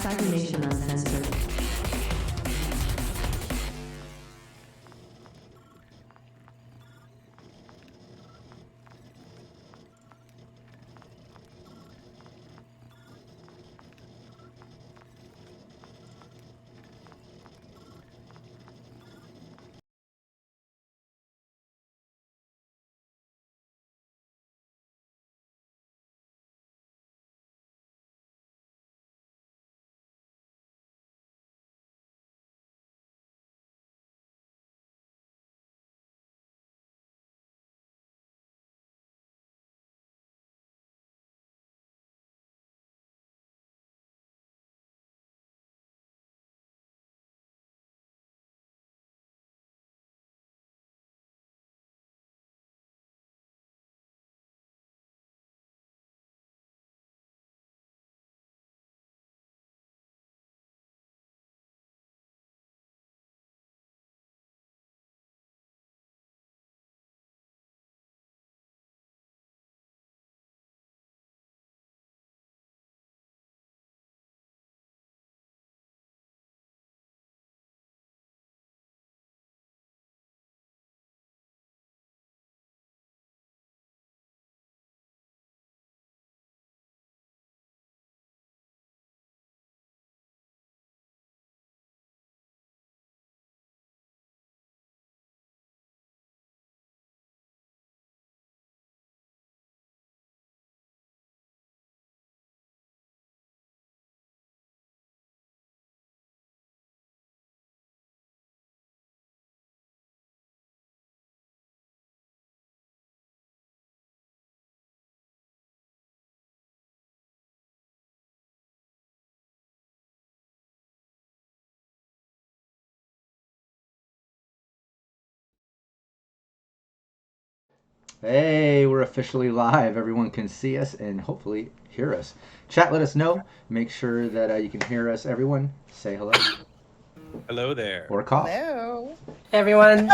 Cybernation Uncensored. Hey, we're officially live. Everyone can see us and hopefully hear us. Chat, let us know. Make sure that you can hear us. Everyone, say hello. Hello there. Or cough. Hello. Hey, everyone.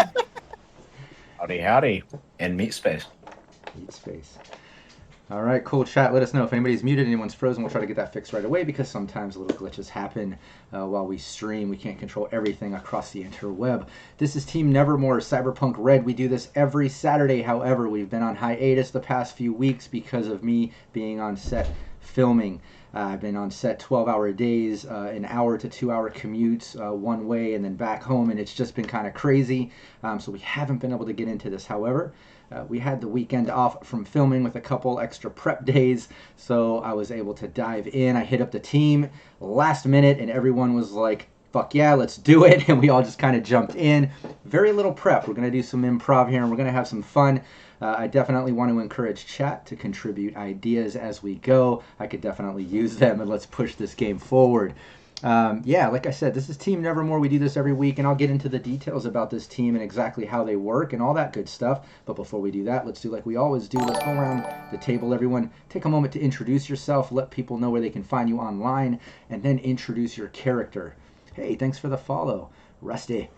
Howdy, howdy. And meat space. Meat space. All right, cool. Chat, let us know if anybody's muted, anyone's frozen. We'll try to get that fixed right away because sometimes little glitches happen while we stream. We can't control everything across the interweb. This is Team Nevermore, Cyberpunk Red. We do this every Saturday. However, we've been on hiatus the past few weeks because of me being on set filming. I've been on set 12-hour days, an hour to 2-hour commutes one way and then back home, and it's just been kind of crazy. So we haven't been able to get into this. However, we had the weekend off from filming with a couple extra prep days, so I was able to dive in. I hit up the team last minute, and everyone was like, fuck yeah, let's do it, and we all just kind of jumped in. Very little prep. We're going to do some improv here, and we're going to have some fun. I definitely want to encourage chat to contribute ideas as we go. I could definitely use them, and let's push this game forward. Yeah, like I said, this is Team Nevermore. We do this every week, and I'll get into the details about this team and exactly how they work and all that good stuff. But before we do that, let's do like we always do. Let's go around the table, everyone. Take a moment to introduce yourself, let people know where they can find you online, and then introduce your character. Hey, thanks for the follow, Rusty.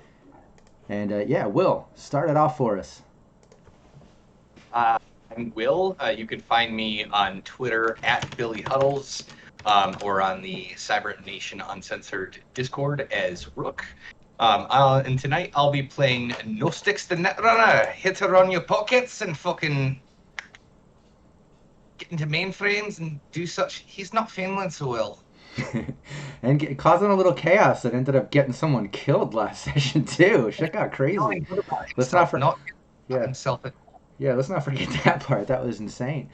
And yeah, Will, start it off for us. I'm Will. You can find me on Twitter at Billy Huddles. Or on the Cyber Nation Uncensored Discord as Rook. And tonight I'll be playing No Sticks the Netrunner. Hit her on your pockets and fucking get into mainframes and do such. He's not feeling so well. And causing a little chaos that ended up getting someone killed last session too. Shit got crazy. Let's not forget. Yeah. Himself. Yeah, let's not forget that part. That was insane.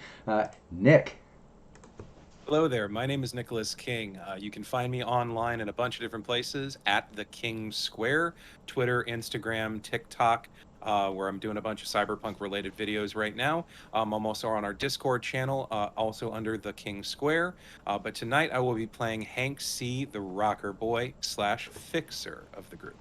Nick. Hello there. My name is Nicholas King. You can find me online in a bunch of different places at the King Square, Twitter, Instagram, TikTok, where I'm doing a bunch of cyberpunk related videos right now. I'm also on our Discord channel, also under the King Square. But tonight I will be playing Hank C, the rocker boy / fixer of the group.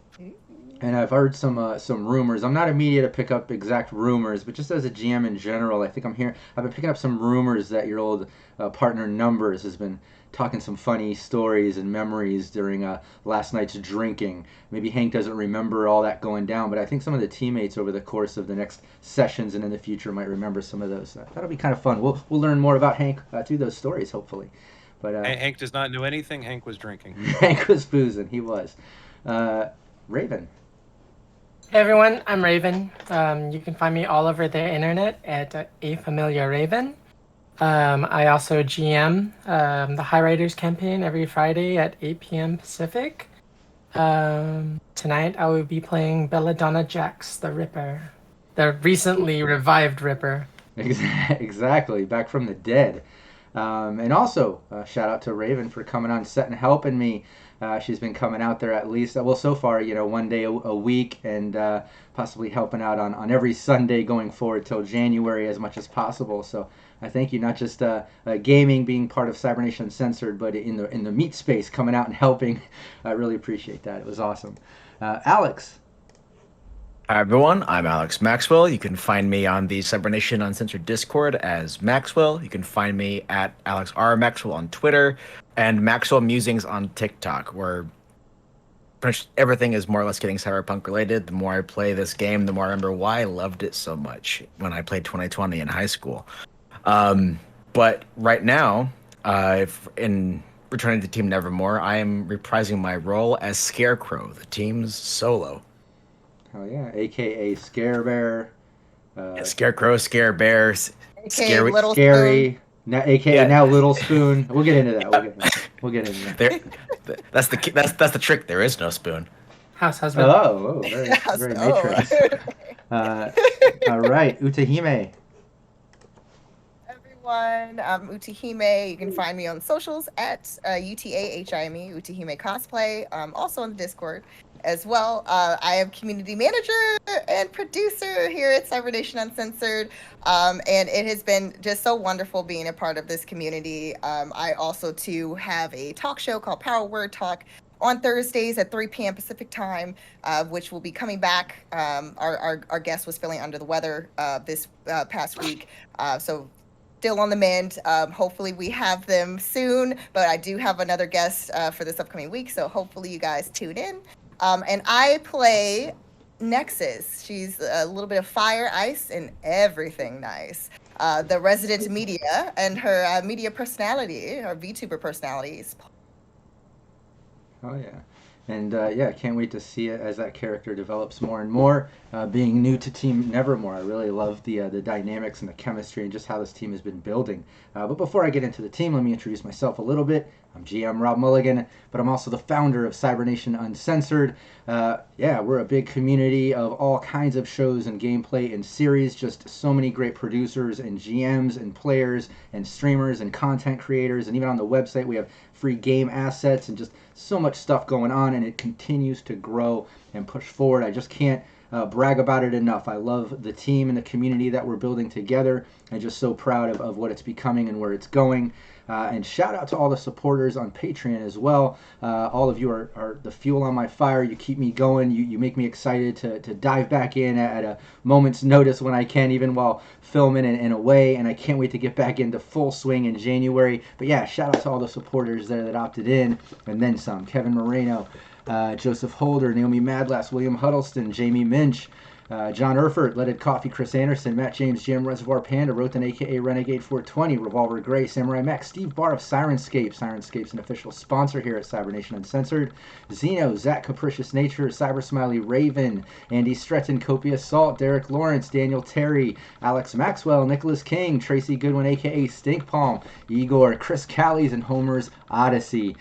And I've heard some rumors. I'm not immediate to pick up exact rumors, but just as a GM in general, I think I've been picking up some rumors that your old partner Numbers has been talking some funny stories and memories during last night's drinking. Maybe Hank doesn't remember all that going down, but I think some of the teammates over the course of the next sessions and in the future might remember some of those. That'll be kind of fun. We'll learn more about Hank through those stories, hopefully. But Hank does not know anything. Hank was drinking. Hank was boozing. He was. Raven. Hey everyone, I'm Raven. You can find me all over the internet at A Familiar Raven. I also GM the High Riders campaign every Friday at 8 p.m. Pacific. Tonight I will be playing Belladonna Jax, the Ripper. The recently revived Ripper. Exactly, back from the dead. And also, shout out to Raven for coming on set and helping me. She's been coming out there at least, well, so far, one day a week, and possibly helping out on every Sunday going forward till January as much as possible. So I thank you, not just gaming, being part of Cybernation Uncensored, but in the meat space, coming out and helping. I really appreciate that. It was awesome. Alex. Hi everyone, I'm Alex Maxwell. You can find me on the Cybernation Uncensored Discord as Maxwell. You can find me at Alex R. Maxwell on Twitter and Maxwell Musings on TikTok, where pretty much everything is more or less getting Cyberpunk related. The more I play this game, the more I remember why I loved it so much when I played 2020 in high school. But right now, in returning to Team Nevermore, I am reprising my role as Scarecrow, the team's solo. Oh yeah, aka Scare Bear. Scarecrow, Scare Bear, AKA Little Scary. Now, aka Yeah. now Little Spoon. We'll get into that. We'll get into that. That's the trick. There is no spoon. House husband. Oh, very, Yes, very oh. Matrix. All right, Utahime. Everyone, I'm Utahime. You can find me on socials at UTAHIME, Utahime Cosplay. Also on the Discord as well. I am community manager and producer here at Cybernation Uncensored. And it has been just so wonderful being a part of this community. I also, too, have a talk show called Power Word Talk on Thursdays at 3 p.m. Pacific time, which will be coming back. Our guest was feeling under the weather this past week. So still on the mend. Hopefully we have them soon, but I do have another guest for this upcoming week, so hopefully you guys tune in. And I play Nexus. She's a little bit of fire, ice, and everything nice. The resident media and her media personality, her VTuber personalities. Oh yeah, and yeah, can't wait to see it as that character develops more and more. Being new to Team Nevermore, I really love the dynamics and the chemistry and just how this team has been building. But before I get into the team, let me introduce myself a little bit. I'm GM Rob Mulligan, but I'm also the founder of Cybernation Uncensored. Yeah, we're a big community of all kinds of shows and gameplay and series, just so many great producers and GMs and players and streamers and content creators, and even on the website we have free game assets and just so much stuff going on, and it continues to grow and push forward. I just can't brag about it enough. I love the team and the community that we're building together. I'm just so proud of what it's becoming and where it's going. And shout out to all the supporters on Patreon as well. All of you are the fuel on my fire. You keep me going. You make me excited to dive back in at a moment's notice when I can, even while filming and away. And I can't wait to get back into full swing in January. But yeah, shout out to all the supporters there that opted in, and then some. Kevin Moreno, Joseph Holder, Naomi Madlass, William Huddleston, Jamie Minch, John Erfurt, Leaded Coffee, Chris Anderson, Matt James, Jim Reservoir Panda, Roten aka Renegade 420, Revolver Gray, Samurai Mech, Steve Barr of Sirenscape. Sirenscape's an official sponsor here at Cybernation Uncensored. Zeno, Zach Capricious Nature, Cyber Smiley Raven, Andy Stretton, Copious Salt, Derek Lawrence, Daniel Terry, Alex Maxwell, Nicholas King, Tracy Goodwin aka Stink Palm, Igor, Chris Callies, and Homer's Odyssey.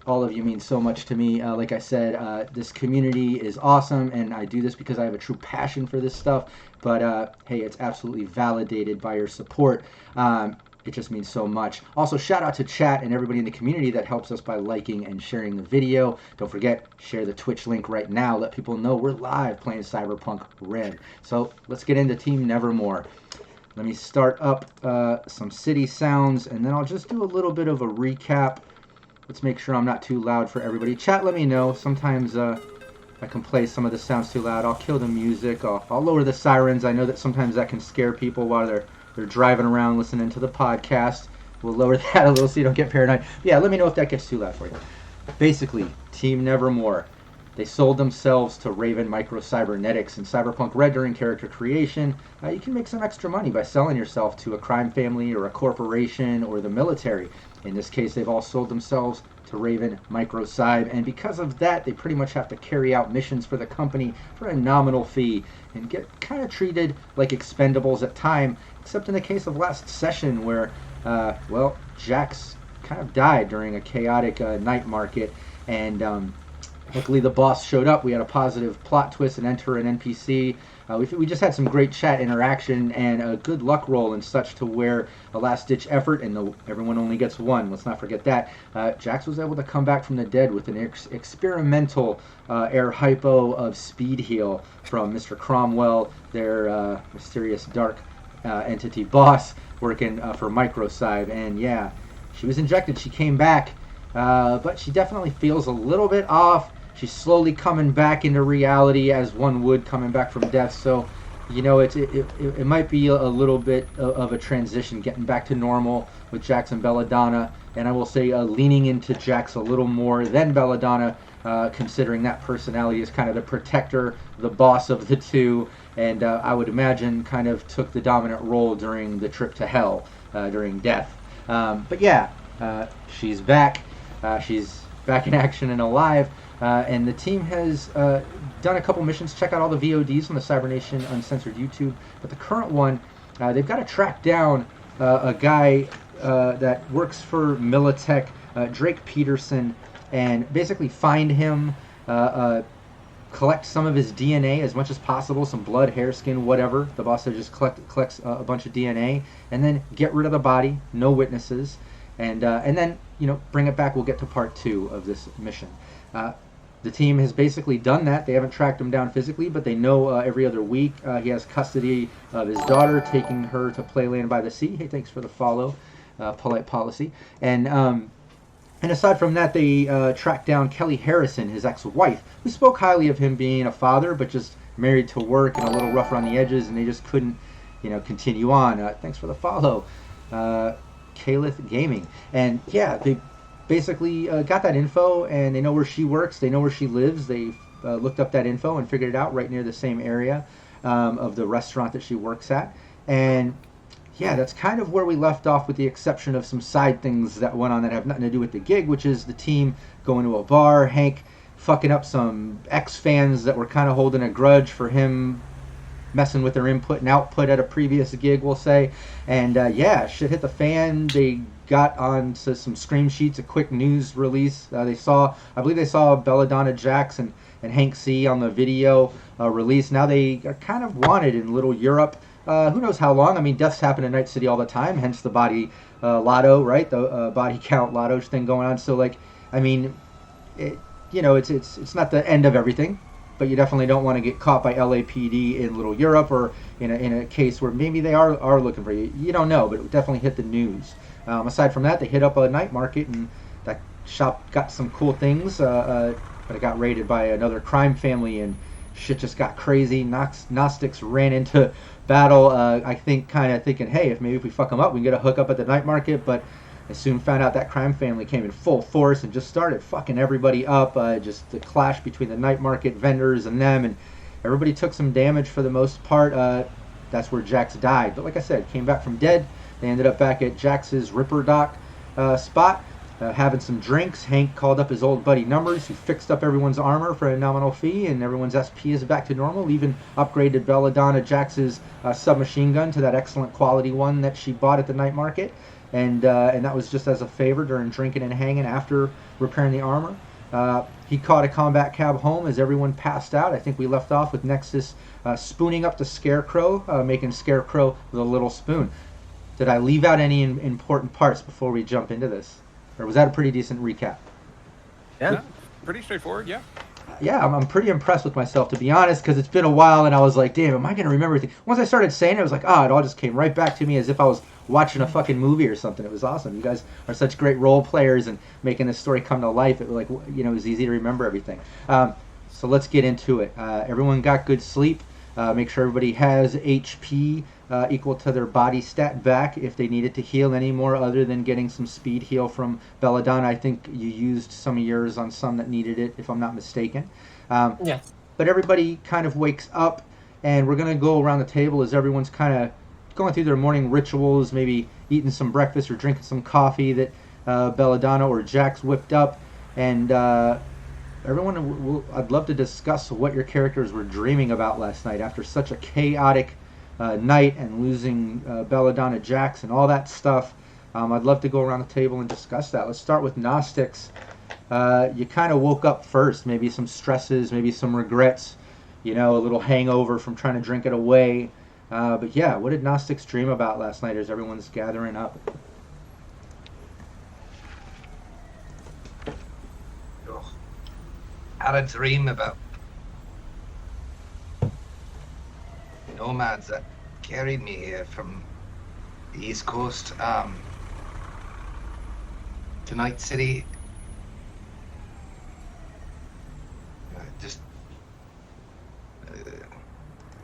All of you mean so much to me. Like I said, this community is awesome, and I do this because I have a true passion for this stuff. But hey, it's absolutely validated by your support. It just means so much. Also, shout out to chat and everybody in the community that helps us by liking and sharing the video. Don't forget, share the Twitch link right now. Let people know we're live playing Cyberpunk Red. So let's get into Team Nevermore. Let me start up some city sounds, and then I'll just do a little bit of a recap. Let's make sure I'm not too loud for everybody. Chat, let me know. Sometimes I can play some of the sounds too loud. I'll kill the music. I'll lower the sirens. I know that sometimes that can scare people while they're driving around listening to the podcast. We'll lower that a little so you don't get paranoid. Yeah, let me know if that gets too loud for you. Basically, Team Nevermore. they sold themselves to Raven Microcybernetics. In Cyberpunk Red, during character creation, you can make some extra money by selling yourself to a crime family or a corporation or the military. In this case, they've all sold themselves to Raven Microcyb, and because of that, they pretty much have to carry out missions for the company for a nominal fee and get kind of treated like expendables at time, except in the case of last session where, Jax kind of died during a chaotic night market, and luckily the boss showed up. We had a positive plot twist and enter an NPC. We just had some great chat interaction and a good luck roll and such to where a last-ditch effort, and everyone only gets one. Let's not forget that. Jax was able to come back from the dead with an experimental air hypo of speed heal from Mr. Cromwell, their mysterious dark entity boss working for Microcyb. And yeah, she was injected. She came back, but she definitely feels a little bit off. She's slowly coming back into reality as one would coming back from death. So, it might be a little bit of a transition getting back to normal with Jax and Belladonna. And I will say leaning into Jax a little more than Belladonna, considering that personality is kind of the protector, the boss of the two. And I would imagine kind of took the dominant role during the trip to hell, during death. But yeah, she's back. She's back in action and alive. And the team has done a couple missions. Check out all the VODs on the Cybernation Uncensored YouTube. But the current one, they've got to track down a guy that works for Militech, Drake Peterson, and basically find him, collect some of his DNA as much as possible, some blood, hair, skin, whatever. The boss said just collects a bunch of DNA, and then get rid of the body, no witnesses, and then bring it back. We'll get to part 2 of this mission. The team has basically done that. They haven't tracked him down physically, but they know every other week he has custody of his daughter, taking her to Playland by the Sea. Hey, thanks for the follow. Polite policy. And aside from that, they tracked down Kelly Harrison, his ex-wife, who spoke highly of him being a father, but just married to work and a little rough around the edges, and they just couldn't, continue on. Thanks for the follow. Kalith Gaming. And yeah, they basically got that info, and they know where she works, they know where she lives. They looked up that info and figured it out right near the same area of the restaurant that she works at. And yeah, that's kind of where we left off, with the exception of some side things that went on that have nothing to do with the gig, which is the team going to a bar, Hank fucking up some ex-fans that were kind of holding a grudge for him messing with their input and output at a previous gig, we'll say. And yeah, shit hit the fan. They got on to some scream sheets, a quick news release. I believe they saw Belladonna Jax and Hank C on the video release. Now they are kind of wanted in Little Europe. Who knows how long? I mean, deaths happen in Night City all the time, hence the body lotto, right? The body count lotto thing going on. So, like, I mean, it's not the end of everything, but you definitely don't want to get caught by LAPD in Little Europe, or in a case where maybe they are looking for you. You don't know, but it definitely hit the news. Aside from that, they hit up a night market, and that shop got some cool things, but it got raided by another crime family, and shit just got crazy. Gnostics ran into battle, I think, kind of thinking, hey, if we fuck them up, we can get a hookup at the night market. But I soon found out that crime family came in full force and just started fucking everybody up. Just the clash between the night market vendors and them, and everybody took some damage for the most part. That's where Jax died. But like I said, came back from dead. They ended up back at Jax's Ripper Dock spot, having some drinks. Hank called up his old buddy Numbers, who fixed up everyone's armor for a nominal fee, and everyone's SP is back to normal. Even upgraded Belladonna Jax's submachine gun to that excellent quality one that she bought at the night market, and that was just as a favor during drinking and hanging after repairing the armor. He caught a combat cab home as everyone passed out. I think we left off with Nexus spooning up the Scarecrow, making Scarecrow with a little spoon. Did I leave out any important parts before we jump into this? Or was that a pretty decent recap? Yeah, pretty straightforward, yeah. Yeah, I'm pretty impressed with myself, to be honest, because it's been a while, and I was like, damn, am I going to remember everything? Once I started saying it, I was like, it all just came right back to me as if I was watching a fucking movie or something. It was awesome. You guys are such great role players and making this story come to life. It was easy to remember everything. So let's get into it. Everyone got good sleep. Make sure everybody has HP equal to their body stat back if they needed to heal any more other than getting some speed heal from Belladonna. I think you used some of yours on some that needed it, if I'm not mistaken. Yes. But everybody kind of wakes up, and we're going to go around the table as everyone's kind of going through their morning rituals, maybe eating some breakfast or drinking some coffee that Belladonna or Jax whipped up. And everyone, I'd love to discuss what your characters were dreaming about last night after such a chaotic night and losing Belladonna Jax and all that stuff. I'd love to go around the table and discuss that. Let's start with Gnostics. You kind of woke up first, maybe some stresses, maybe some regrets, a little hangover from trying to drink it away. But yeah, what did Gnostics dream about last night as everyone's gathering up? I had a dream about nomads that carried me here from the East Coast to Night City. Just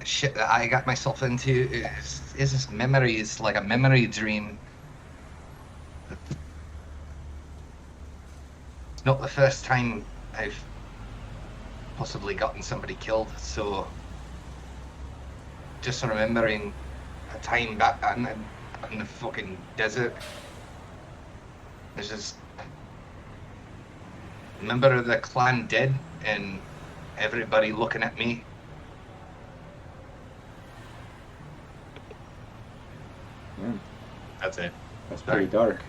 shit that I got myself into is this memory. It's like a memory dream. It's not the first time I've possibly gotten somebody killed, so just remembering a time back in the fucking desert. There's just a member of the clan dead and everybody looking at me. Yeah, That's it. that's pretty dark.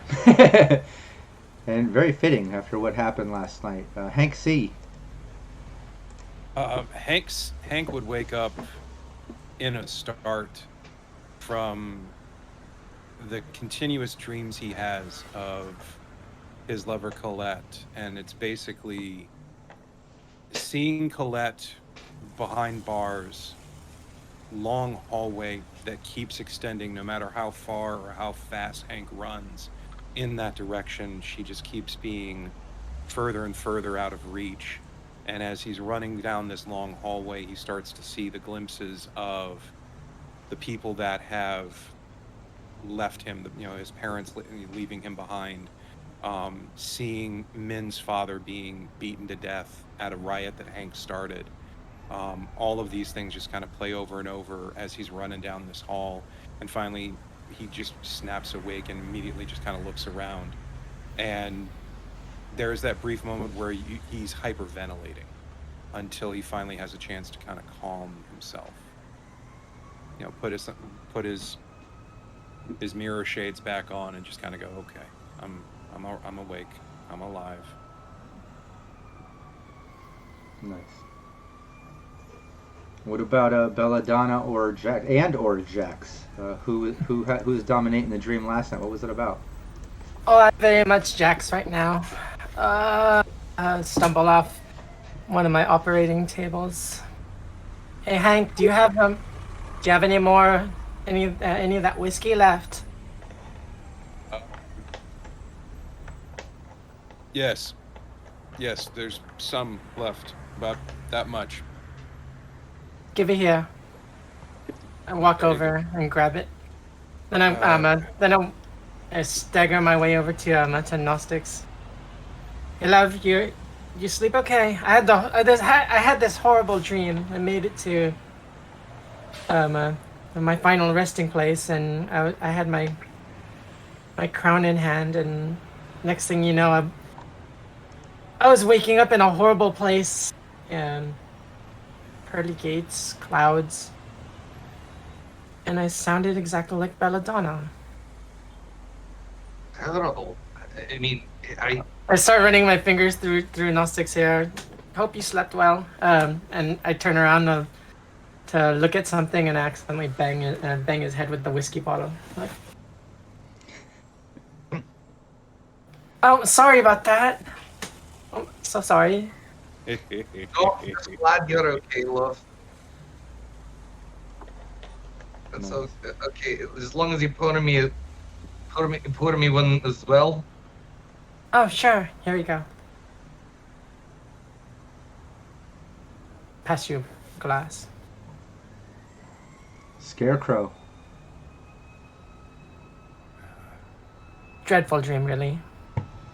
And very fitting after what happened last night. Hank C. Hank would wake up in a start from the continuous dreams he has of his lover Colette, and it's basically seeing Colette behind bars, long hallway that keeps extending no matter how far or how fast Hank runs in that direction. She just keeps being further and further out of reach. And as he's running down this long hallway, he starts to see the glimpses of the people that have left him, his parents leaving him behind, seeing Min's father being beaten to death at a riot that Hank started. All of these things just kind of play over and over as he's running down this hall. And finally, he just snaps awake and immediately just kind of looks around. And there's that brief moment where he's hyperventilating until he finally has a chance to kind of calm himself. Put his mirror shades back on and just kind of go, okay, I'm awake, I'm alive. Nice. What about Belladonna or Jax or Jax? Who's dominating the dream last night? What was it about? Oh, I'm very much Jax right now. Stumble off one of my operating tables. Hey Hank, do you have any more any of that whiskey left? Yes, there's some left, about that much. Give it here. I walk over and grab it. Then I stagger my way over to Gnostics. Hey love, you sleep okay? I had this horrible dream. I made it to my final resting place, and I had my crown in hand, and next thing you know, I was waking up in a horrible place, and pearly gates, clouds, and I sounded exactly like Belladonna. Terrible. I mean, I start running my fingers through Gnostic's hair. Hope you slept well. And I turn around to look at something and accidentally bang his head with the whiskey bottle. Like, oh, sorry about that. Oh, so sorry. oh, I'm just glad you're okay, love. That's okay. As long as you pour me one as well. Oh, sure. Here we go. Pass you glass. Scarecrow. Dreadful dream, really.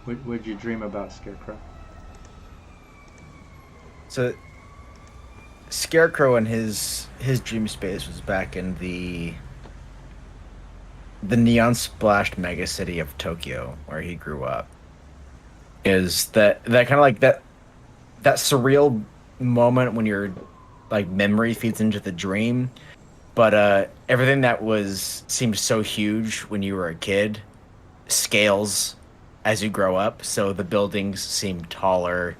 What did you dream about, Scarecrow? So Scarecrow in his dream space was back in the neon splashed megacity of Tokyo, where he grew up. Is that kind of like that surreal moment when your like memory feeds into the dream, but everything that seemed so huge when you were a kid scales as you grow up. So the buildings seem taller,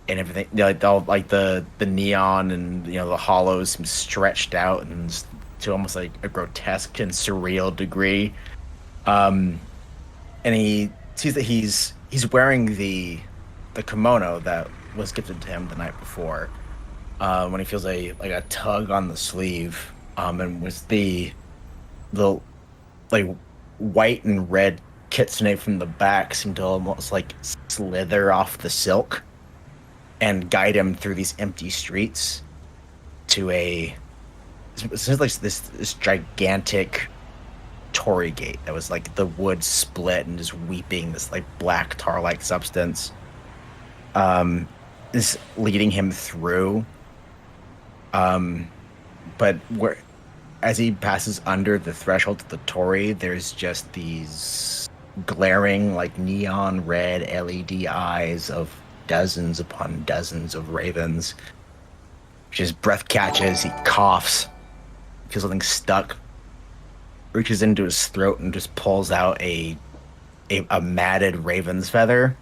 and everything like all like the neon and the hollows seem stretched out and to almost like a grotesque and surreal degree. And he sees that he's wearing the kimono that was gifted to him the night before. When he feels a tug on the sleeve, and was the like white and red kitsune from the back seemed to almost like slither off the silk and guide him through these empty streets to it seems like this gigantic torii gate that was like the wood split and just weeping this like black tar-like substance is leading him through, but as he passes under the threshold to the torii, there's just these glaring like neon red LED eyes of dozens upon dozens of ravens. His breath catches, he coughs, feels something stuck, reaches into his throat and just pulls out a matted raven's feather.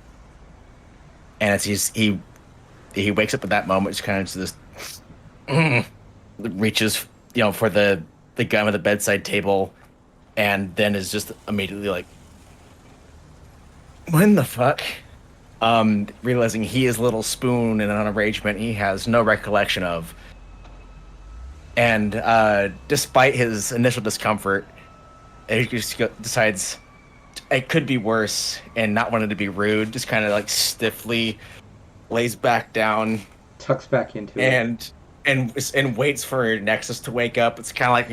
And as he wakes up at that moment, just kind of just reaches, for the gun at the bedside table, and then is just immediately like, when the fuck? Realizing he is Little Spoon in an arrangement he has no recollection of. And despite his initial discomfort, he just decides it could be worse, and not wanting to be rude, just kind of like stiffly lays back down, tucks back into it, and waits for Nexus to wake up. It's kind of like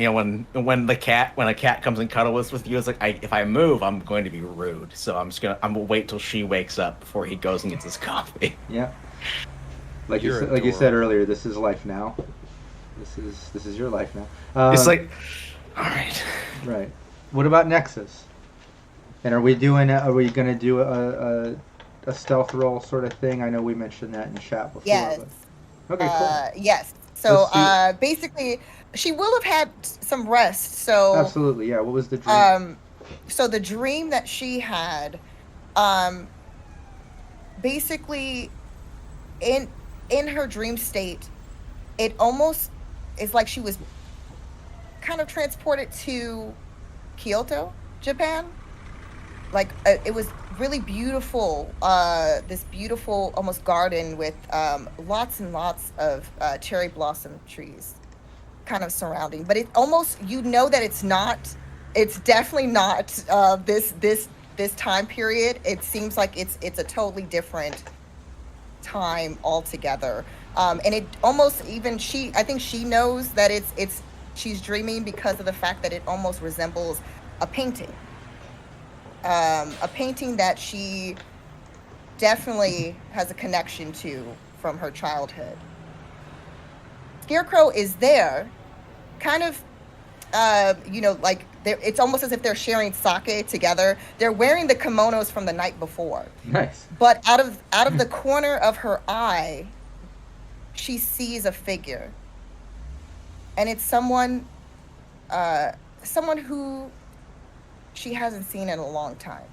when a cat comes and cuddles with you, it's like if I move, I'm going to be rude. So I'm gonna wait till she wakes up before he goes and gets his coffee. Yeah, like you said earlier, this is life now. This is your life now. It's like, all right. Right. What about Nexus? And are we gonna do a stealth roll sort of thing? I know we mentioned that in chat before. Yes. But... Okay, cool. Yes. So basically, she will have had some rest. So absolutely, yeah. What was the dream? So the dream that she had, basically, in her dream state, it almost is like she was kind of transported to Kyoto, Japan. Like it was really beautiful, this beautiful almost garden with lots and lots of cherry blossom trees kind of surrounding, but it almost, that it's definitely not this time period. It seems like it's a totally different time altogether, and it almost even I think she knows that she's dreaming because of the fact that it almost resembles a painting. A painting that she definitely has a connection to from her childhood. Scarecrow is there, kind of, like it's almost as if they're sharing sake together. They're wearing the kimonos from the night before. Nice. But out of the corner of her eye, she sees a figure, and it's someone who she hasn't seen in a long time.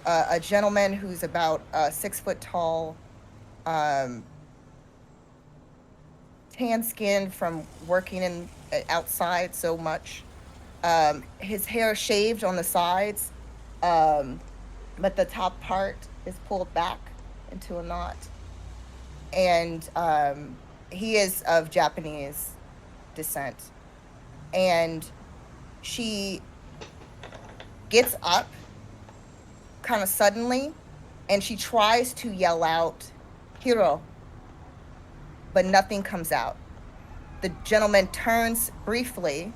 A gentleman who's about 6 foot tall, tan skin from working outside so much. His hair shaved on the sides, but the top part is pulled back into a knot. And he is of Japanese descent. And she gets up kind of suddenly, and she tries to yell out, "Hiro," but nothing comes out. The gentleman turns briefly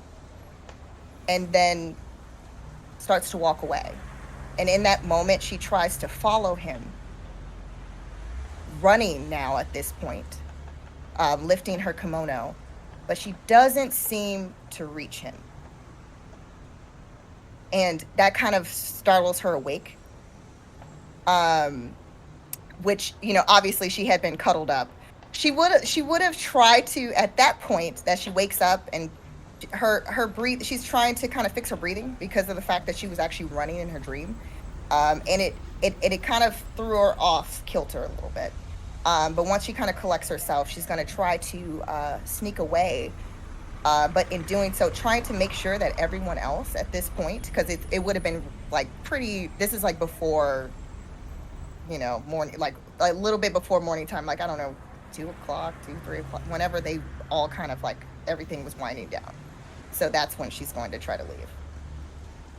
and then starts to walk away. And in that moment, she tries to follow him, running now at this point. lifting her kimono, but she doesn't seem to reach him. And that kind of startles her awake. Which, obviously she had been cuddled up. She would have tried to, at that point that she wakes up and her breathe, she's trying to kind of fix her breathing because of the fact that she was actually running in her dream. And it kind of threw her off kilter a little bit. But once she kind of collects herself, she's going to try to sneak away. But in doing so, trying to make sure that everyone else at this point, because it would have been like this is like before, morning, like a little bit before morning time, like, I don't know, 2 o'clock, 3 o'clock, whenever they all kind of like everything was winding down. So that's when she's going to try to leave.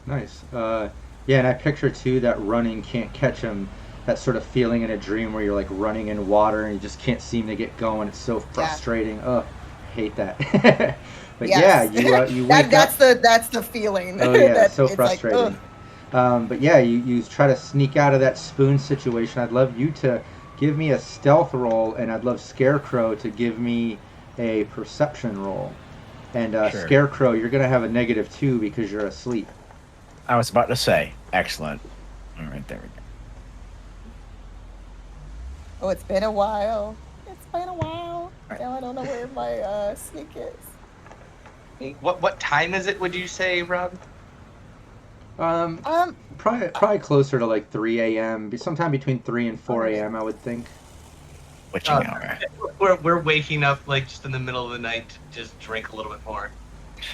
Nice. Yeah, and I picture too that running can't catch him. That sort of feeling in a dream where you're like running in water and you just can't seem to get going. It's so frustrating. Yeah. Ugh, I hate that. But yes. Yeah, you wake that's the feeling. Oh yeah, so frustrating. Like, but yeah, you try to sneak out of that spoon situation. I'd love you to give me a stealth roll, and I'd love Scarecrow to give me a perception roll. And sure. Scarecrow, you're going to have a -2 because you're asleep. I was about to say. Excellent. All right, there we go. Oh, it's been a while. Right. Now I don't know where my sneak is. What time is it, would you say, Rob? Probably closer to like 3 a.m. Sometime between 3 and 4 a.m. I would think. Witching hour. We're waking up like just in the middle of the night to just drink a little bit more.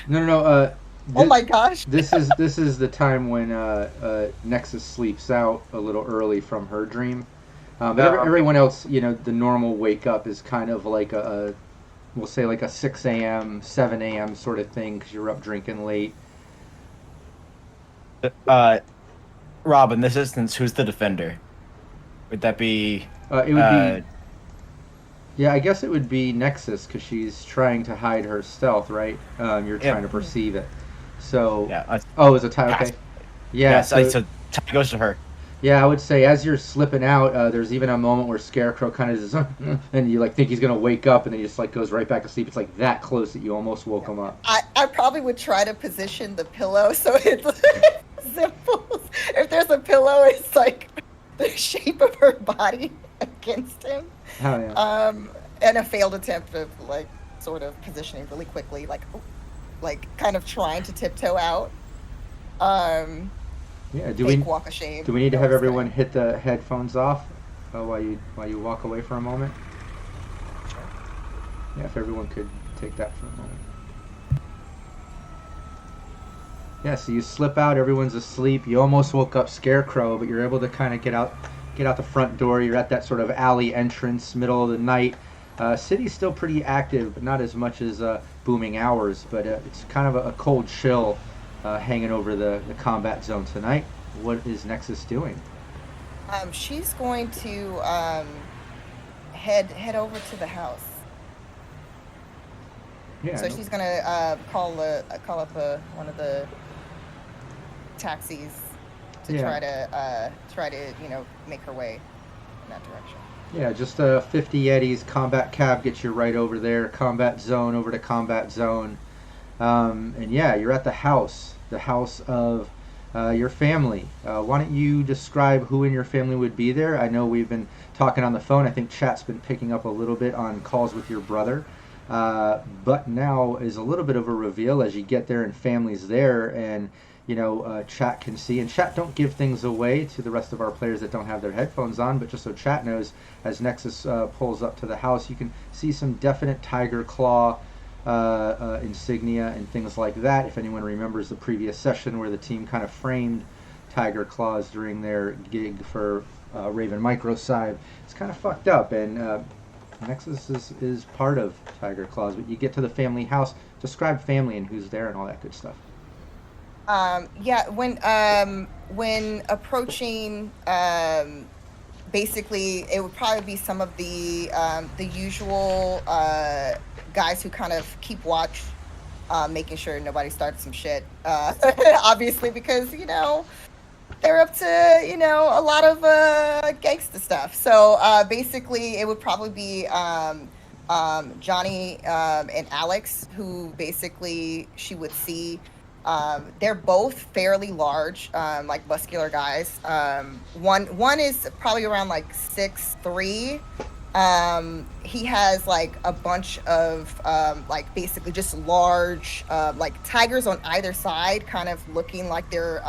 No. Oh my gosh! This is the time when Nexus sleeps out a little early from her dream. But everyone else, the normal wake up is kind of like we'll say like a 6 a.m., 7 a.m. sort of thing because you're up drinking late. Rob, in this instance, who's the defender? Would that be? It would be. Yeah, I guess it would be Nexus because she's trying to hide her stealth, right? You're trying to perceive it. So. Yeah. Is it tie? Okay. Yeah. So tie goes to her. Yeah, I would say as you're slipping out, there's even a moment where Scarecrow kind of just, and you like think he's gonna wake up, and then he just like goes right back to sleep. It's like that close that you almost woke him up. I probably would try to position the pillow so it's simple. If there's a pillow, it's like the shape of her body against him. Oh yeah. And a failed attempt of like sort of positioning really quickly, like kind of trying to tiptoe out. Yeah. Do we walk of shame? Do we need to have everyone hit the headphones off while you walk away for a moment? Sure. Yeah, if everyone could take that for a moment. Yeah, so you slip out, everyone's asleep. You almost woke up Scarecrow, but you're able to kind of get out the front door. You're at that sort of alley entrance, middle of the night. City's still pretty active, but not as much as booming hours. But it's kind of a cold chill hanging over the combat zone tonight. What is Nexus doing? She's going to head over to the house. Yeah. So she's gonna call up one of the taxis to try to make her way in that direction. Yeah, just a 50 Yetis combat cab gets you right over there. Combat zone over to combat zone, and yeah, you're at the house of your family. Why don't you describe who in your family would be there? I know we've been talking on the phone. I think chat's been picking up a little bit on calls with your brother. But now is a little bit of a reveal as you get there and family's there, and chat can see. And chat don't give things away to the rest of our players that don't have their headphones on, but just so chat knows, as Nexus pulls up to the house, you can see some definite tiger claw insignia and things like that. If anyone remembers the previous session where the team kind of framed tiger claws during their gig for Raven Microcybernetics, it's kind of fucked up, and Nexus is part of Tiger Claws, but you get to the family house. Describe family and who's there and all that good stuff. Yeah, when approaching, basically it would probably be some of the usual guys who kind of keep watch, making sure nobody starts some shit. Obviously, because they're up to a lot of gangsta stuff. So basically, it would probably be Johnny and Alex, who basically she would see. They're both fairly large, like muscular guys. One is probably around like 6'3". He has like a bunch of like basically just large like tigers on either side, kind of looking like they're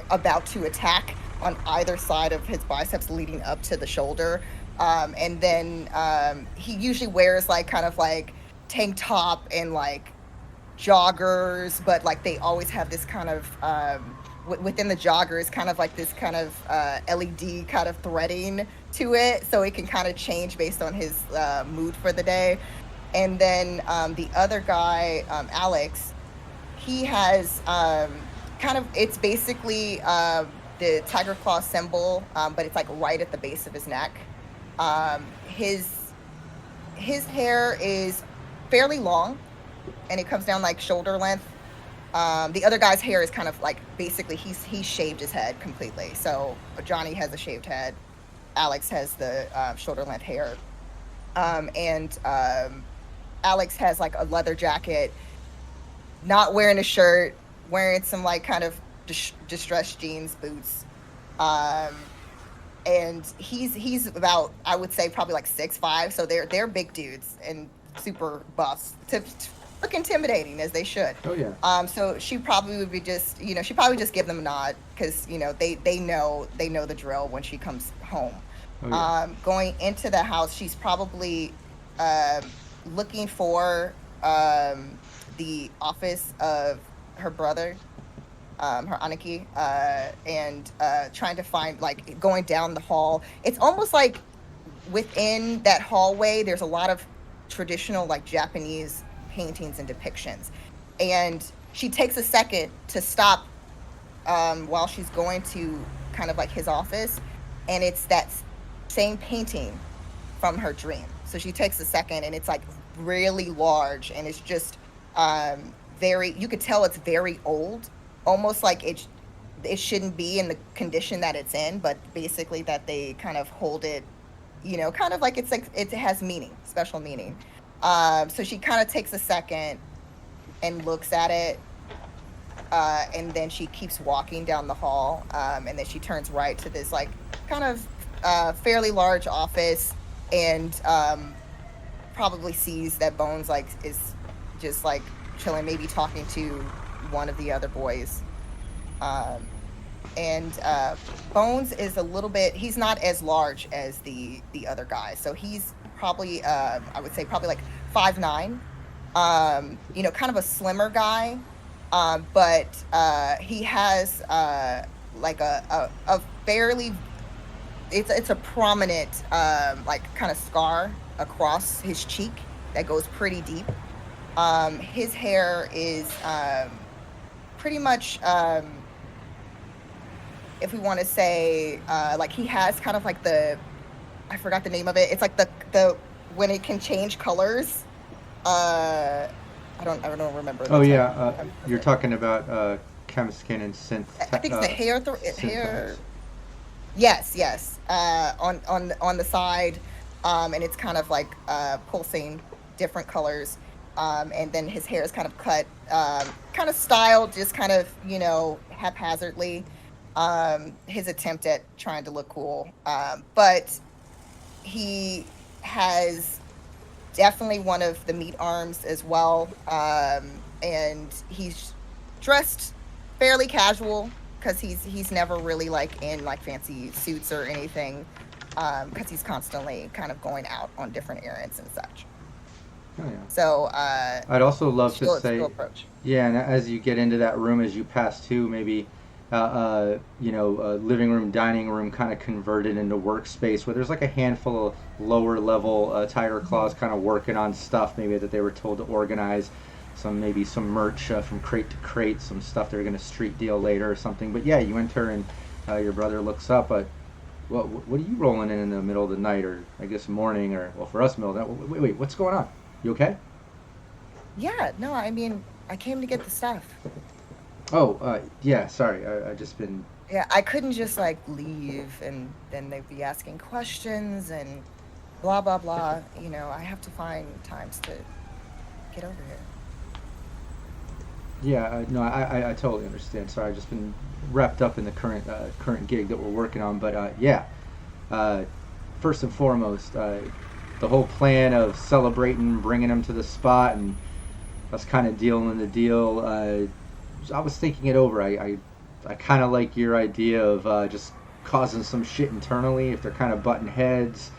about to attack on either side of his biceps leading up to the shoulder. And then he usually wears like kind of like tank top and like joggers, but like they always have this kind of within the joggers kind of like this kind of LED kind of threading to it, so it can kind of change based on his mood for the day. And then the other guy, Alex, he has kind of, it's basically the tiger claw symbol, but it's like right at the base of his neck. His hair is fairly long, and it comes down like shoulder length. The other guy's hair is kind of like basically he shaved his head completely. So Johnny has a shaved head, Alex has the shoulder length hair, and Alex has like a leather jacket, not wearing a shirt, wearing some like kind of distressed jeans, boots. And he's about, I would say, probably like 6'5", so they're big dudes and super buffs to look intimidating, as they should. Oh yeah. So she probably would be just, she probably just give them a nod, because they know the drill when she comes home. Oh, yeah. Going into the house, she's probably looking for the office of her brother, her Aniki, and trying to find, like, going down the hall. It's almost like within that hallway, there's a lot of traditional, like, Japanese paintings and depictions. And she takes a second to stop while she's going to kind of like his office, and it's that same painting from her dream. So she takes a second, and it's like really large, and it's just very, you could tell it's very old, almost like it shouldn't be in the condition that it's in, but basically that they kind of hold it, kind of like it's like it has meaning, special meaning. So she kind of takes a second and looks at it, and then she keeps walking down the hall, and then she turns right to this like kind of fairly large office, and probably sees that Bones like is just like chilling, maybe talking to one of the other boys. And Bones is a little bit, he's not as large as the other guy, so he's probably I would say probably like 5'9", kind of a slimmer guy, but he has like a fairly, it's a prominent like kind of scar across his cheek that goes pretty deep. His hair is pretty much, if we want to say, like he has kind of like I forgot the name of it. It's like the when it can change colors. I don't remember. Oh yeah, you're talking about chemiskin and synth. I think it's the hair. Synth. Yes. On the side, and it's kind of like pulsing different colors. And then his hair is kind of cut, kind of styled, just kind of haphazardly. His attempt at trying to look cool, but he has definitely one of the meat arms as well, and he's dressed fairly casual, because he's never really like in like fancy suits or anything, because he's constantly kind of going out on different errands and such. Oh, yeah. So I'd also love to say, approach. yeah, and as you get into that room, as you pass to maybe living room, dining room kind of converted into workspace, where there's like a handful of lower level Tiger Claws kind of working on stuff maybe that they were told to organize, maybe some merch from crate to crate, some stuff they're going to street deal later or something. But yeah, you enter and your brother looks up, but what are you rolling in the middle of the night, or I guess morning, or well for us middle of the night? Wait, what's going on? You okay? Yeah, no, I mean, I came to get the stuff. Oh, yeah, sorry, I just been... Yeah, I couldn't just, like, leave, and then they'd be asking questions, and blah blah blah. You know, I have to find times to get over here. Yeah, no, I totally understand. Sorry, I've just been wrapped up in the current gig that we're working on. But yeah, first and foremost, the whole plan of celebrating, bringing them to the spot, and us kind of dealing the deal. I was thinking it over. I kind of like your idea of just causing some shit internally if they're kind of butting heads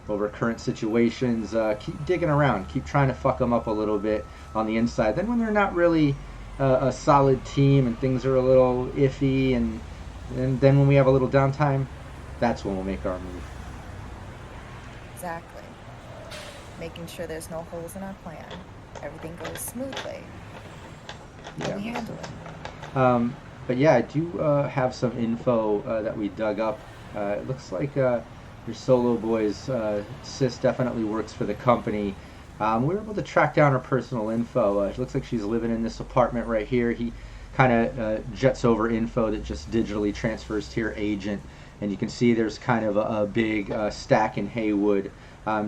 over current situations. Keep digging around, keep trying to fuck them up a little bit on the inside. Then when they're not really a solid team and things are a little iffy, and then when we have a little downtime, that's when we'll make our move. Exactly. Making sure there's no holes in our plan. Everything goes smoothly. Yeah. We handle it. But yeah, I do have some info that we dug up. It looks like your solo boy's sis definitely works for the company. We were able to track down her personal info. It looks like she's living in this apartment right here. He kind of jets over info that just digitally transfers to your agent, and you can see there's kind of a big stack in Haywood,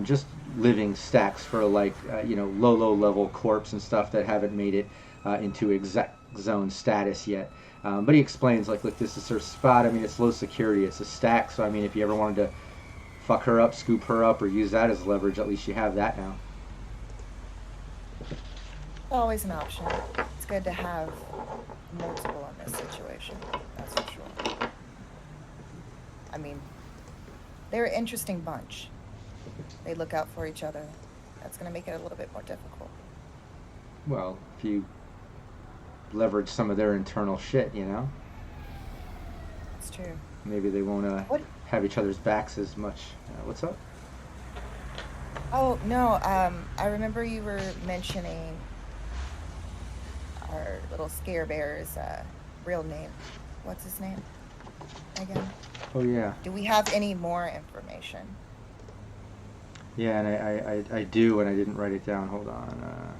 just living stacks for like low level corps and stuff that haven't made it into exec zone status yet. But he explains, like, look, this is her spot. I mean, it's low security, it's a stack, so I mean, if you ever wanted to fuck her up, scoop her up, or use that as leverage, at least you have that now. Always an option. It's good to have multiple in this situation, that's for sure. I mean, they're an interesting bunch. They look out for each other. That's going to make it a little bit more difficult. Well, if you leverage some of their internal shit, you know? It's true. Maybe they won't have each other's backs as much. What's up? Oh, no, I remember you were mentioning our little scare bear's real name. What's his name again? Oh, yeah. Do we have any more information? Yeah, and I do, and I didn't write it down. Hold on.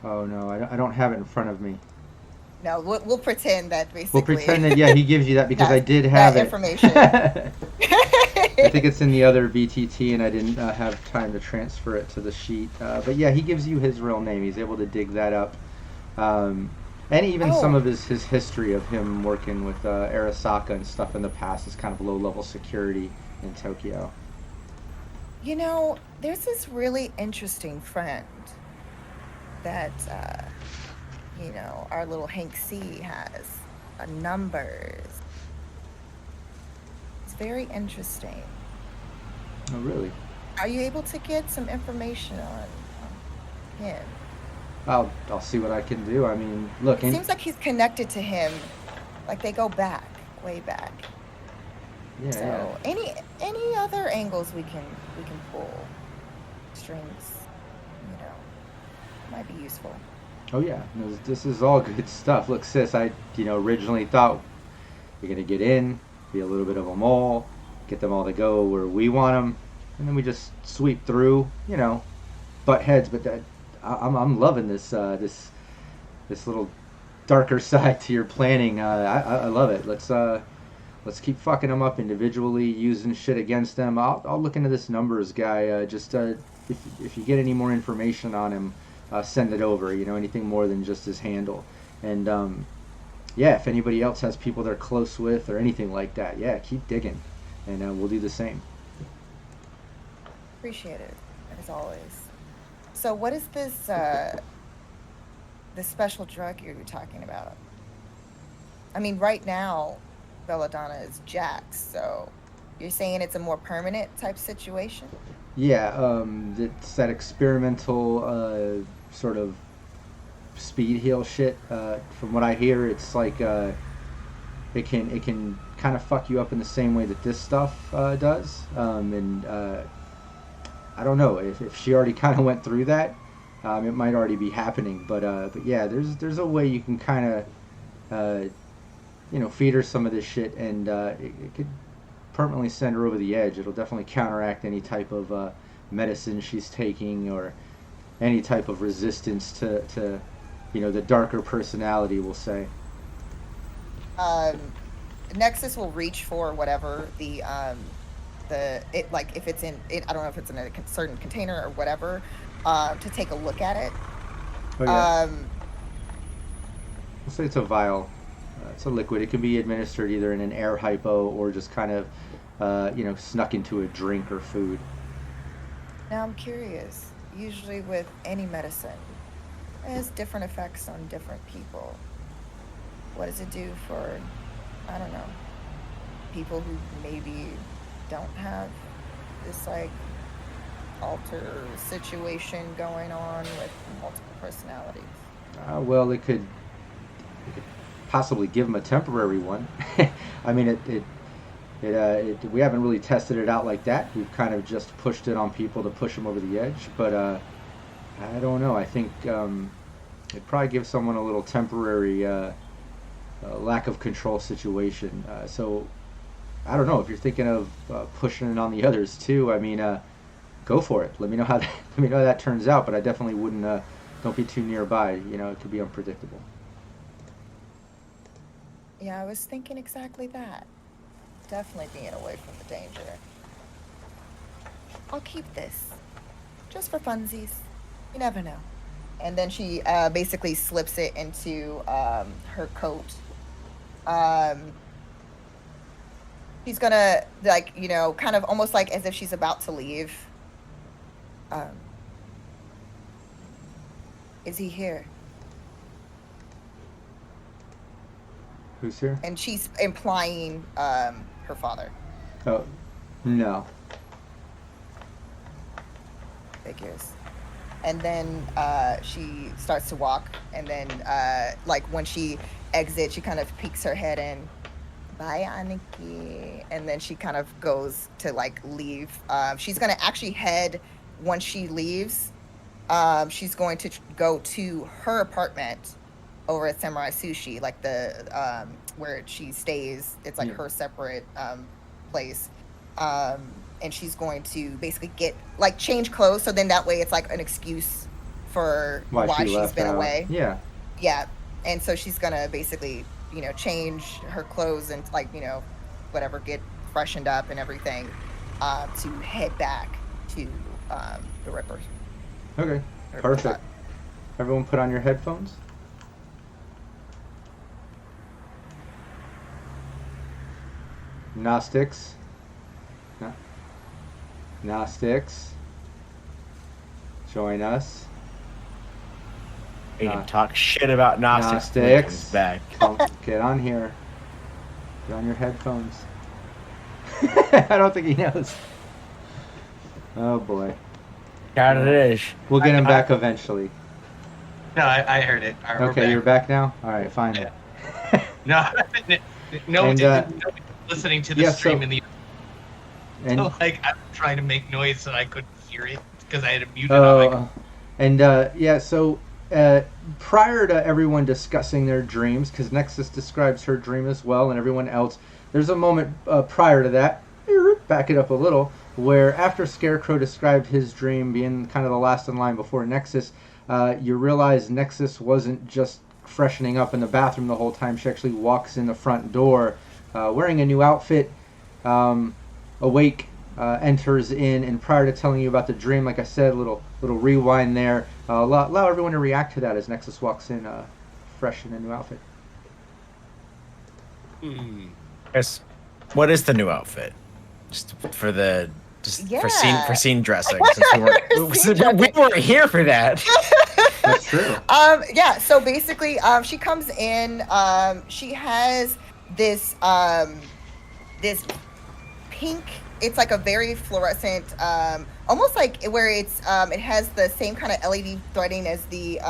Oh, no, I don't have it in front of me. No, we'll pretend that basically. We'll pretend that, yeah, he gives you that because I did have that it. information. I think it's in the other BTT, and I didn't have time to transfer it to the sheet. But yeah, he gives you his real name. He's able to dig that up. And even some of his history of him working with Arasaka and stuff in the past is kind of low-level security in Tokyo. You know, there's this really interesting friend that, our little Hank C has. Numbers. It's very interesting. Oh, really? Are you able to get some information on him? I'll see what I can do. I mean, look. It seems like he's connected to him, like they go back, way back. Yeah. So any other angles we can pull, strings, might be useful. Oh yeah, no, this is all good stuff. Look, sis, I originally thought you're gonna get in, be a little bit of a mole, get them all to go where we want them, and then we just sweep through, butt heads. But I'm loving this little darker side to your planning. I love it. Let's keep fucking them up individually, using shit against them. I'll look into this numbers guy. If you get any more information on him, send it over. Anything more than just his handle. And if anybody else has people they're close with or anything like that, keep digging, and we'll do the same. Appreciate it, as always. So what is this special drug you're talking about? I mean, right now, Belladonna is Jax, so you're saying it's a more permanent type situation? Yeah, it's that experimental sort of speed heal shit. From what I hear, it's like it can kind of fuck you up in the same way that this stuff does. I don't know if she already kind of went through that. It might already be happening, but yeah, there's a way you can kind of feed her some of this shit, and it could permanently send her over the edge. It'll definitely counteract any type of medicine she's taking or any type of resistance to the darker personality, we'll say. Nexus will reach for whatever if it's in it. I don't know if it's in a certain container or whatever, to take a look at it. Oh, yeah. Let's say it's a vial. It's a liquid. It can be administered either in an air hypo or just kind of, snuck into a drink or food. Now I'm curious. Usually with any medicine, it has different effects on different people. What does it do for, I don't know, people who maybe don't have this like alter situation going on with multiple personalities? Well, it could possibly give them a temporary one. I mean, we haven't really tested it out like that. We've kind of just pushed it on people to push them over the edge. But I don't know. I think it probably gives someone a little temporary lack of control situation. So I don't know if you're thinking of pushing it on the others too. I mean, go for it. Let me know how that turns out. But I definitely wouldn't. Don't be too nearby. It could be unpredictable. Yeah, I was thinking exactly that. Definitely being away from the danger. I'll keep this. Just for funsies. You never know. And then she basically slips it into her coat. She's gonna, kind of almost like as if she's about to leave. Is he here? Who's here? And she's implying her father. Oh, no. Figures. And then she starts to walk, and then when she exits, she kind of peeks her head in. Bye, Aniki. And then she kind of goes to leave. She's gonna actually head once she leaves. She's going to go to her apartment over at Samurai Sushi, where she stays. It's her separate place. And she's going to basically get change clothes, so then that way it's an excuse for why she's been away. Yeah. And so she's gonna basically change her clothes and whatever, get freshened up and everything, to head back to the Rippers. Okay, perfect. Everyone put on your headphones. Gnostics. Gnostics. Join us. We can talk shit about Gnostics. when he comes back. Get on here. Get on your headphones. I don't think he knows. Oh boy. Got it is. We'll get him back eventually. No, I heard it. All right, okay, you're back now? Alright, fine. Yeah. No, listening to the stream in the... So, I'm trying to make noise so I couldn't hear it because I had it muted on my... So prior to everyone discussing their dreams, because Nexus describes her dream as well, and everyone else, there's a moment prior to that, back it up a little, where after Scarecrow described his dream being kind of the last in line before Nexus, you realize Nexus wasn't just freshening up in the bathroom the whole time. She actually walks in the front door wearing a new outfit. Awake enters in, and prior to telling you about the dream, like I said, little rewind there. Allow everyone to react to that as Nexus walks in fresh in a new outfit. Yes. What is the new outfit? Just for the for scene dressing. Since we weren't here for that. That's true. So basically, she comes in. She has this this pink. It's a very fluorescent, almost where it's it has the same kind of LED threading as the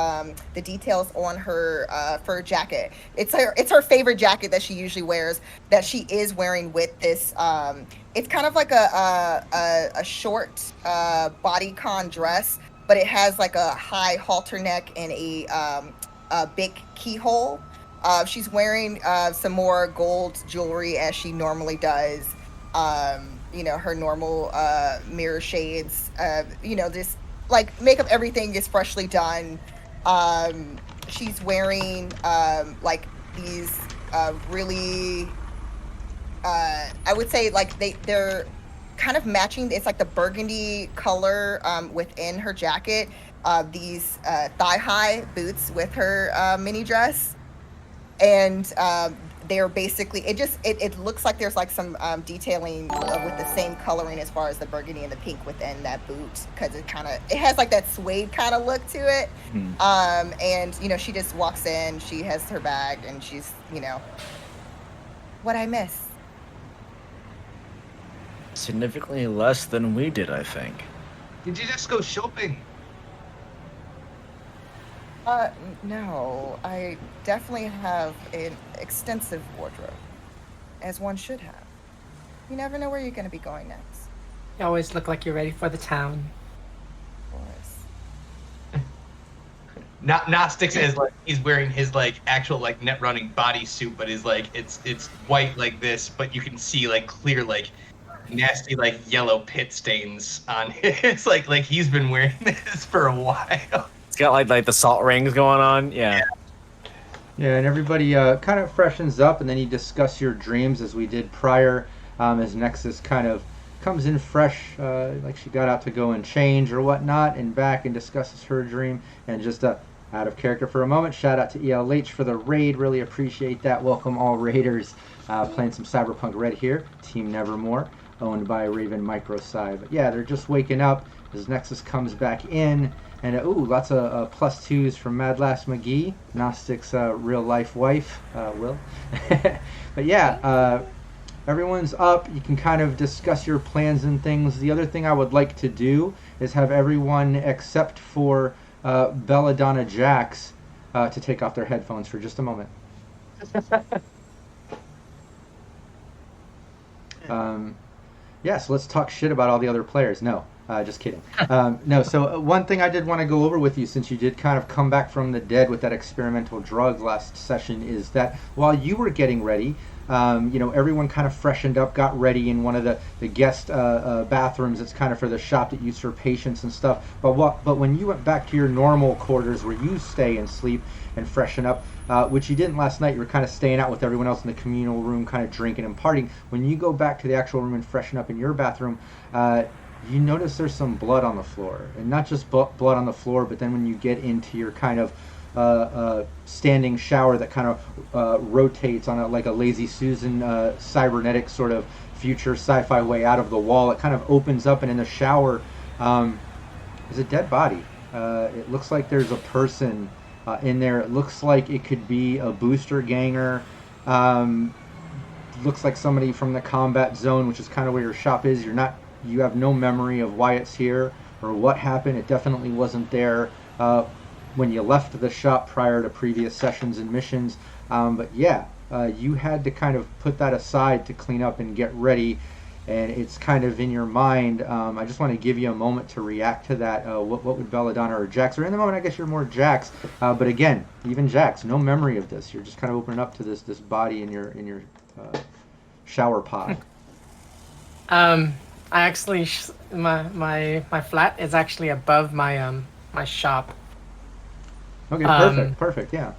details on her fur jacket. It's her favorite jacket that she usually wears, that she is wearing with this. It's kind of like a short bodycon dress, but it has a high halter neck and a big keyhole. She's wearing some more gold jewelry as she normally does. Her normal mirror shades, this makeup, everything is freshly done. She's wearing these really I would say like they're kind of matching. It's like the burgundy color within her jacket. These thigh-high boots with her mini dress, and they're basically it looks like there's like some detailing with the same coloring as far as the burgundy and the pink within that boot, because it has like that suede kind of look to it. And she just walks in, she has her bag, and she's what I miss. Significantly less than we did, I think. Did you just go shopping? No, I definitely have an extensive wardrobe, as one should have. You never know where you're going to be going next. You always look like you're ready for the town. Of course. Gnostics is like he's wearing his like actual like net running bodysuit, but is like it's white like this, but you can see like clear like nasty like yellow pit stains on it. It's like he's been wearing this for a while. It's got like the salt rings going on. Yeah. Yeah, and everybody kind of freshens up, and then you discuss your dreams as we did prior, as Nexus kind of comes in fresh, like she got out to go and change or whatnot, and back and discusses her dream. And just out of character for a moment, shout out to ELH for the raid. Really appreciate that. Welcome all raiders. Playing some Cyberpunk Red here. Team Nevermore, owned by Raven Microcybernetics. But yeah, they're just waking up as Nexus comes back in. And lots of +2s from Mad Lass McGee, Gnostic's real life wife, Will. But yeah, everyone's up. You can kind of discuss your plans and things. The other thing I would like to do is have everyone, except for Belladonna Jax, to take off their headphones for just a moment. Yeah, so let's talk shit about all the other players. No. Just kidding. No, so one thing I did want to go over with you, since you did kind of come back from the dead with that experimental drug last session, is that while you were getting ready, everyone kind of freshened up, got ready in one of the guest bathrooms. It's kind of for the shop that used for patients and stuff. But when you went back to your normal quarters where you stay and sleep and freshen up, which you didn't last night, you were kind of staying out with everyone else in the communal room, kind of drinking and partying. When you go back to the actual room and freshen up in your bathroom, you notice there's some blood on the floor, and not just blood on the floor, but then when you get into your kind of standing shower that kind of rotates on like a Lazy Susan cybernetic sort of future sci-fi way out of the wall, it kind of opens up, and in the shower is a dead body. It looks like there's a person in there. It looks like it could be a booster ganger. Looks like somebody from the combat zone, which is kind of where your shop is. You have no memory of why it's here or what happened. It definitely wasn't there when you left the shop prior to previous sessions and missions. But yeah, you had to kind of put that aside to clean up and get ready, and it's kind of in your mind. I just want to give you a moment to react to that. What would Belladonna or Jax, or in the moment I guess you're more Jax, but again, even Jax, no memory of this. You're just kind of opening up to this body in your shower pod. I actually my flat is actually above my my shop. Okay, perfect. Yeah.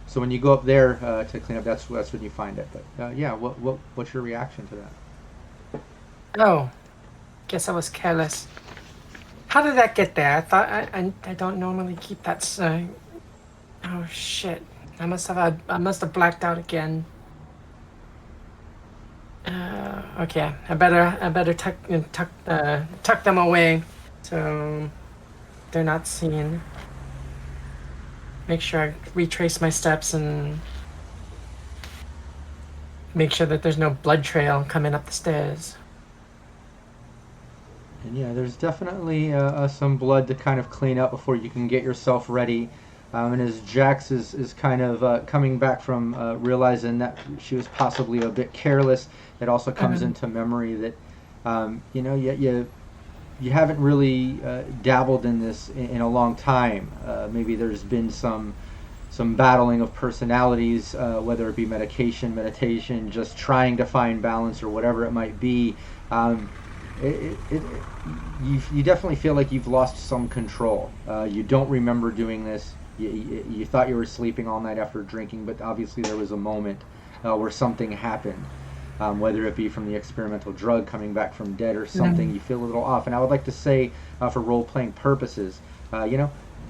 So when you go up there to clean up, that's when you find it. But yeah, what's your reaction to that? Oh, guess I was careless. How did that get there? I thought I don't normally keep that. Oh shit! I must have blacked out again. Okay, I better tuck them away so they're not seen. Make sure I retrace my steps and make sure that there's no blood trail coming up the stairs. And yeah, there's definitely some blood to kind of clean up before you can get yourself ready. And as Jax is kind of coming back from realizing that she was possibly a bit careless, it also comes into memory that you haven't really dabbled in this in a long time. Maybe there's been some battling of personalities, whether it be meditation, just trying to find balance or whatever it might be. You definitely feel like you've lost some control. You don't remember doing this. You thought you were sleeping all night after drinking, but obviously there was a moment where something happened. whether it be from the experimental drug coming back from dead or something. You feel a little off. And I would like to say, for role-playing purposes,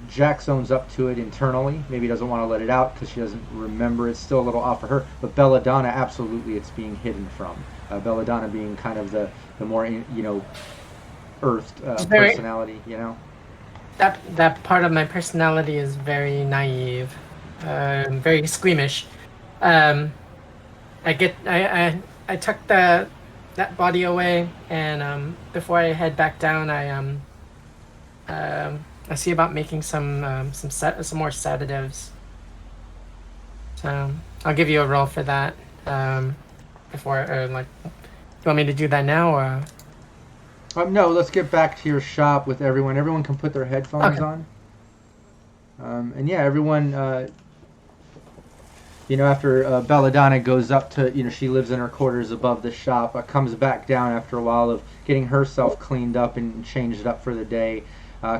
Jax owns up to it internally. Maybe doesn't want to let it out because she doesn't remember. It's still a little off for her. But Belladonna, absolutely, it's being hidden from. Belladonna being kind of the more, earthed personality, That part of my personality is very naive, very squeamish. I took that body away, and before I head back down, I see about making some more sedatives. So I'll give you a roll for that. Before, you want me to do that now, or? No, let's get back to your shop with everyone. Everyone can put their headphones on. And yeah, everyone, after Belladonna goes up to, she lives in her quarters above the shop, comes back down after a while of getting herself cleaned up and changed up for the day,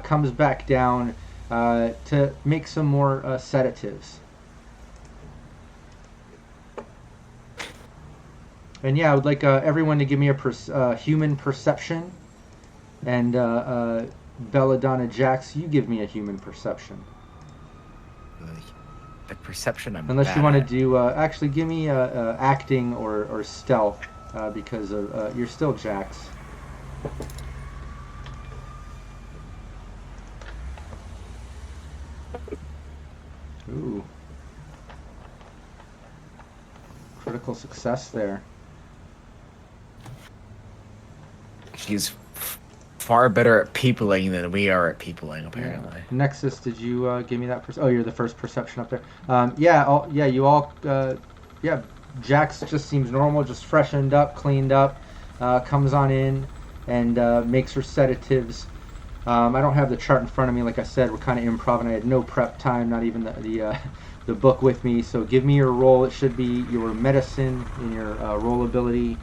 comes back down to make some more sedatives. And yeah, I would like everyone to give me a human perception. And Belladonna Jax, you give me a human perception. The perception I'm Unless bad you want to at. do, actually give me acting or stealth, because of, you're still Jax. Ooh. Critical success there. She's far better at peopling than we are at peopling, apparently. Yeah. Nexus, did you give me that? Oh, you're the first perception up there. Jax just seems normal, just freshened up, cleaned up, comes on in and makes her sedatives. I don't have the chart in front of me. Like I said, we're kind of improv, and I had no prep time, not even the book with me. So give me your roll. It should be your medicine and your roll ability.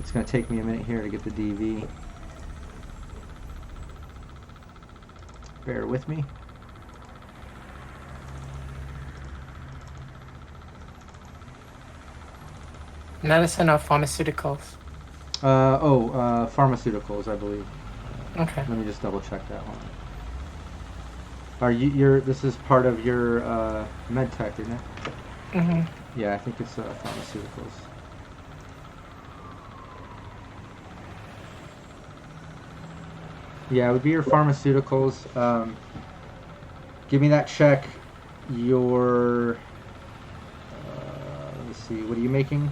It's going to take me a minute here to get the DV. Bear with me. Medicine or pharmaceuticals? Pharmaceuticals, I believe. Okay. Let me just double check that one. Are this is part of your med tech, isn't it? Mm-hmm. Yeah, I think it's pharmaceuticals. Yeah, it would be your pharmaceuticals. Give me that check. Your let's see, what are you making?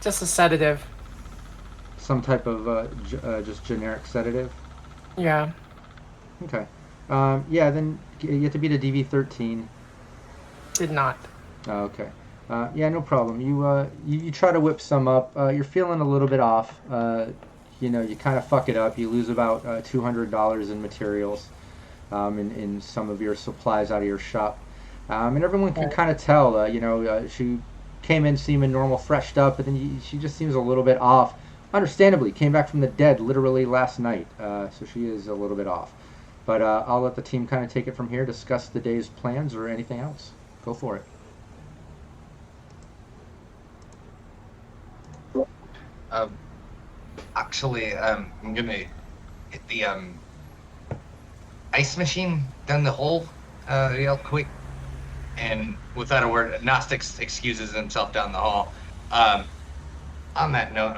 Just a sedative. Some type of just generic sedative. Yeah. Okay. Yeah, then you have to beat a DV13. Did not. Oh, okay. Yeah, no problem. You try to whip some up. You're feeling a little bit off. You kind of fuck it up. You lose about $200 in materials, in some of your supplies out of your shop. And everyone can kind of tell. She came in seeming normal, freshed up, but then she just seems a little bit off. Understandably, came back from the dead literally last night, so she is a little bit off. But I'll let the team kind of take it from here, discuss the day's plans or anything else. Go for it. Actually, I'm gonna hit the ice machine down the hole real quick. And without a word, Gnostics excuses himself down the hall. On that note,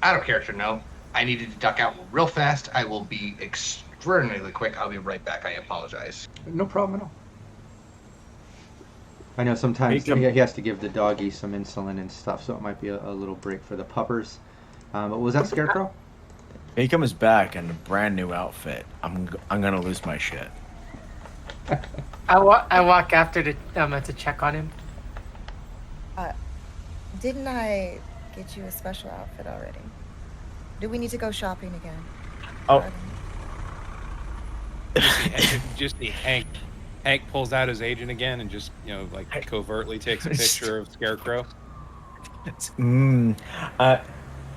out of character note, I needed to duck out real fast. I will be extraordinarily quick. I'll be right back. I apologize. No problem at all. I know sometimes he has to give the doggy some insulin and stuff, so it might be a little break for the puppers. But was that Scarecrow? He comes back in a brand new outfit. I'm gonna lose my shit. I walk after to check on him. Didn't I get you a special outfit already? Do we need to go shopping again? Oh. Just the Hank pulls out his agent again and just covertly takes a picture of Scarecrow.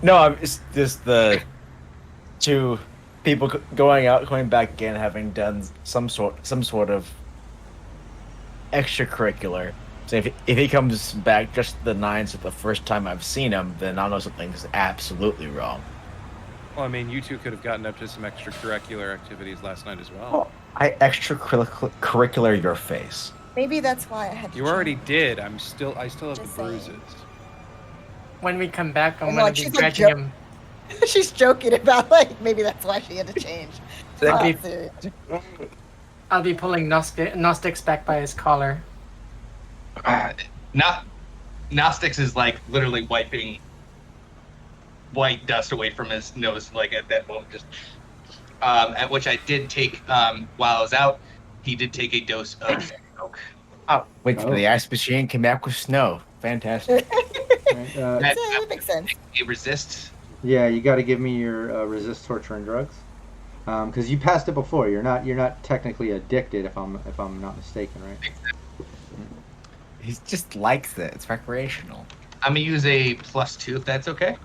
No, it's just the two people going out, coming back again, having done some sort of extracurricular. So if he comes back just the 9s at the first time I've seen him, then I'll know something's absolutely wrong. Well, I mean, you two could have gotten up to some extracurricular activities last night as well. Well, I extracurricular your face. Maybe that's why I had to You already change. did. I still have the Just saying. bruises. When we come back, I'm And, gonna like, be she's, like, dredging him. She's joking about, like, maybe that's why she had to change. I'll Not be, serious. I'll be pulling Gnostics back by his collar. Not Gnostics is like literally wiping white dust away from his nose, like at that moment. Just at which I did take while I was out. He did take a dose of smoke. Oh, wait, Oh. the ice machine came back with snow. Fantastic. Right, That makes sense. You resist. yeah, you got to give me your resist torture and drugs, because you passed it before. You're not technically addicted, if I'm not mistaken, right? He just likes it. It's recreational. I'm gonna use a +2 if that's okay.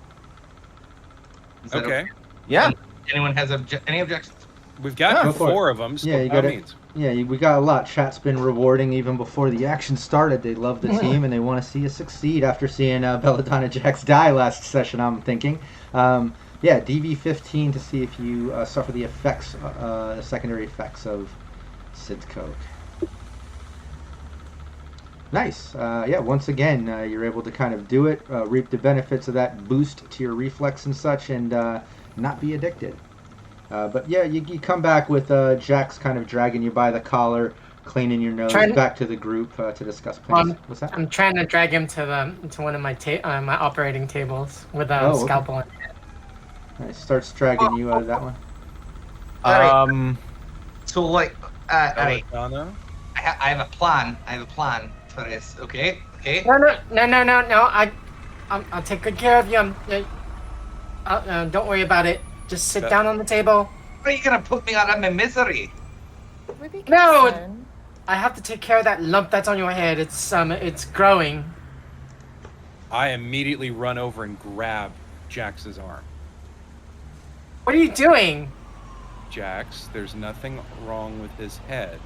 Is that Okay. Yeah. Anyone has any objections? We've got Go for it. 4 of them. So Yeah, you by got all it. means. Yeah, we got a lot. Chat's been rewarding even before the action started. They love the team and they want to see us succeed after seeing Belladonna Jax die last session, I'm thinking. Yeah, DV15 to see if you suffer the effects, the secondary effects of Sid's Coke. Nice. Yeah, once again, you're able to kind of do it, reap the benefits of that boost to your reflex and such, and not be addicted. But yeah, you come back with Jax kind of dragging you by the collar, cleaning your nose, back to the group to discuss plans. What's that? I'm trying to drag him to one of my my operating tables with a Okay. scalpel. On it. Nice. Starts dragging you out of that one. So like, alright, Belladonna? I have a plan. I have a plan for this. Okay. Okay. No. I'll take good care of you. Don't worry about it. Just sit down on the table. Are you gonna put me out of my misery? Would be No! concerned. I have to take care of that lump that's on your head. It's growing. I immediately run over and grab Jax's arm. What are you doing? Jax, there's nothing wrong with his head.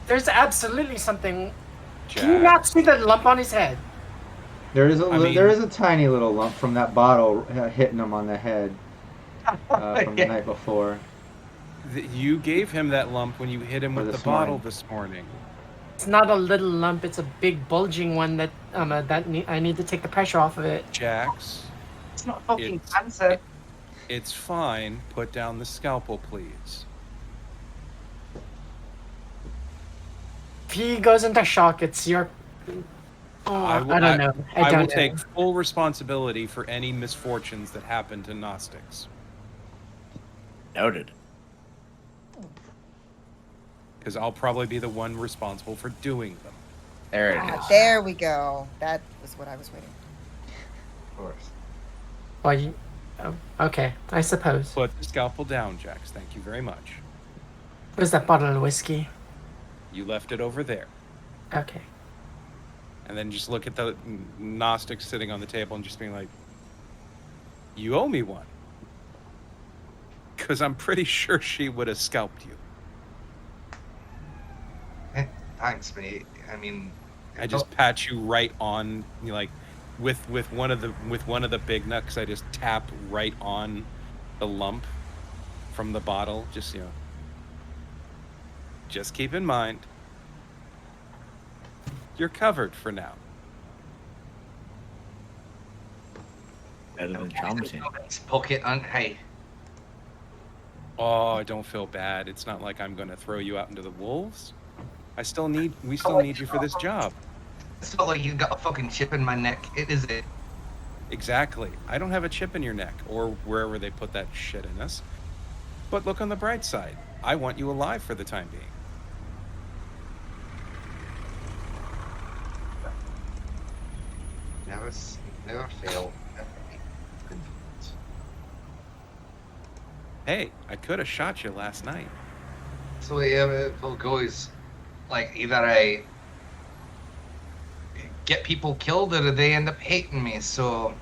There's absolutely something. Jax. Can you not see the lump on his head? There is I mean- there is a tiny little lump from that bottle hitting him on the head from the night before. You gave him that lump when you hit him Or with the this bottle morning. this morning. It's not a little lump. It's a big bulging one that I need to take the pressure off of it. Jax, It's not fucking It's- cancer. it's fine. Put down the scalpel, please. If he goes into shock, it's your. Oh, I don't know. I will don't know. take full responsibility for any misfortunes that happen to Gnostics. Noted. Because I'll probably be the one responsible for doing them. There it Ah, is. there we go. That was what I was waiting. Of course. Well, okay, I suppose. Put the scalpel down, Jax. Thank you very much. Where's that bottle of whiskey? You left it over there. Okay. And then just look at the Gnostic sitting on the table and just being like, you owe me one. Because I'm pretty sure she would have scalped you. Thanks, mate. I mean, I just pat you right on, like, with one of the big nuts. I just tap right on the lump from the bottle. Just just keep in mind, you're covered for now. Better than trauma team. Pocket on. Hey, Oh, I don't feel bad. It's not like I'm going to throw you out into the wolves. We still need you for this job. it's not like you got a fucking chip in my neck. It is it. Exactly. I don't have a chip in your neck or wherever they put that shit in us. But look on the bright side. I want you alive for the time being. Never fail. Hey, I could have shot you last night. So yeah, it goes like either I get people killed or they end up hating me. So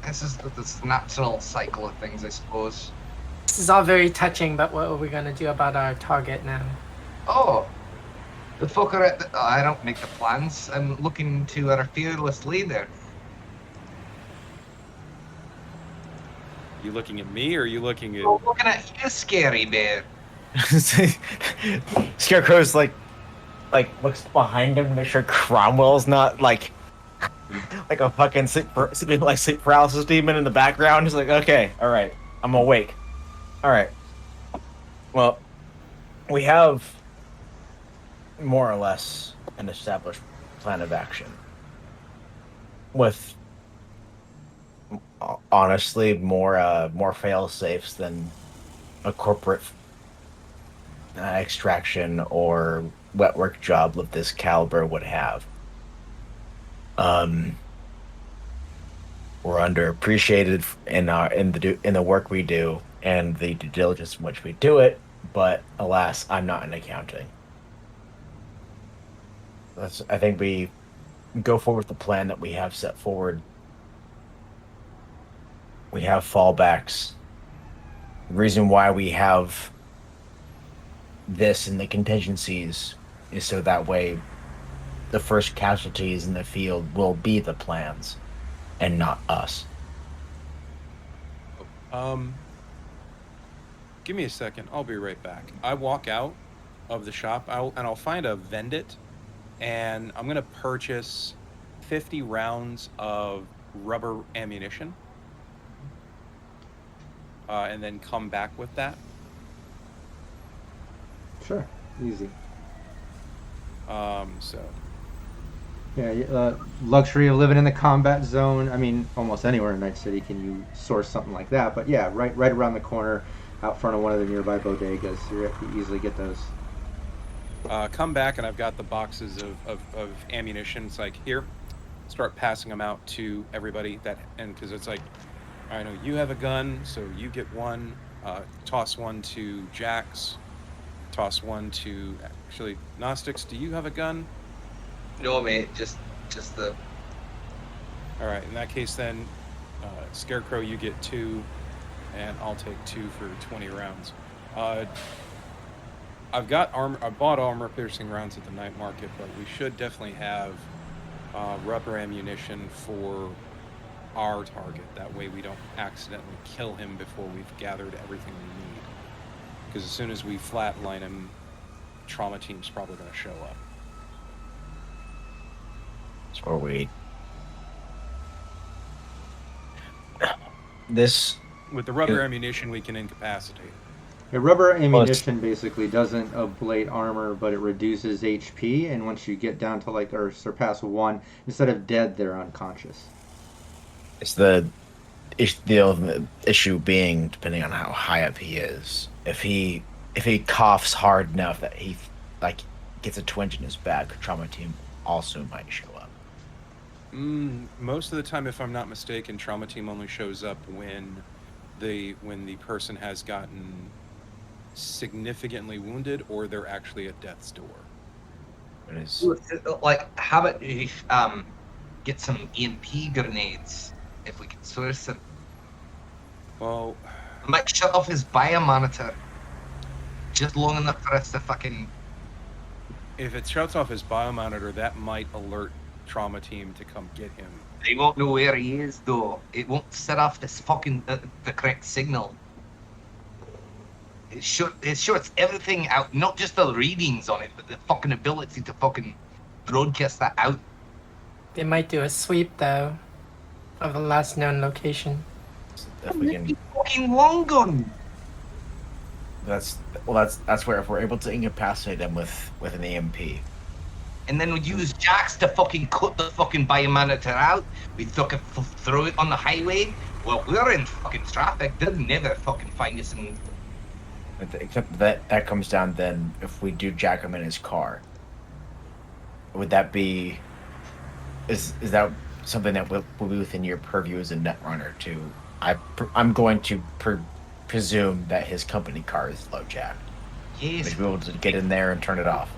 this is this natural cycle of things, I suppose. This is all very touching, but what are we gonna do about our target now? Oh, The fucker at the... I don't make the plans. I'm looking to our fearless leader. You looking at me or are you looking at? Oh, looking at you, scary bear. Scarecrow's like looks behind him to make sure Cromwell's not like a fucking sleep paralysis demon in the background. He's like, okay, all right, I'm awake. All right. Well, we have more or less an established plan of action with honestly more fail safes than a corporate extraction or wet work job of this caliber would have. We're underappreciated in the work we do and the due diligence in which we do it, but alas, I'm not in accounting. I think we go forward with the plan that we have set forward. We have fallbacks. The reason why we have this in the contingencies is so that way the first casualties in the field will be the plans and not us. Give me a second. I'll be right back. I walk out of the shop I'll find a vendit, and I'm going to purchase 50 rounds of rubber ammunition, and then come back with that. Sure, easy. So Yeah, luxury of living in the combat zone. I mean, almost anywhere in Night City can you source something like that. But yeah, right around the corner, out front of one of the nearby bodegas, you easily get those. come back, and I've got the boxes of ammunition. It's like, here, start passing them out to everybody because it's like, I know you have a gun, so you get one. Toss one to Jax. Toss one to, actually, Gnostics, do you have a gun? No, mate, just the... All right, in that case then, Scarecrow, you get 2, and I'll take 2 for 20 rounds. I've got armor. I bought armor-piercing rounds at the night market, but we should definitely have rubber ammunition for our target. That way we don't accidentally kill him before we've gathered everything we need. Because as soon as we flatline him, trauma team's probably going to show up. Or we... This... With the rubber ammunition, we can incapacitate. Yeah, rubber ammunition basically doesn't ablate armor, but it reduces HP, and once you get down to or surpass 1, instead of dead, they're unconscious. It's the issue being, depending on how high up he is, if he coughs hard enough that he gets a twinge in his back, trauma team also might show up. Most of the time, if I'm not mistaken, trauma team only shows up when the person has gotten significantly wounded or they're actually at death's door. It is how about get some EMP grenades if we can source them. Well, I might shut off his biomonitor just long enough for us to fucking... if it shuts off his biomonitor, that might alert trauma team to come get him. They won't know where he is, though. It won't set off this fucking the correct signal. It shorts everything out, not just the readings on it, but the fucking ability to fucking broadcast that out. They might do a sweep, though, of the last known location. if we can. Fucking long gun. That's where if we're able to incapacitate them with an EMP. And then we use Jax to fucking cut the fucking biomonitor out. We fucking throw it on the highway. Well, we're in fucking traffic. They'll never fucking find us. Except that comes down then if we do jack him in his car. Would that be? Is that something that will be within your purview as a netrunner too? I'm going to presume that his company car is low jacked. Yes. We'd be able to get in there and turn it off.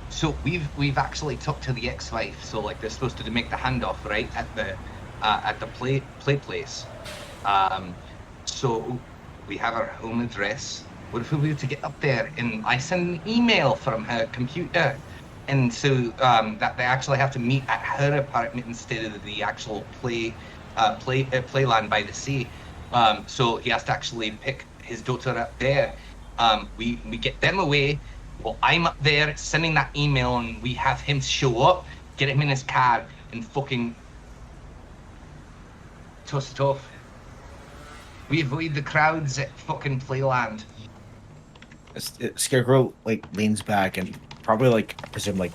So we've actually talked to the ex-wife. So like they're supposed to make the handoff right at the play place. So we have her home address. What if we were to get up there and I send an email from her computer and so that they actually have to meet at her apartment instead of the actual playland by the sea. So he has to actually pick his daughter up there. We get them away. Well, I'm up there sending that email, and we have him show up, get him in his car, and fucking toss it off. We avoid the crowds at fucking Playland. Scarecrow like leans back and probably like I presume like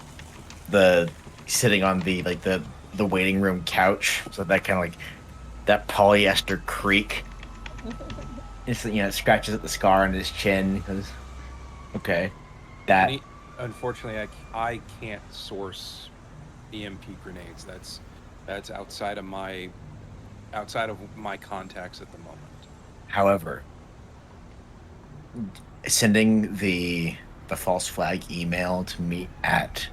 the sitting on the like the waiting room couch, so that kind of like that polyester creak. It's, you know, scratches at the scar on his chin. Because okay, that Unfortunately, I can't source EMP grenades. That's outside of my contacts at the moment. However, sending the false flag email to meet at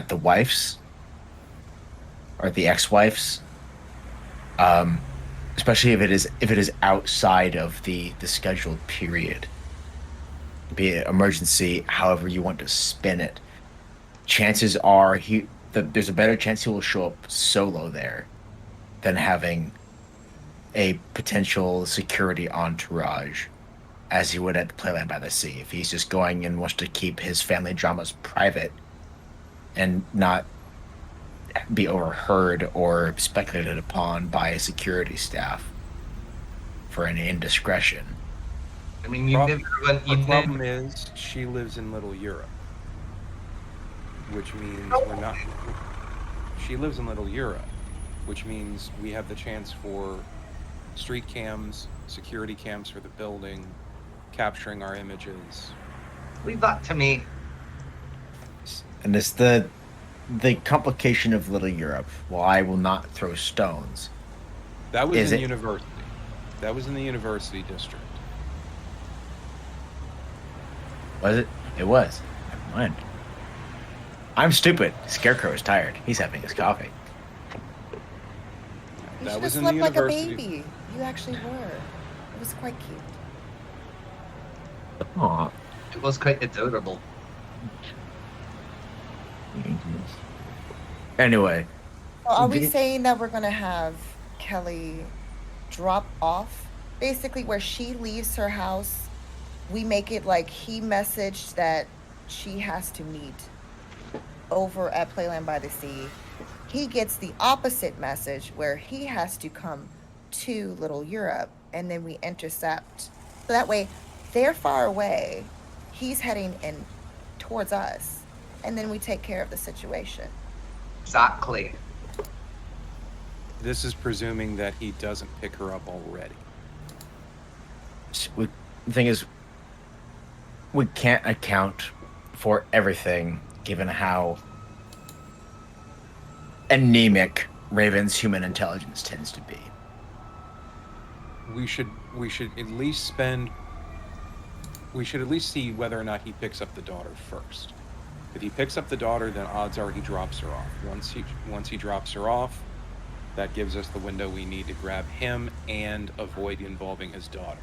the wife's or the ex-wife's, especially if it is outside of the scheduled period, be it emergency, however you want to spin it, chances are there's a better chance he will show up solo there than having a potential security entourage as he would at the Playland by the Sea. If he's just going and wants to keep his family dramas private and not be overheard or speculated upon by security staff for any indiscretion. I mean, the problem is she lives in Little Europe, which means we're not. She lives in Little Europe, which means we have the chance for street cams, security cams for the building, capturing our images. Leave that to me. And it's the complication of Little Europe. Well, I will not throw stones. That was in university. That was in the university district. Was it? It was. Never mind. I'm stupid. Scarecrow is tired. He's having his coffee. You That should have was in the slept like a university. baby. You actually were. It was quite cute. Aw. It was quite adorable. Anyway. Well, are we saying that we're going to have Kelly drop off? Basically, where she leaves her house, we make it like he messaged that she has to meet over at Playland by the Sea. He gets the opposite message where he has to come to Little Europe, and then we intercept. So that way, they're far away. He's heading in towards us, and then we take care of the situation. Exactly. This is presuming that he doesn't pick her up already. The thing is, we can't account for everything given how anemic Raven's human intelligence tends to be. We should at least see whether or not he picks up the daughter first. If he picks up the daughter, then odds are he drops her off. Once he drops her off, that gives us the window we need to grab him and avoid involving his daughter.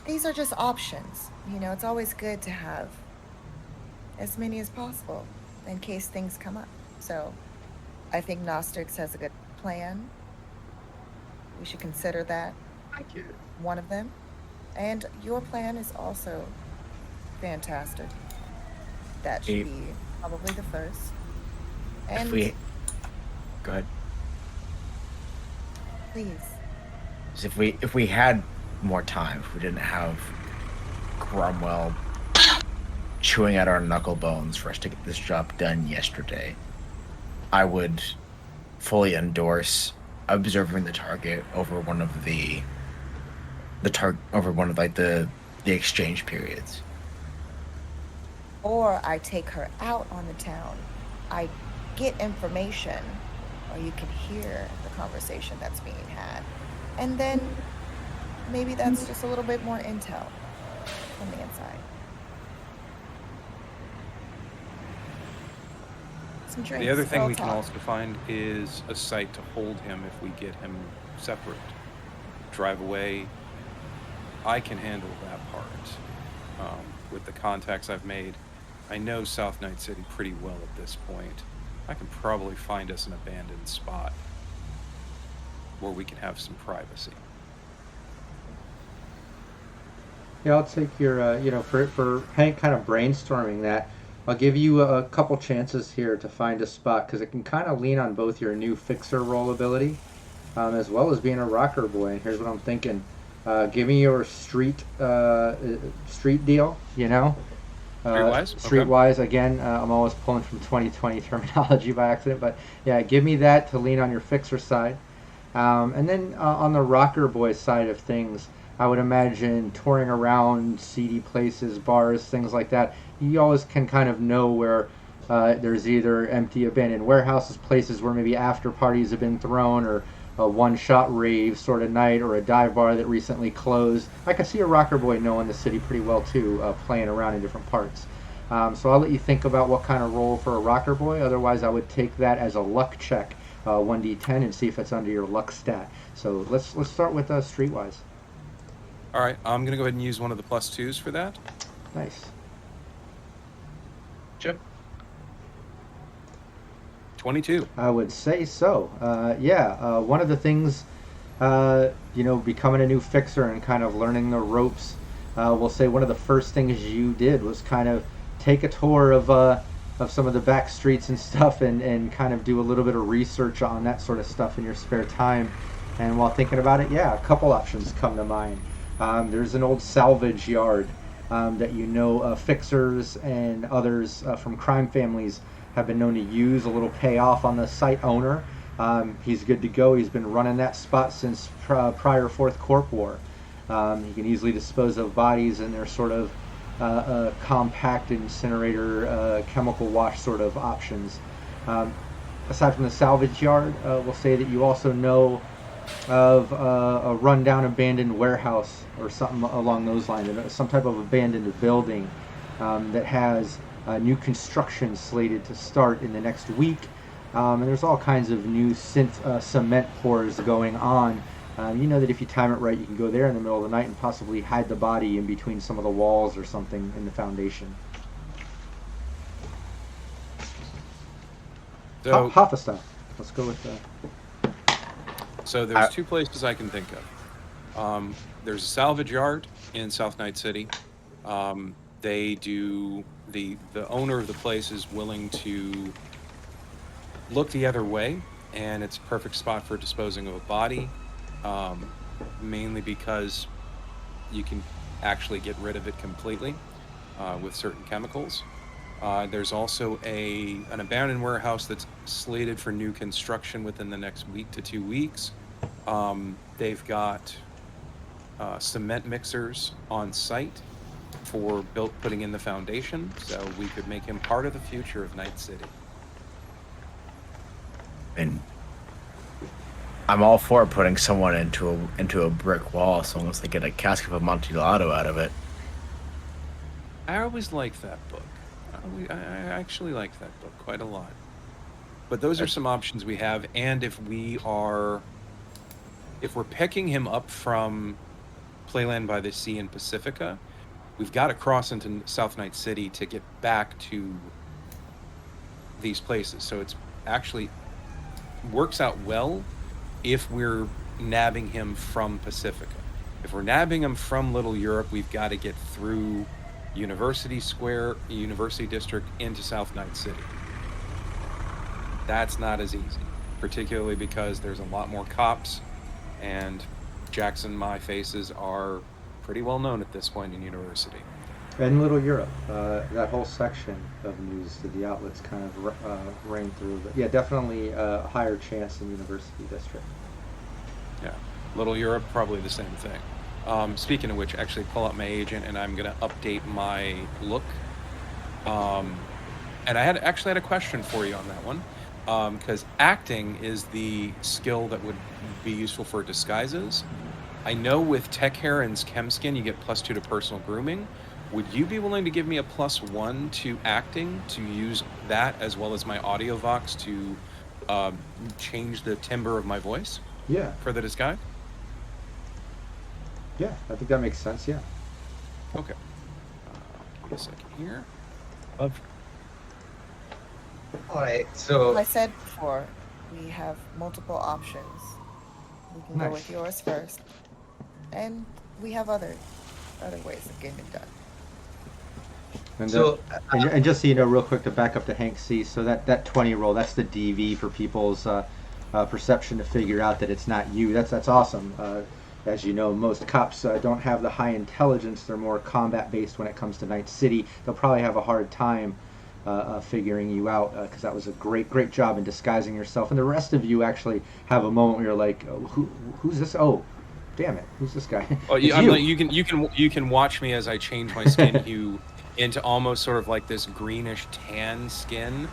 These are just options. You know, it's always good to have as many as possible in case things come up. So I think Gnostics has a good plan. We should consider that. Thank you. One of them. And your plan is also fantastic. That should be probably the first. And go ahead. Please. If we had more time, if we didn't have Cromwell chewing at our knuckle bones for us to get this job done yesterday, I would fully endorse observing the target over one of the exchange periods. Or I take her out on the town. I get information, or you can hear the conversation that's being had. And then maybe that's just a little bit more intel from the inside. Some drinks. The other thing girl we can talk. also find is a site to hold him if we get him separate. Drive away. I can handle that part with the contacts I've made. I know South Night City pretty well at this point. I can probably find us an abandoned spot where we can have some privacy. Yeah, I'll take your, for Hank kind of brainstorming that, I'll give you a couple chances here to find a spot, because it can kind of lean on both your new fixer roll ability, as well as being a rocker boy. And here's what I'm thinking. Give me your street deal, Streetwise? Streetwise, again, I'm always pulling from 2020 terminology by accident, but yeah, give me that to lean on your fixer side. And then on the rocker boy side of things, I would imagine touring around seedy places, bars, things like that. You always can kind of know where there's either empty abandoned warehouses, places where maybe after parties have been thrown, or a one-shot rave sort of night, or a dive bar that recently closed. I can see a rocker boy knowing the city pretty well too, playing around in different parts. So I'll let you think about what kind of role for a rocker boy. Otherwise, I would take that as a luck check, 1d10, and see if it's under your luck stat. So let's start with Streetwise. All right, I'm going to go ahead and use one of the +2s for that. Nice. Chip. 22. I would say so. One of the things, becoming a new fixer and kind of learning the ropes, we'll say one of the first things you did was kind of take a tour of some of the back streets and stuff, and kind of do a little bit of research on that sort of stuff in your spare time. And while thinking about it, a couple options come to mind. There's an old salvage yard that fixers and others from crime families have been known to use. A little payoff on the site owner. He's good to go. He's been running that spot since prior Fourth Corp War. He can easily dispose of bodies in their sort of compact incinerator, chemical wash sort of options. Aside from the salvage yard, we'll say that you also know of a rundown abandoned warehouse or something along those lines, some type of abandoned building that has new construction slated to start in the next week, and there's all kinds of new cement pours going on. You know that if you time it right, you can go there in the middle of the night and possibly hide the body in between some of the walls or something in the foundation. So, Hoffa style. Let's go with that. So there's two places I can think of. There's a salvage yard in South Night City. They do the owner of the place is willing to look the other way, and it's a perfect spot for disposing of a body, mainly because you can actually get rid of it completely with certain chemicals. There's also an abandoned warehouse that's slated for new construction within the next week to 2 weeks. They've got cement mixers on site for putting in the foundation, so we could make him part of the future of Night City. And I'm all for putting someone into a brick wall, so unless they get a cask of Amontillado out of it. I always liked that book. I actually like that book quite a lot. But those are some options we have, and if we're picking him up from Playland by the Sea in Pacifica, we've got to cross into South Night City to get back to these places. So it's actually works out well if we're nabbing him from Pacifica. If we're nabbing him from Little Europe, we've got to get through University Square, University District into South Night City. That's not as easy, particularly because there's a lot more cops, and Jackson, my faces are pretty well known at this point in University. And Little Europe, that whole section of news that the outlets kind of ran through. But yeah, definitely a higher chance in University District. Yeah, Little Europe, probably the same thing. Speaking of which, actually pull out my agent and I'm going to update my look. And I had a question for you on that one. Because acting is the skill that would be useful for disguises. I know with Tech Heron's Chem Skin, you get +2 to personal grooming. Would you be willing to give me a +1 to acting to use that as well as my audio vox to change the timbre of my voice? Yeah. For the disguise? Yeah, I think that makes sense, yeah. Okay. Give me a second here. All right, so Like I said before, we have multiple options. We can go Nice. with yours first, and we have other ways of getting it done. And, So, and just so you know, real quick to back up to Hank C. So that 20 roll, that's the DV for people's perception to figure out that it's not you. That's awesome. As you know, most cops don't have the high intelligence. They're more combat based when it comes to Night City. They'll probably have a hard time figuring you out because that was a great job in disguising yourself. And the rest of you actually have a moment where you're like, oh, who's this? Oh, damn it, who's this guy? Oh, It's I'm you. like, you can watch me as I change my skin hue into almost sort of like this greenish tan skin,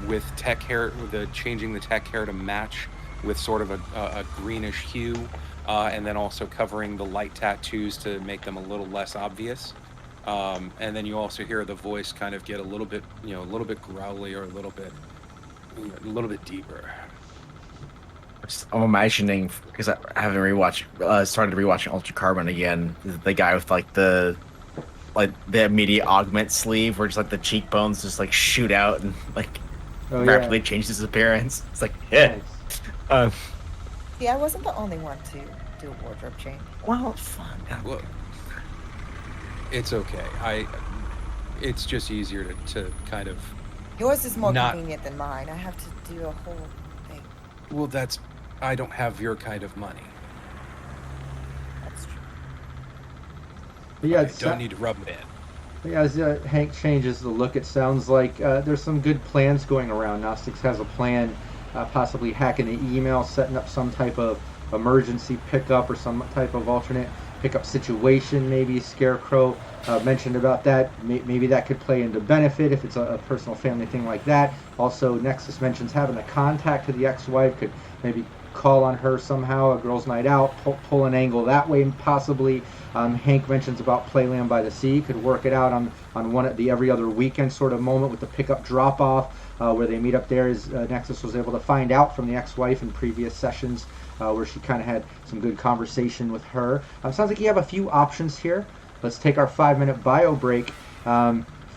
with tech hair, changing the tech hair to match with sort of a greenish hue, and then also covering the light tattoos to make them a little less obvious. And then you also hear the voice kind of get a little bit, a little bit growly or a little bit deeper. I'm imagining, because I haven't started rewatching Ultra Carbon again. The guy with like the immediate augment sleeve, where just like the cheekbones just like shoot out and like Oh, rapidly yeah. change his appearance. It's like, yeah. Nice. Yeah, I wasn't the only one to do a wardrobe change. Well, fun. Well, it's okay. It's just easier to kind of. Yours is more Not- convenient than mine. I have to do a whole thing. Well, I don't have your kind of money. That's true. But yeah, I it's, don't need to rub it in. yeah, as Hank changes the look, it sounds like there's some good plans going around. Gnostics has a plan, possibly hacking the email, setting up some type of emergency pickup or some type of alternate pickup situation. Maybe Scarecrow mentioned about that. Maybe that could play into benefit if it's a personal family thing like that. Also, Nexus mentions having a contact to the ex-wife, could maybe call on her somehow, a girls' night out, pull an angle that way possibly. Hank mentions about Playland by the Sea, could work it out on one of the every other weekend sort of moment with the pickup drop-off where they meet up there, as Nexus was able to find out from the ex-wife in previous sessions where she kind of had some good conversation with her. Sounds like you have a few options here. Let's take our 5-minute bio break.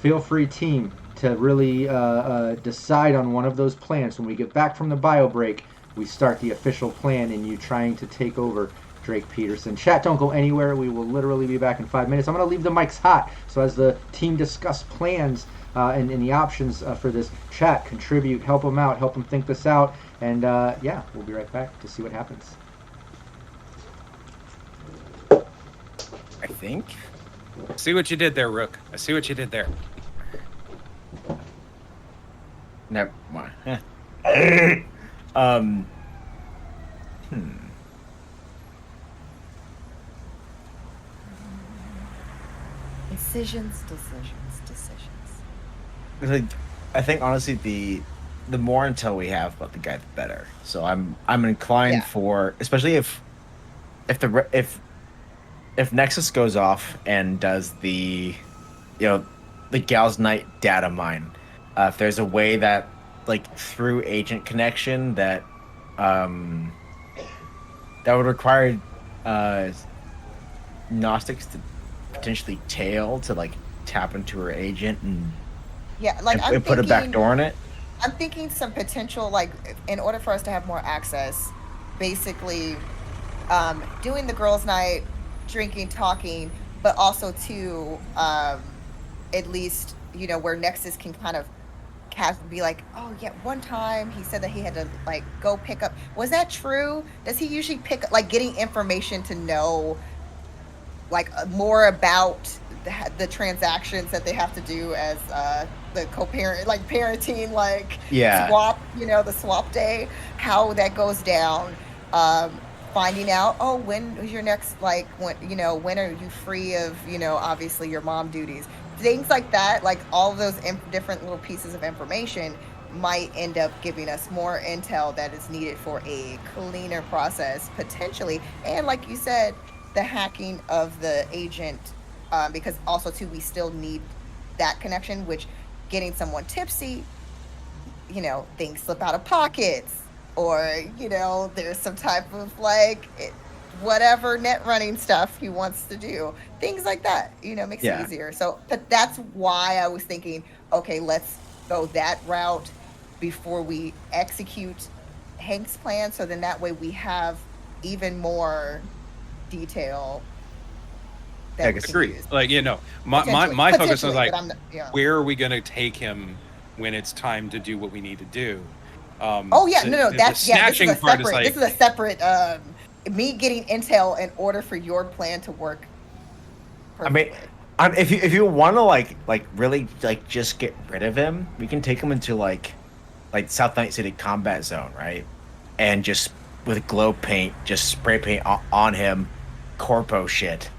Feel free, team, to really decide on one of those plans. When we get back from the bio break, we start the official plan in you trying to take over Drake Peterson. Chat, don't go anywhere. We will literally be back in 5 minutes. I'm going to leave the mics hot. So as the team discuss plans and the options for this, chat, contribute, help them out, help them think this out. And yeah, we'll be right back to see what happens. I think. See what you did there, Rook. I see what you did there. Never mind. Decisions. Like, I think honestly, the more intel we have about the guy, the better. So I'm inclined for, especially if Nexus goes off and does the Gal's Night data mine. If there's a way that, like, through agent connection that would require Gnostics to potentially tail to, like, tap into her agent and I'm put a back door in it. I'm thinking some potential, like, in order for us to have more access, basically doing the girls' night, drinking, talking, but also to at least, where Nexus can kind of be like, oh yeah, one time he said that he had to, like, go pick up. Was that true? Does he usually pick up, like, getting information to know, like, more about the transactions that they have to do as the co-parent, like, parenting, like, swap, the swap day, how that goes down, finding out, oh, when is your next, like, when are you free of, obviously your mom duties, things like that. Like, all of those different little pieces of information might end up giving us more intel that is needed for a cleaner process potentially. And like you said, the hacking of the agent, because also too, we still need that connection, which getting someone tipsy, things slip out of pockets, or there's some type of, like, whatever net running stuff he wants to do. Things like that, makes it easier. So, but that's why I was thinking, okay, let's go that route before we execute Hank's plan. So then that way we have even more detail. I agree. Like, my focus was like, where are we going to take him when it's time to do what we need to do? That's this is a separate me getting intel in order for your plan to work perfectly. I mean, if you want to like really just get rid of him, we can take him into like South Night City combat zone, right? And just with glow paint, just spray paint on him, corpo shit,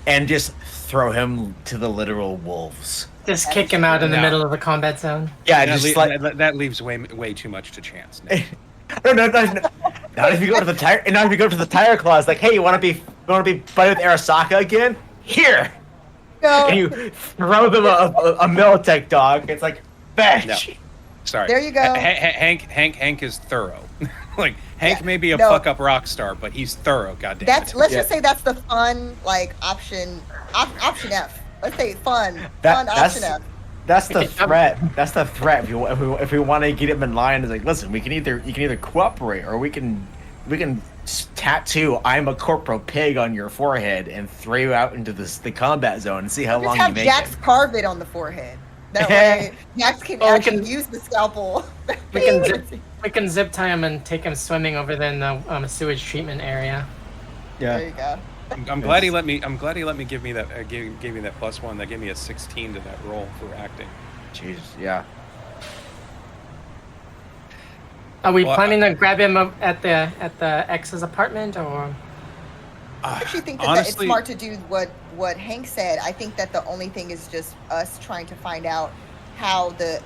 and just throw him to the literal wolves. Just kick him out in the middle of the combat zone. Yeah, that leaves way too much to chance. No. Not if you go to the tire. Not if you go to the tire clause. Like, hey, you want to be buddy with Arasaka again? Here. No. And you throw them a Militech dog. It's like, fetch. No. Sorry. There you go. Hank is thorough. Like, Hank may be a fuck up rock star, but he's thorough. Goddamn. Let's just say that's the fun option F. Let's say fun option F. That's the threat. That's the threat. If we want to get him in line, it's like, listen, you can either cooperate or we can tattoo "I'm a corporal pig" on your forehead and throw you out into the combat zone and see how long you make Jax it. carve it on the forehead. That way, Jax can actually use the scalpel. We can zip tie him and take him swimming over there in the sewage treatment area. Yeah. There you go. I'm glad he let me give me that gave me that +1. That gave me a 16 to that roll for acting. Jesus, yeah. Are we planning to grab him at the ex's apartment, or? I actually think that it's smart to do what Hank said. I think that the only thing is just us trying to find out how the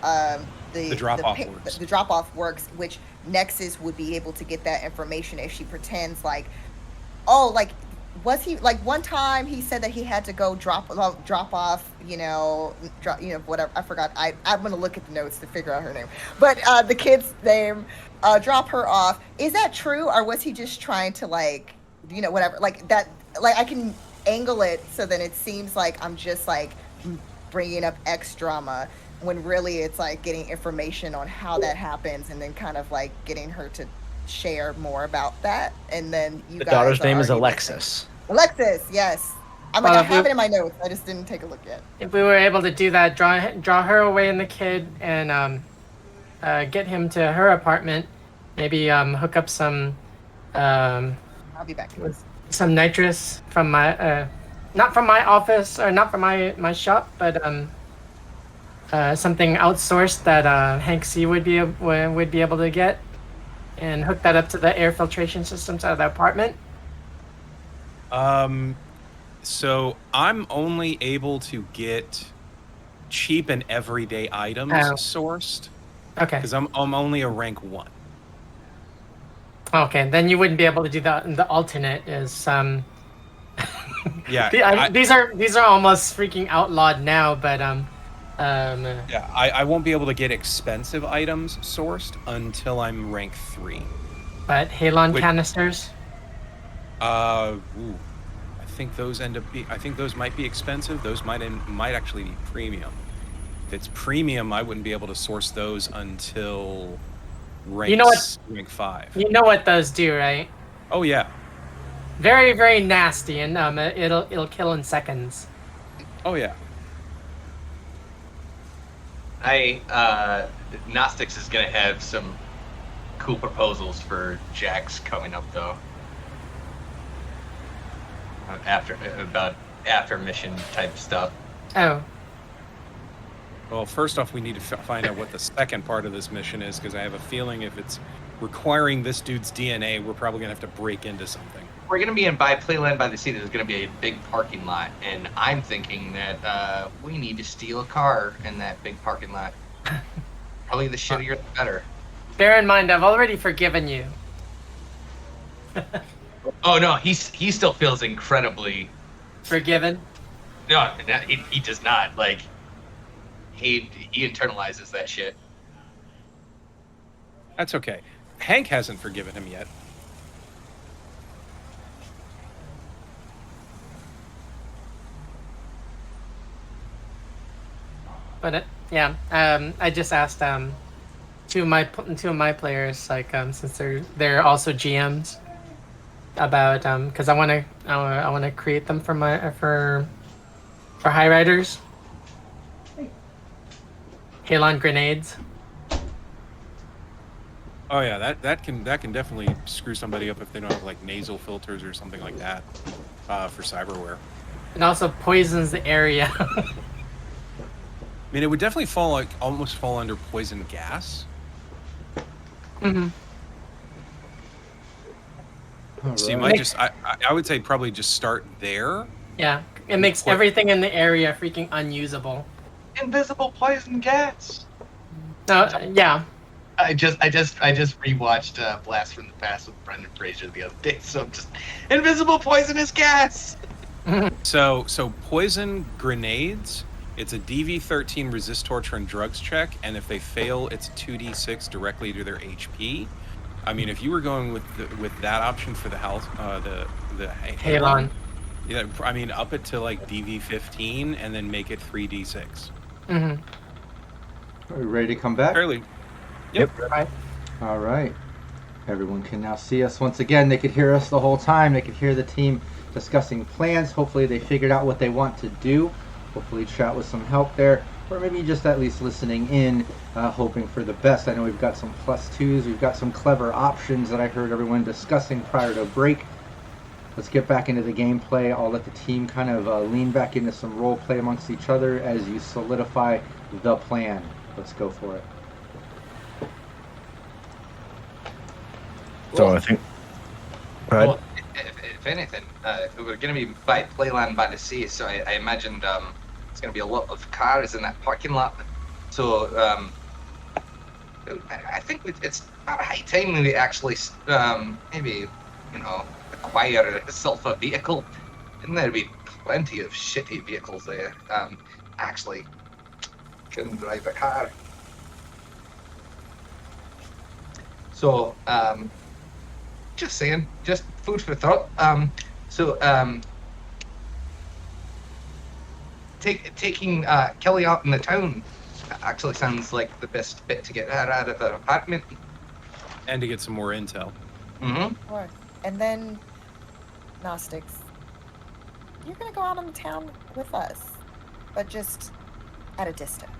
drop off works, which Nexus would be able to get that information if she pretends was he one time he said that he had to go drop off whatever, I forgot. I'm gonna look at the notes to figure out her name, but the kid's name, drop her off. Is that true, or was he just trying to whatever that I can angle it so then it seems like I'm just bringing up X drama when really it's getting information on how that happens and then kind of getting her to share more about that, and then the daughter's name is Alexis. Alexis, yes. I have it in my notes. I just didn't take a look yet. If we were able to do that, draw her away in the kid and get him to her apartment, maybe hook up some. I'll be back. Some nitrous from my, not from my office or not from my shop, but something outsourced that Hank C would be able to get. And hook that up to the air filtration systems out of the apartment? So I'm only able to get cheap and everyday items sourced. Okay. Because I'm only a rank 1. Okay, then you wouldn't be able to do the alternate is Yeah. these are almost freaking outlawed now, but I won't be able to get expensive items sourced until I'm rank 3. But Halon canisters? I think those might be expensive. Those might actually be premium. If it's premium, I wouldn't be able to source those until rank 5. You know what those do, right? Oh yeah. Very, very nasty, and it'll kill in seconds. Oh yeah. Gnostics is gonna have some cool proposals for Jax coming up though. After mission type stuff. Oh. Well, first off, we need to find out what the second part of this mission is, because I have a feeling if it's requiring this dude's DNA, we're probably gonna have to break into something. We're gonna be in Playland by the Sea. There's gonna be a big parking lot, and I'm thinking that we need to steal a car in that big parking lot. Probably the shittier the better. Bear in mind, I've already forgiven you. Oh no, he still feels incredibly forgiven. No, he does not. He internalizes that shit. That's okay. Hank hasn't forgiven him yet. But yeah, I just asked two of my players, like since they're also GMs, about because I want to create them for my for high riders. Halon grenades. Oh yeah, that can definitely screw somebody up if they don't have like nasal filters or something like that for cyberware. It also poisons the area. I mean, it would definitely almost fall under poison gas. Mm-hmm. So you might I would say probably just start there. Yeah, it makes everything in the area freaking unusable. Invisible poison gas. Yeah. I just rewatched Blast from the Past with Brendan Fraser the other day, so I'm just invisible poisonous gas. So poison grenades. It's a DV13 resist torture and drugs check, and if they fail, it's 2d6 directly to their HP. I mean, if you were going with that option for the health, the Halon. Yeah, I mean, up it to like DV15 and then make it 3d6. Are we ready to come back? Fairly. Yep. Right. All right. Everyone can now see us once again. They could hear us the whole time. They could hear the team discussing plans. Hopefully they figured out what they want to do. Hopefully chat with some help there. Or maybe just at least listening in, hoping for the best. I know we've got some +2s. We've got some clever options that I heard everyone discussing prior to break. Let's get back into the gameplay. I'll let the team kind of lean back into some role play amongst each other as you solidify the plan. Let's go for it. So I think. Go ahead. Well, if anything, we're going to be by playland by the sea, so I imagined it's going to be a lot of cars in that parking lot. So I think it's about high time we actually maybe acquire yourself a vehicle. And there'd be plenty of shitty vehicles there. Actually, can drive a car. So just saying, just food for thought. Taking Kelly out in the town actually sounds like the best bit to get her out of her apartment. And to get some more intel. Mm-hmm. Sure. And then, Gnostics, you're gonna go out in the town with us, but just at a distance,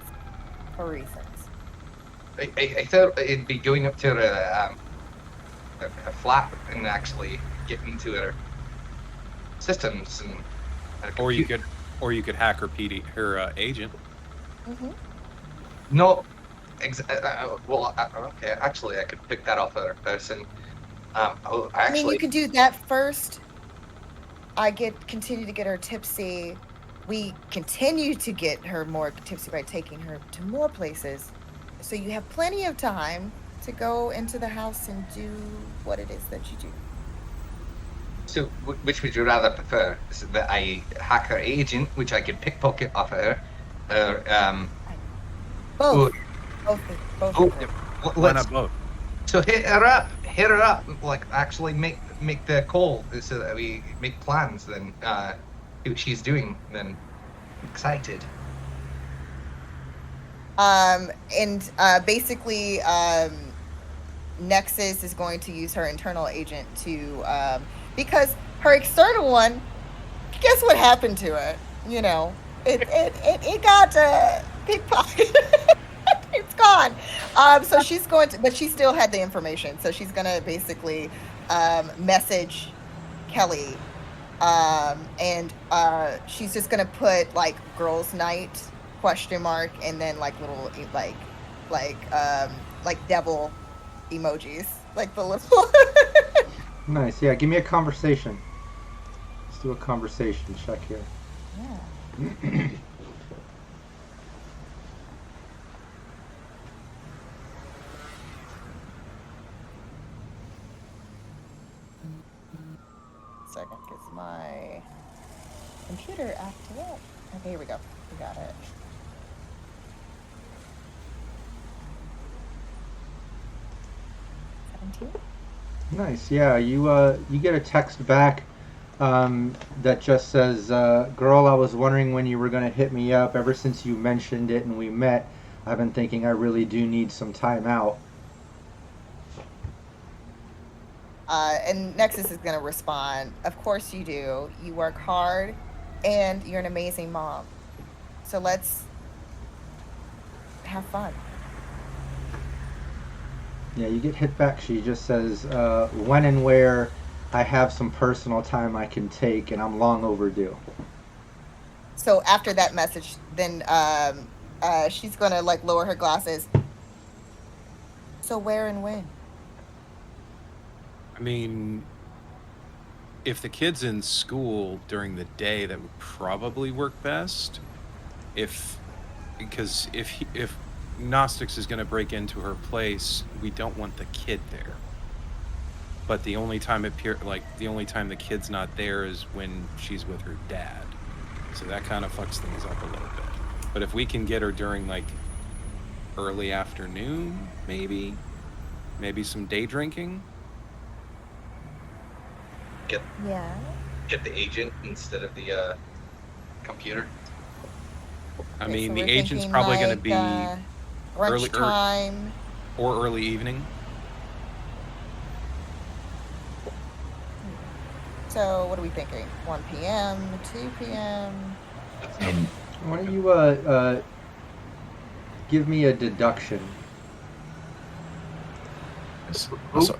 for reasons. I thought it'd be going up to her flat and actually getting into her systems and. Or you could hack her agent. Mm-hmm. No, okay. Actually, I could pick that off other person. I mean, you could do that first. Continue to get her tipsy. We continue to get her more tipsy by taking her to more places. So you have plenty of time to go into the house and do what it is that you do. So, which would you rather prefer? Is it that I hack her agent, which I could pickpocket off of her, or Both. Oh, Why not both? So hit her up, like actually make the call so that we make plans. Then see what she's doing. Then I'm excited. Basically, Nexus is going to use her internal agent to, because her external one, guess what happened to it? You know, it got pickpocketed. It's gone. So she's going to, but she still had the information. So she's gonna basically message Kelly, and she's just gonna put like girls' night ? And then like little like devil emojis, like the little. Nice. Yeah, give me a conversation. Let's do a conversation check here. Yeah. Second, gets my computer acted up. Okay, here we go. We got it. Nice. Yeah, you get a text back that just says, "Girl, I was wondering when you were going to hit me up. Ever since you mentioned it and we met, I've been thinking I really do need some time out." And Nexus is going to respond, "Of course you do. You work hard, and you're an amazing mom. So let's have fun." Yeah, you get hit back. She just says, "When and where I have some personal time I can take, and I'm long overdue." So after that message, then she's going to like lower her glasses. "So where and when?" I mean, if the kid's in school during the day, that would probably work best. Because if Gnostics is going to break into her place, we don't want the kid there. But the only time the kid's not there is when she's with her dad. So that kind of fucks things up a little bit. But if we can get her during like early afternoon, maybe some day drinking. Yeah. Get the agent instead of the computer. I Okay, mean, so the we're agent's thinking probably going to like, be lunchtime. or early evening. So what are we thinking? 1 p.m., 2 p.m.? Why don't you give me a deduction? Also,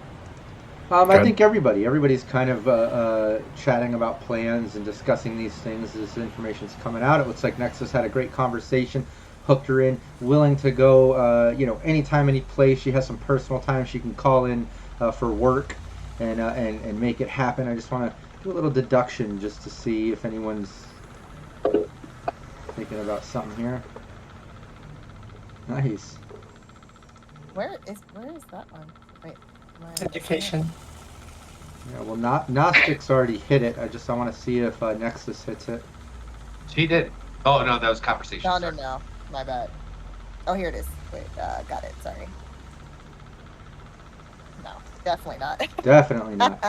I ahead. think everybody's kind of chatting about plans and discussing these things as information's coming out. It looks like Nexus had a great conversation, hooked her in, willing to go, anytime, any place. She has some personal time she can call in for work and make it happen. I just want to do a little deduction just to see if anyone's thinking about something here. Nice. Where is that one? Wait. Education. Yeah, well, Gnostics already hit it. I want to see if Nexus hits it. She did. Oh no, that was conversation. No, sorry. no. My bad. Oh, here it is. Wait, got it. Sorry. No, definitely not. Definitely not.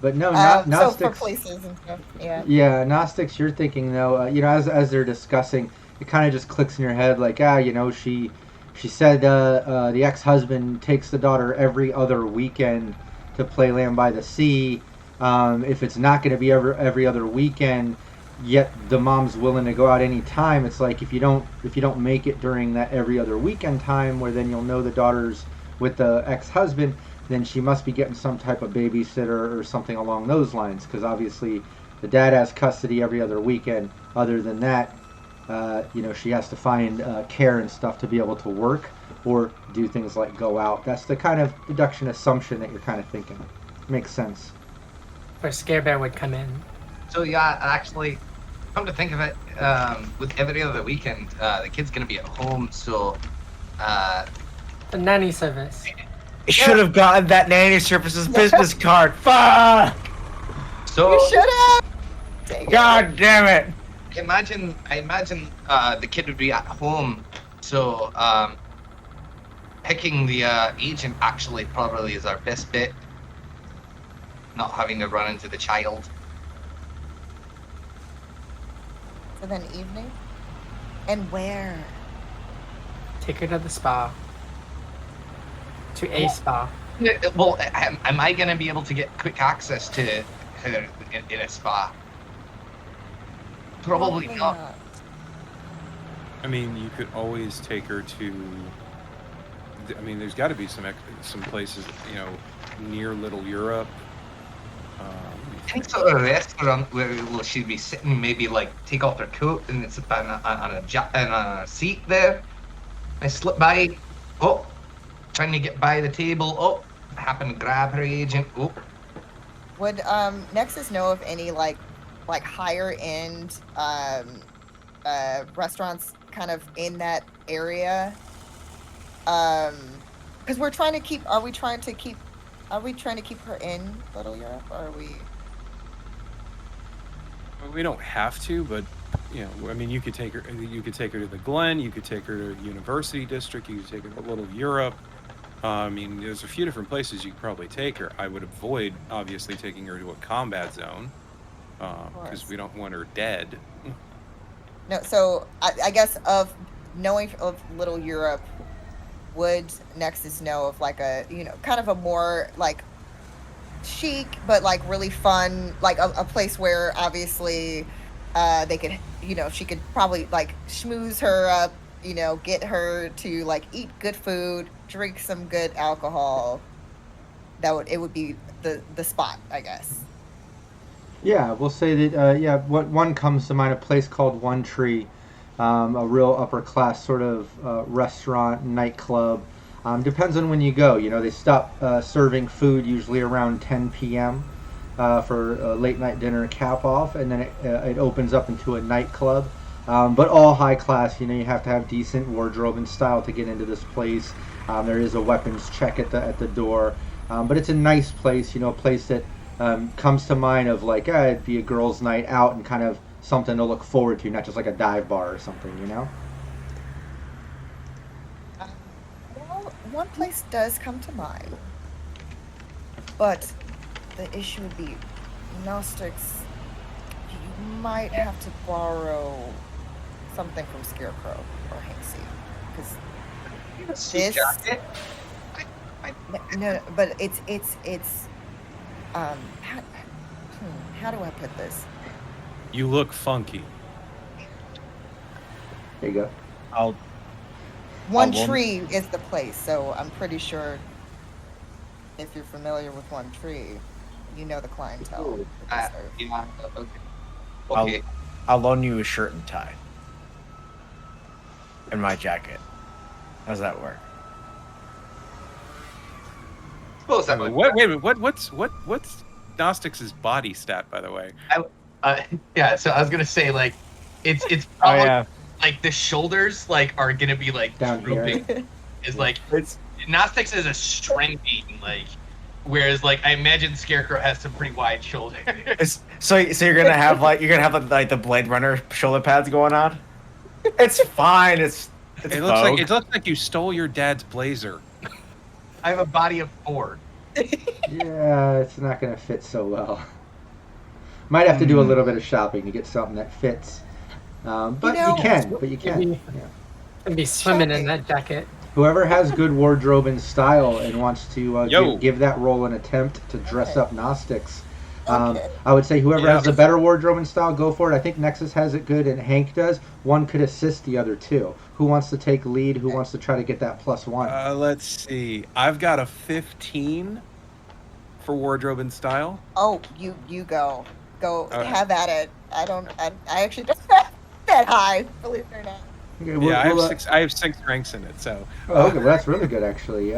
But no, So for Gnostics. places and stuff, yeah. Yeah, Gnostics. You're thinking though. As they're discussing, it kind of just clicks in your head, like she said the ex-husband takes the daughter every other weekend to play Land by the Sea. If it's not going to be every other weekend, yet the mom's willing to go out any time, it's like if you don't make it during that every other weekend time, where then you'll know the daughter's with the ex-husband, then she must be getting some type of babysitter or something along those lines, because obviously the dad has custody every other weekend. Other than that, she has to find care and stuff to be able to work or do things like go out. That's the kind of deduction assumption that you're kind of thinking. Makes sense. Where Scare Bear would come in. So yeah, actually, come to think of it, with every other weekend, the kid's gonna be at home, so The nanny service. I should have gotten that nanny services business card. Fuck! You should have. God damn it! I imagine the kid would be at home, so picking the agent actually probably is our best bet. Not having to run into the child. So then evening? And where? Take her to the spa. To a spa. Well, am I gonna be able to get quick access to her in a spa? Probably not. I mean, you could always take her to. I mean, there's got to be some places, near Little Europe. I think so. A restaurant where she'd be sitting, maybe like take off her coat and it's on a seat there. I slip by. Oh, trying to get by the table. Oh, I happen to grab her agent. Oh. Would Nexus know of any like higher end restaurants kind of in that area? Because we're trying to keep. Are we trying to keep her in Little Europe, or are we? We don't have to, but I mean, you could take her. You could take her to the Glen. You could take her to University District. You could take her to Little Europe. I mean, there's a few different places you could probably take her. I would avoid, obviously, taking her to a combat zone. because we don't want her dead. No, so I guess of knowing of Little Europe, would Nexus know of like a, kind of a more like chic but like really fun, like a place where obviously they could, she could probably like schmooze her up, get her to like eat good food, drink some good alcohol. It would be the spot, I guess. Yeah, we'll say that, what one comes to mind, a place called One Tree, a real upper class sort of restaurant, nightclub. Depends on when you go. They stop serving food usually around 10 p.m. For a late night dinner cap off, and then it opens up into a nightclub. But all high class, you have to have decent wardrobe and style to get into this place. There is a weapons check at the door. But it's a nice place, a place that comes to mind of like, it'd be a girls' night out and kind of something to look forward to, not just like a dive bar or something, Well, one place does come to mind, but the issue would be Gnostics. You might have to borrow something from Scarecrow or Hanksy, because this. Jacket? No, but it's how do I put this? You look funky. There you go. One Tree is the place, so I'm pretty sure if you're familiar with One Tree, you know the clientele. that they serve. Yeah, okay. I'll loan you a shirt and tie. And my jacket. How's that work? Suppose that would Wait a minute. What's Gnostics' body stat, by the way? yeah, so I was gonna say like it's Oh probably yeah. like the shoulders like are gonna be like Down here. drooping. It's like It's Gnostics is a strength like, whereas like I imagine Scarecrow has some pretty wide shoulders. so you're gonna have like the Blade Runner shoulder pads going on. It's fine. It's It looks like you stole your dad's blazer. I have a body of 4. Yeah, it's not going to fit so well. Might have to do a little bit of shopping to get something that fits. But you can. Maybe- Yeah. And be swimming in that jacket. Whoever has good wardrobe and style and wants to Yo. give that role an attempt to dress Okay. up Gnostics, Okay. I would say whoever Yeah. has the better wardrobe and style, go for it. I think Nexus has it good and Hank does. One could assist the other two. Who wants to take lead? Who wants to try to get that +1? Let's see. I've got a 15 for wardrobe and style. Oh, you go right. have at it. I actually don't have that high, believe it or not. Okay, I have 6 ranks in it, so. Oh, okay, well, that's really good, actually.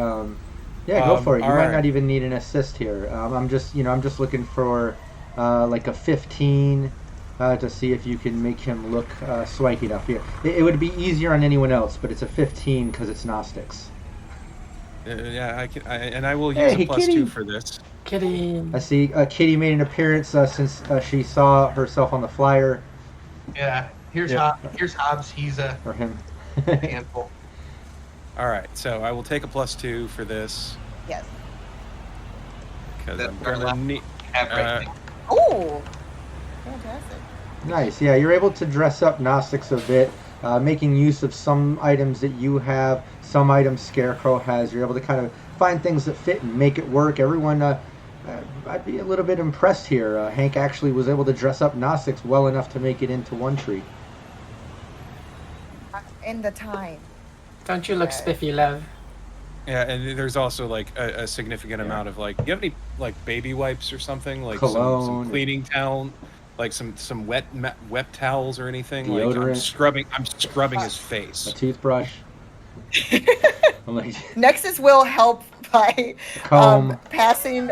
Yeah, go for it. You all might right. not even need an assist here. I'm just looking for like a 15 to see if you can make him look swanky enough here. It would be easier on anyone else, but it's a 15 because it's Gnostics. Yeah, I will use Hey, a +2 kitty. for this. Kitty. I see Kitty made an appearance since she saw herself on the flyer, Yeah, here's Yeah. here's Hobbs. He's a or him. handful. All right, so I will take a +2 for this Yes. because That's I'm our gonna last- need. Have right now. Oh, fantastic. Nice. Yeah, you're able to dress up Gnostics a bit, making use of some items that you have, some items Scarecrow has. You're able to kind of find things that fit and make it work. Everyone, I'd be a little bit impressed here. Hank actually was able to dress up Gnostics well enough to make it into One Tree. In the time. Don't you look spiffy, love? Yeah, and there's also like a significant amount of like. Do you have any like baby wipes or something like some Cologne. cleaning towel, like some wet towels or anything? Like I'm Deodorant. scrubbing his A face. toothbrush. I'm like, Nexus will help by comb. passing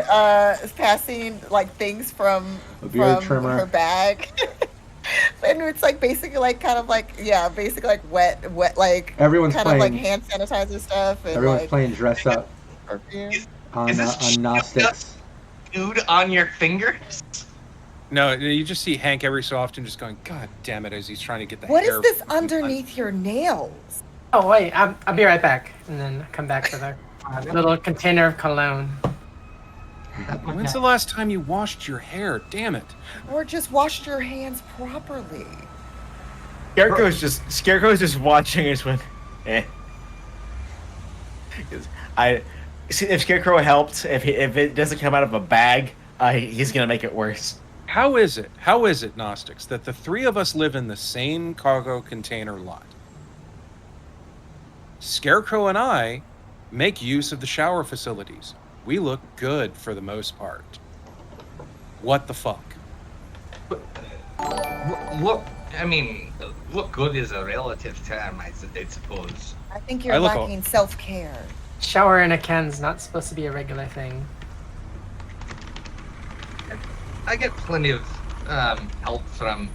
like things from A beard from trimmer. her bag. And it's like basically like kind of like basically like wet like Everyone's kind of like playing. hand sanitizer stuff and Everyone's like playing dress up perfume. on Is this Gnostics. Dude on your fingers. No, you just see Hank every so often just going, "God damn it!" as he's trying to get the What hair. is this underneath your nails? Oh wait, I'll be right back, and then come back for the little container of cologne. When's the last time you washed your hair? Damn it. Or just washed your hands properly. Scarecrow's just watching us when, eh. 'Cause if Scarecrow helped, if it doesn't come out of a bag, he's gonna make it worse. How is it, Gnostics, that the three of us live in the same cargo container lot? Scarecrow and I make use of the shower facilities. We look good for the most part. What the fuck? Look, I mean, look good is a relative term, I suppose. I think you're lacking self-care. Shower in a can's not supposed to be a regular thing. I get plenty of help from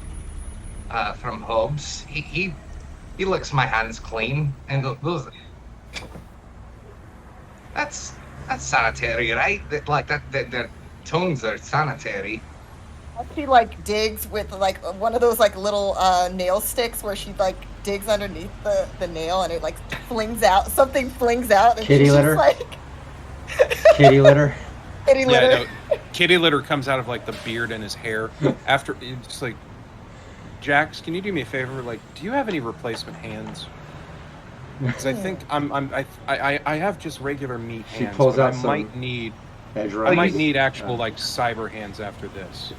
Hobbs. He licks my hands clean and goes. That's sanitary, right? Their tongues are sanitary. She digs with one of those little nail sticks where she digs underneath the nail and it flings out. Something flings out. And Kitty litter. Kitty litter. Kitty litter. Yeah, no, kitty litter comes out of the beard and his hair. After it's Jax, can you do me a favor? Do you have any replacement hands? Because I think I have just regular meat hands. She pulls out I some might need Edgerunners. I might need actual cyber hands after this.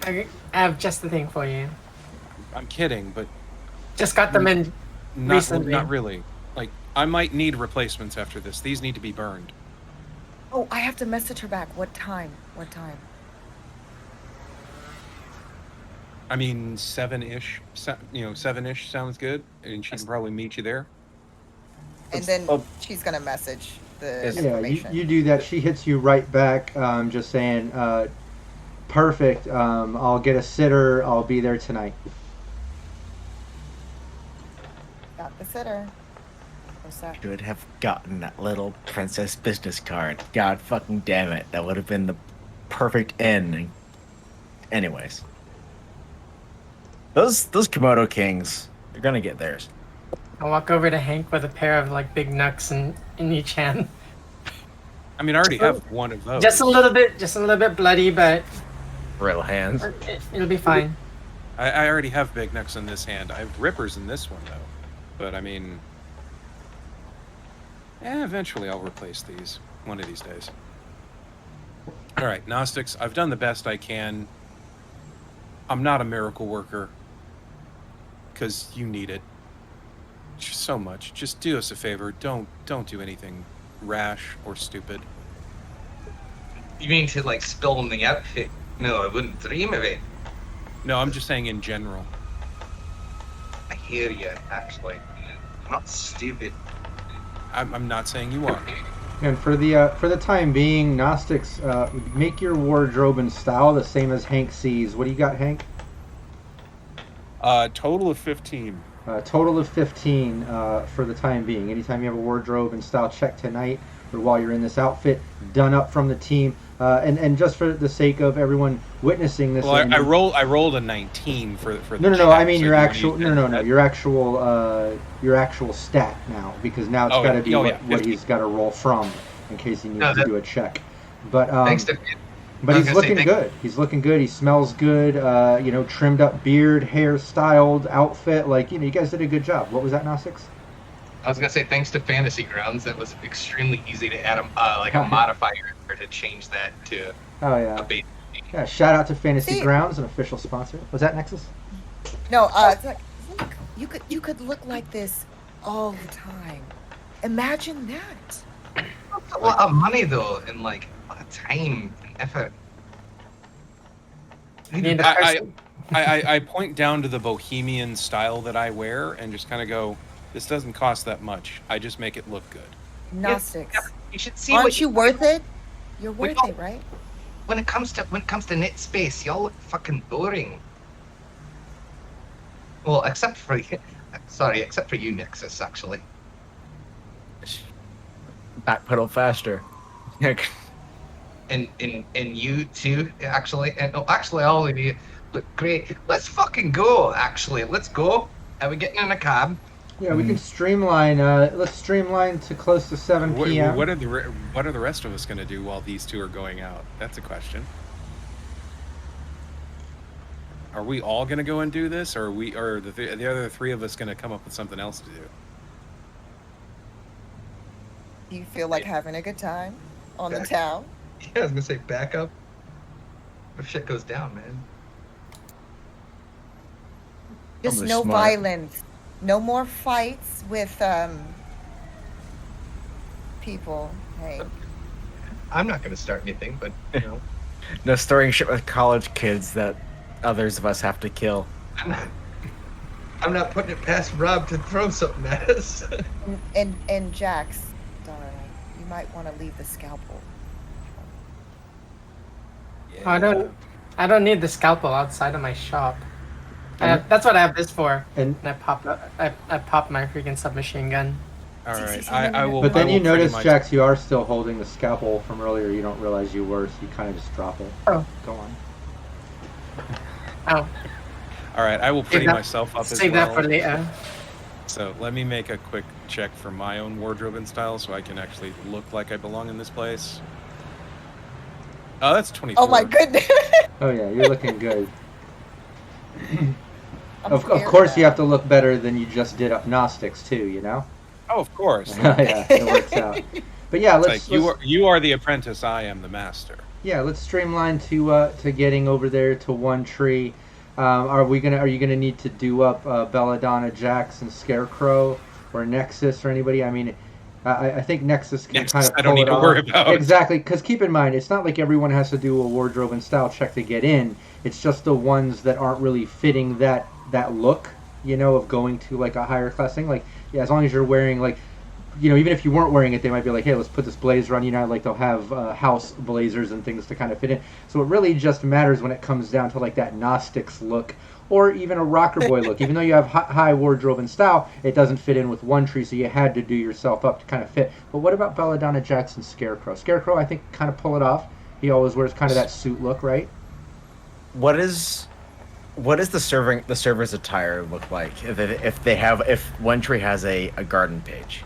I have just the thing for you. I'm kidding, but Just got them in recently. Not really. I might need replacements after this. These need to be burned. Oh, I have to message her back. What time? What time? I mean, 7-ish. 7-ish sounds good, and she can probably meet you there. And then she's gonna message the Yeah, information. you do that. She hits you right back, just saying, perfect. I'll get a sitter. I'll be there tonight. Got the sitter. What's that? Should have gotten that little princess business card. God fucking damn it. That would have been the perfect end. Anyways. Those Komodo kings, they're gonna get theirs. I'll walk over to Hank with a pair of big knucks in each hand. I mean, I already have one of those. Just a little bit bloody, but Real hands. it'll be fine. I already have big necks in this hand. I have rippers in this one, though. But, I mean... eventually I'll replace these. One of these days. Alright, Gnostics, I've done the best I can. I'm not a miracle worker. Because you need it. Just so much. Just do us a favor. Don't do anything rash or stupid. You mean to spill on the outfit? No, I wouldn't dream of it. No, I'm just saying in general. I hear you, actually. I'm not stupid. I'm not saying you are. And for the time being, Gnostics, make your wardrobe and style the same as Hank sees. What do you got, Hank? Total of 15. Total of 15 for the time being. Anytime you have a wardrobe and style check tonight, or while you're in this outfit, done up from the team. And just for the sake of everyone witnessing this. Well, I rolled a 19 for the. No. check, I mean so your you actual. need No. Your actual stat now, because now it's got to be what he's got to roll from in case he needs to do a check. But Thanks to. But he's looking good. He's looking good. He smells good. Trimmed up beard, hair styled, outfit. You guys did a good job. What was that, Gnostics? I was gonna say thanks to Fantasy Grounds, that was extremely easy to add a modifier to change that to. Oh yeah. A base. Yeah. Shout out to Fantasy Grounds, an official sponsor. Was that Nexus? No. Look, you could look like this all the time. Imagine that. That's a lot of money though, and a lot of time and effort. I point down to the bohemian style that I wear and just kind of go, this doesn't cost that much. I just make it look good. Gnostics. Yeah, you should see. Aren't you worth it? You're worth it, right? When it comes to knit space, y'all look fucking boring. Well, except for you, Nexus, actually. Backpedal faster. And you too, actually. And actually, all of you look great. Let's fucking go. Actually, let's go. Are we getting in a cab? Yeah, we can streamline. Let's streamline to close to 7 p.m. What are the rest of us going to do while these two are going out? That's a question. Are we all going to go and do this, or are the other three of us going to come up with something else to do? Do you feel like having a good time on the town? Yeah, I was gonna say back up if shit goes down, man. Just Probably no smart. violence. No more fights with people. Hey. I'm not gonna start anything, but you know, No stirring shit with college kids that others of us have to kill. I'm not putting it past Rob to throw something at us. And Jax, darling, you might want to leave the scalpel. Yeah. I don't need the scalpel outside of my shop. That's what I have this for. And I popped my freaking submachine gun. All right, I will. but then I you will pretty notice, much- Jax, you are still holding the scalpel from earlier. You don't realize you were, so you kind of just drop it. Oh. Go on. Oh, All right, I will pretty that- myself up as save well. that for later. So let me make a quick check for my own wardrobe and style, so I can actually look like I belong in this place. Oh, that's 24. Oh my goodness! Oh yeah, you're looking good. I'm Of scared course, now. you have to look better than you just did up Gnostics too. You know. Oh, of course. Yeah, it works out. But yeah, It's let's, like you are the apprentice, I am the master. yeah, let's streamline to getting over there to One Tree. Are you gonna need to do up Belladonna Jax and Scarecrow or Nexus or anybody? I mean, I think Nexus can Nexus, kind of I don't pull need it to off. worry about. Exactly, because keep in mind, it's not like everyone has to do a wardrobe and style check to get in. It's just the ones that aren't really fitting that look, you know, of going to like a higher class thing. Like, yeah, as long as you're wearing like, you know, even if you weren't wearing it, they might be like, hey, let's put this blazer on. You know, like they'll have house blazers and things to kind of fit in. So it really just matters when it comes down to like that Gnostics look, or even a rocker boy look. Even though you have high wardrobe and style, it doesn't fit in with One Tree, so you had to do yourself up to kind of fit. But what about Belladonna Jax and Scarecrow? Scarecrow, I think, kind of pull it off. He always wears kind of that suit look, right? What is the server's attire look like if One Tree has a garden page?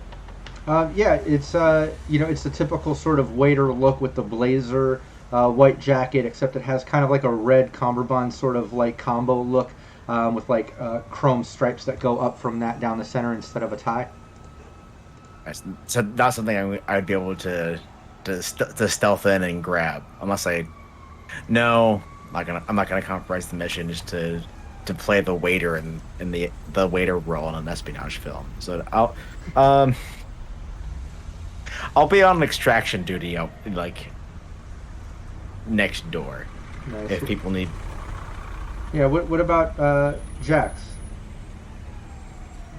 Yeah, it's it's the typical sort of waiter look with the blazer, white jacket, except it has kind of like a red cummerbund sort of like combo look with like chrome stripes that go up from that down the center instead of a tie. So that's something I'd be able to stealth in and grab, unless I'm not gonna compromise the mission just to play the waiter in the waiter role in an espionage film. So I'll be on extraction duty like next door Nice. if people need. Yeah. What about Jax?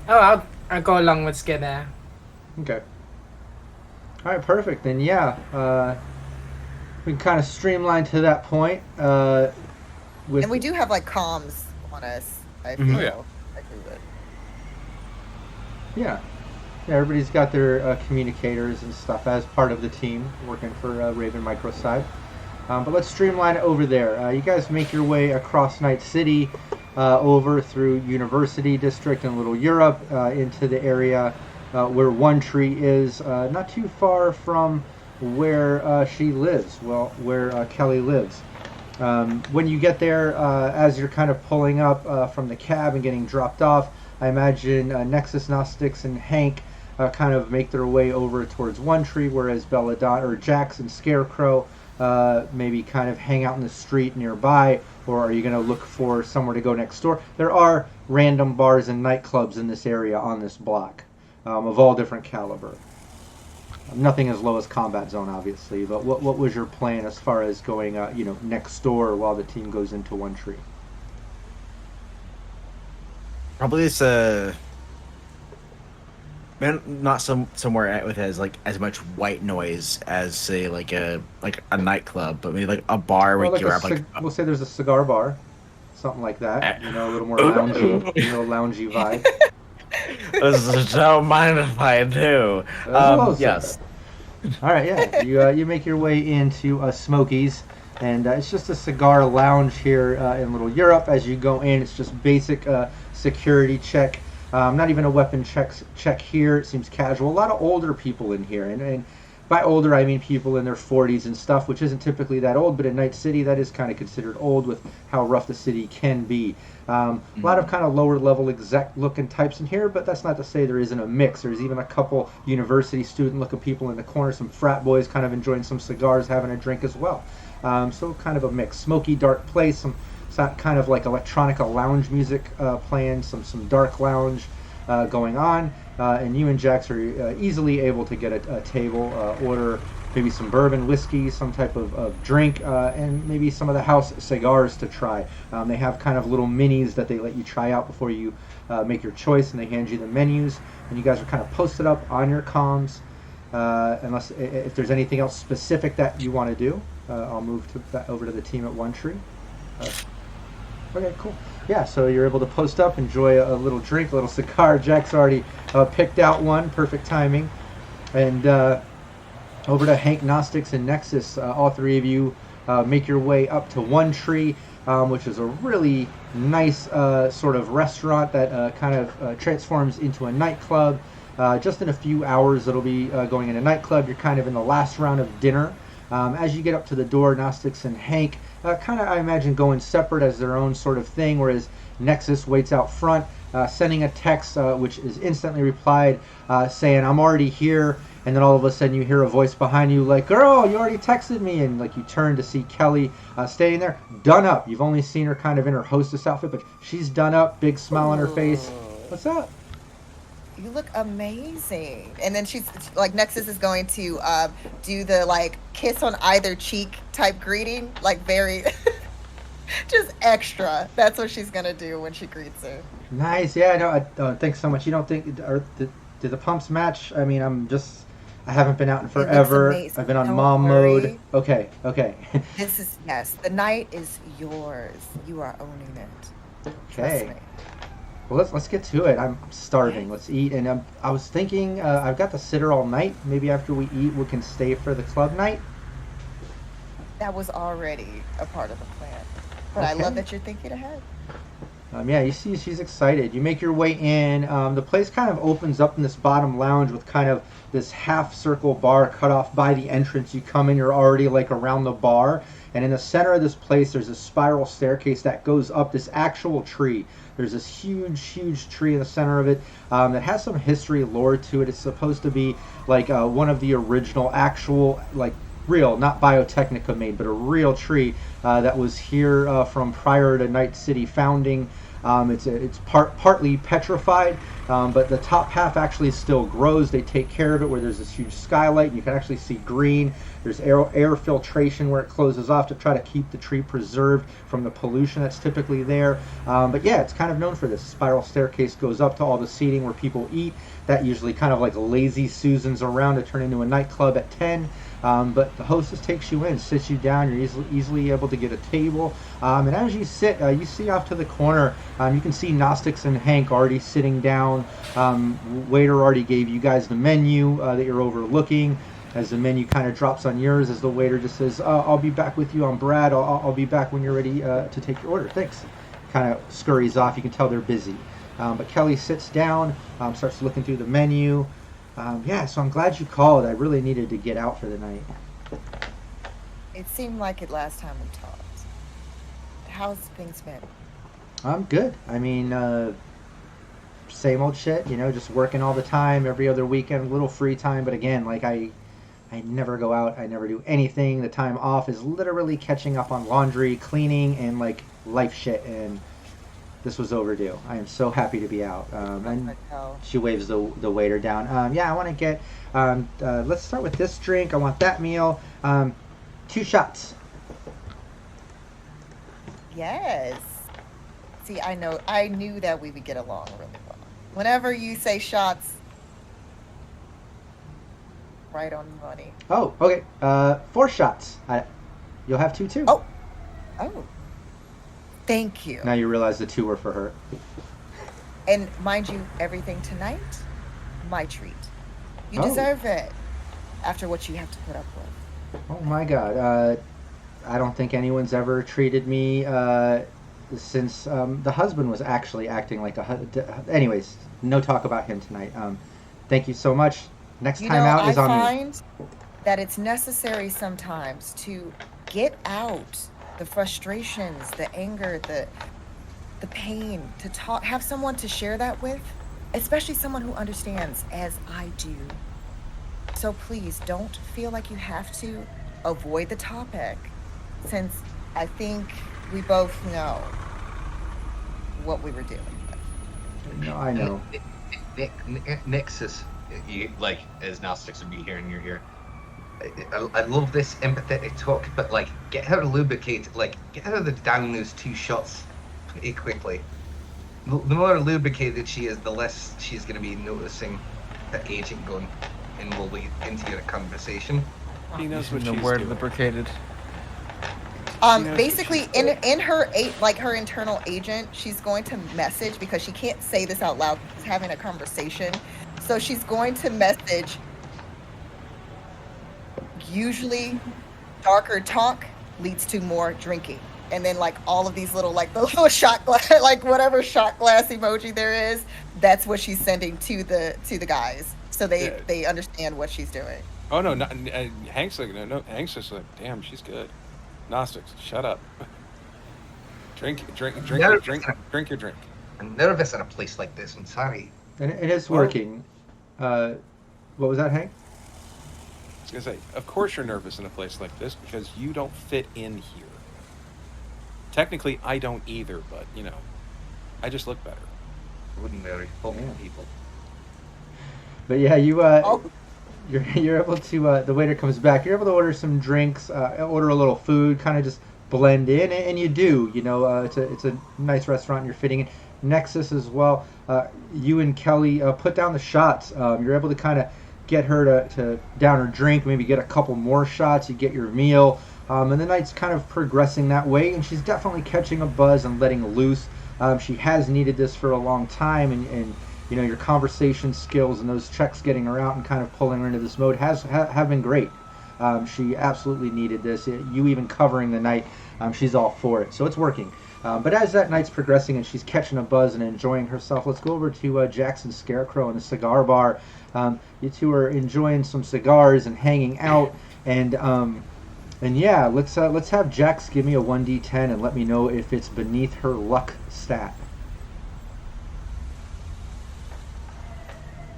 Oh, I'll go along with Skid there. Okay. All right, perfect. Then yeah, we can kind of streamline to that point. With And we do have like comms on us. I feel. Mhm. Oh, yeah. I agree with. yeah, everybody's got their communicators and stuff as part of the team working for Raven Microcybernetics. But let's streamline it over there. You guys make your way across Night City, over through University District and Little Europe, into the area where One Tree is, not too far from where she lives. Well, where Kelly lives. When you get there, as you're kind of pulling up from the cab and getting dropped off, I imagine Nexus, Gnostics, and Hank kind of make their way over towards One Tree, whereas Belladonna or Jax and Scarecrow maybe kind of hang out in the street nearby. Or are you going to look for somewhere to go next door? There are random bars and nightclubs in this area on this block, of all different caliber. Nothing as low as Combat Zone, obviously, but what was your plan as far as going, next door while the team goes into One Tree? Probably it's not somewhere with as much white noise as say like a nightclub, but maybe like a bar where Well, you grab we'll say there's a cigar bar, something like that. A little more loungy vibe. Don't mind if I do. Yes. All right, yeah. You make your way into Smokies, and it's just a cigar lounge here in Little Europe. As you go in, it's just basic security check. Not even a weapon check here. It seems casual. A lot of older people in here, and by older I mean people in their 40s and stuff, which isn't typically that old, but in Night City that is kind of considered old with how rough the city can be. A lot of kind of lower level exec looking types in here, but that's not to say there isn't a mix. There's even a couple university student looking people in the corner, some frat boys kind of enjoying some cigars, having a drink as well. So kind of a mix. Smoky, dark place, some kind of like electronica lounge music playing, some dark lounge going on. And you and Jax are easily able to get a table, order maybe some bourbon, whiskey, some type of drink, and maybe some of the house cigars to try. They have kind of little minis that they let you try out before you make your choice, and they hand you the menus, and you guys are kind of posted up on your comms. Unless if there's anything else specific that you want to do, I'll move over to the team at One Tree. Okay, cool. Yeah, so you're able to post up, enjoy a little drink, a little cigar. Jack's already picked out one, perfect timing. And over to Hank, Gnostics, and Nexus, all three of you make your way up to One Tree, which is a really nice sort of restaurant that kind of transforms into a nightclub. Just in a few hours, it'll be going in a nightclub. You're kind of in the last round of dinner. As you get up to the door, Gnostics and Hank kind of, I imagine, going separate as their own sort of thing, whereas Nexus waits out front, sending a text which is instantly replied saying, "I'm already here," and then all of a sudden you hear a voice behind you like, "Girl, you already texted me," and like you turn to see Kelly standing there, done up. You've only seen her kind of in her hostess outfit, but she's done up, big smile on her face. What's up? You look amazing. And then she's like, Nexus is going to do the like kiss on either cheek type greeting, like very just extra. That's what she's gonna do when she greets her. Nice. Yeah, no, thanks so much. You don't think do the pumps match? I mean, I haven't been out in forever. I've been on Don't mom worry. mode. Okay. This is, yes, the night is yours. You are owning it. Trust Okay. me. Well, let's get to it. I'm starving. Let's eat. And I was thinking, I've got the sitter all night. Maybe after we eat, we can stay for the club night. That was already a part of the plan. But I Okay. love that you're thinking ahead. Yeah, you see she's excited. You make your way in. The place kind of opens up in this bottom lounge with kind of this half circle bar cut off by the entrance. You come in, you're already like around the bar. And in the center of this place, there's a spiral staircase that goes up this actual tree. There's this huge tree in the center of it that has some history lore to it. It's supposed to be like one of the original actual, like, real, not Biotechnica made, but a real tree that was here from prior to Night City founding. It's partly petrified, but the top half actually still grows. They take care of it where there's this huge skylight, and you can actually see green. There's air filtration where it closes off to try to keep the tree preserved from the pollution that's typically there. But yeah, it's kind of known for this. Spiral staircase goes up to all the seating where people eat. That usually kind of like lazy Susans around to turn into a nightclub at 10. But the hostess takes you in, sits you down. You're easily able to get a table. And as you sit, you see off to the corner, you can see Gnostics and Hank already sitting down. Waiter already gave you guys the menu that you're overlooking. As the menu kind of drops on yours, as the waiter just says, "I'll be back with you. I'm Brad. I'll be back when you're ready to take your order. Thanks." Kind of scurries off. You can tell they're busy. But Kelly sits down, starts looking through the menu. Yeah, so I'm glad you called. I really needed to get out for the night. It seemed like it last time we talked. How's things been? I'm good. I mean, same old shit, just working all the time, every other weekend, little free time. But again, like I never go out. I never do anything. The time off is literally catching up on laundry, cleaning, and like life shit. And this was overdue. I am so happy to be out. And she waves the waiter down. Yeah, I want to get, let's start with this drink. I want that meal. 2 shots. Yes. See, I knew that we would get along really well. Whenever you say shots, right on the money. Oh, okay. 4 shots. You'll have 2 too. Oh. Thank you. Now you realize the 2 were for her. And mind you, everything tonight, my treat. You Oh. deserve it. After what you have to put up with. Oh my God. I don't think anyone's ever treated me since the husband was actually acting like anyways, no talk about him tonight. Thank you so much. Next time out is on me. I find that it's necessary sometimes to get out the frustrations, the anger, the pain, to talk, have someone to share that with, especially someone who understands as I do. So please don't feel like you have to avoid the topic, since I think we both know what we were dealing with. No, I know. Nexus, you, like, as Gnostics would be here in your ear. I love this empathetic talk, but like, get her lubricated, like, get her down those 2 shots pretty quickly. The more lubricated she is, the less she's going to be noticing the agent going in will lead into your conversation. He knows what The she's word doing. lubricated. Basically, in her her internal agent, she's going to message, because she can't say this out loud, she's having a conversation. So she's going to message, usually darker talk leads to more drinking. And then like all of these little, like the little shot glass, like whatever shot glass emoji there is, that's what she's sending to the guys. So they understand what she's doing. Oh no, Hank's like no. Hank's just like, damn, she's good. Gnostics, shut up. Drink your drink. I'm nervous in a place like this. I'm sorry. And it is working. What was that, Hank? I was gonna say, of course you're nervous in a place like this because you don't fit in here. Technically, I don't either, but you know, I just look better. Wouldn't marry people. But yeah, you're able to. The waiter comes back. You're able to order some drinks, order a little food, kind of just blend in, and you do. You know, it's a nice restaurant. You're fitting in. Nexus as well. You and Kelly put down the shots. You're able to kind of get her to down her drink, maybe get a couple more shots. You get your meal, and the night's kind of progressing that way. And she's definitely catching a buzz and letting loose. She has needed this for a long time, and you know, your conversation skills and those checks getting her out and kind of pulling her into this mode have been great. She absolutely needed this. You even covering the night, she's all for it. So it's working. But as that night's progressing and she's catching a buzz and enjoying herself, let's go over to Jackson Scarecrow in the cigar bar. You two are enjoying some cigars and hanging out. And yeah, let's have Jax give me a 1d10 and let me know if it's beneath her luck stat.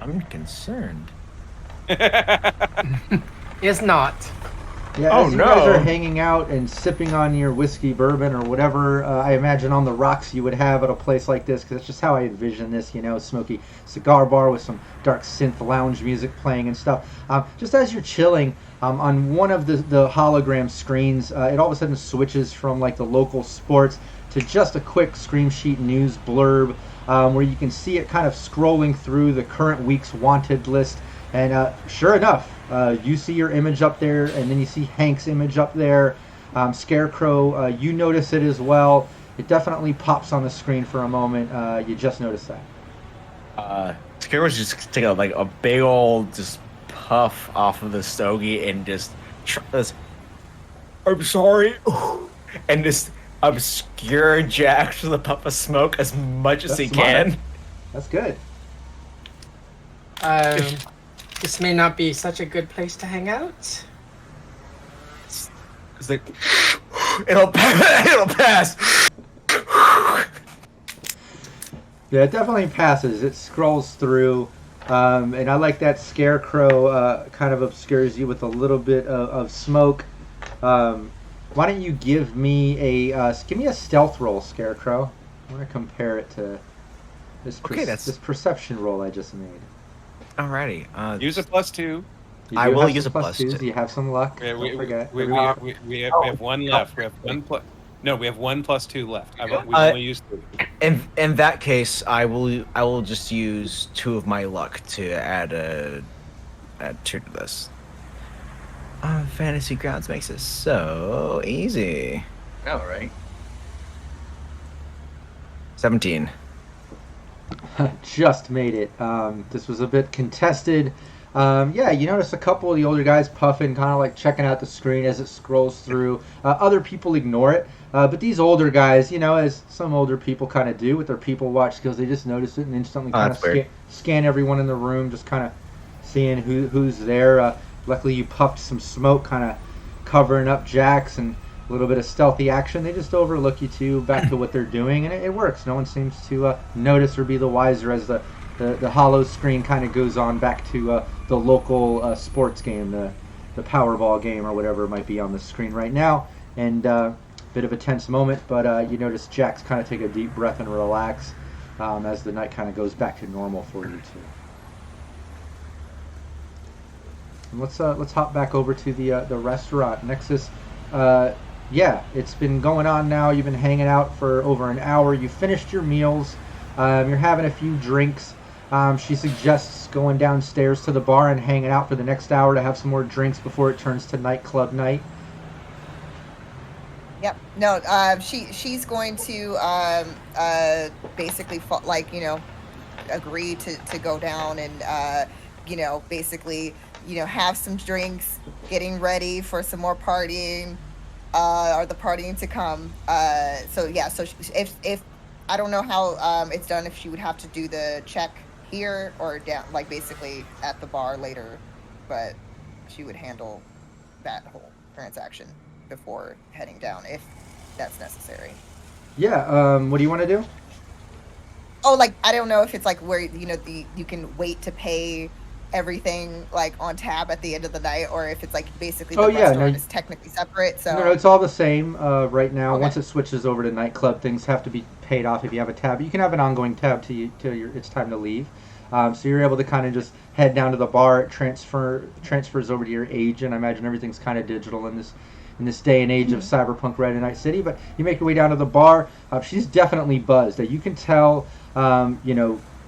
I'm concerned. Is not. Yeah, Oh, as you no. guys are hanging out and sipping on your whiskey, bourbon, or whatever, I imagine on the rocks you would have at a place like this, because it's just how I envision this, you know, smoky cigar bar with some dark synth lounge music playing and stuff. Just as you're chilling, on one of the hologram screens, it all of a sudden switches from like the local sports to just a quick Scream Sheet news blurb, where you can see it kind of scrolling through the current week's wanted list. And sure enough, you see your image up there, and then you see Hank's image up there. Scarecrow, you notice it as well. It definitely pops on the screen for a moment. You just noticed that. Scarecrow's just taking a big old just puff off of the stogie and just this. I'm sorry, and just obscure Jax with a puff of smoke as much as he can. That's good. This may not be such a good place to hang out. It's like it'll pass. Yeah, it definitely passes. It scrolls through, and I like that Scarecrow kind of obscures you with a little bit of smoke. Why don't you give me a stealth roll, Scarecrow? I want to compare it to this this perception roll I just made. Alrighty. Use a +2. I will use a +2. Do you have some luck? Yeah, Don't forget. we have one left. We have one No, we have 1 + 2 left. We've only used 3. In that case, I will just use 2 of my luck to add 2 to this. Fantasy Grounds makes it so easy. All right. 17. Just made it. This was a bit contested. Yeah, you notice a couple of the older guys puffing, kind of like checking out the screen as it scrolls through. Other people ignore it, but these older guys, as some older people kind of do with their people watch skills, they just notice it and instantly kind of that's weird. scan everyone in the room, just kind of seeing who's there. Luckily, you puffed some smoke, kind of covering up Jax, and a little bit of stealthy action. They just overlook you two, back to what they're doing, and it works. No one seems to notice or be the wiser as the hollow screen kind of goes on back to the local sports game, the Powerball game or whatever might be on the screen right now. And bit of a tense moment, but you notice Jax kind of take a deep breath and relax as the night kind of goes back to normal for you two. And let's hop back over to the restaurant. Nexus, yeah, it's been going on now. You've been hanging out for over an hour. You finished your meals. You're having a few drinks. She suggests going downstairs to the bar and hanging out for the next hour to have some more drinks before it turns to nightclub night. Yep. No. She's going to basically agree to go down and basically have some drinks, getting ready for some more partying, or the partying to come. So if I don't know how it's done, if she would have to do the check here or down, like basically at the bar later, but she would handle that whole transaction before heading down if that's necessary. Yeah. What do you want to do? Oh, I don't know if it's where you can wait to pay everything on tab at the end of the night, or if it's basically the restaurant is technically separate. So no, it's all the same right now. Okay. Once it switches over to nightclub, things have to be paid off if you have a tab. You can have an ongoing tab till it's time to leave. So you're able to kind of just head down to the bar. It transfers over to your agent. I imagine everything's kind of digital in this day and age of Cyberpunk Red Night City. But you make your way down to the bar. She's definitely buzzed. You can tell.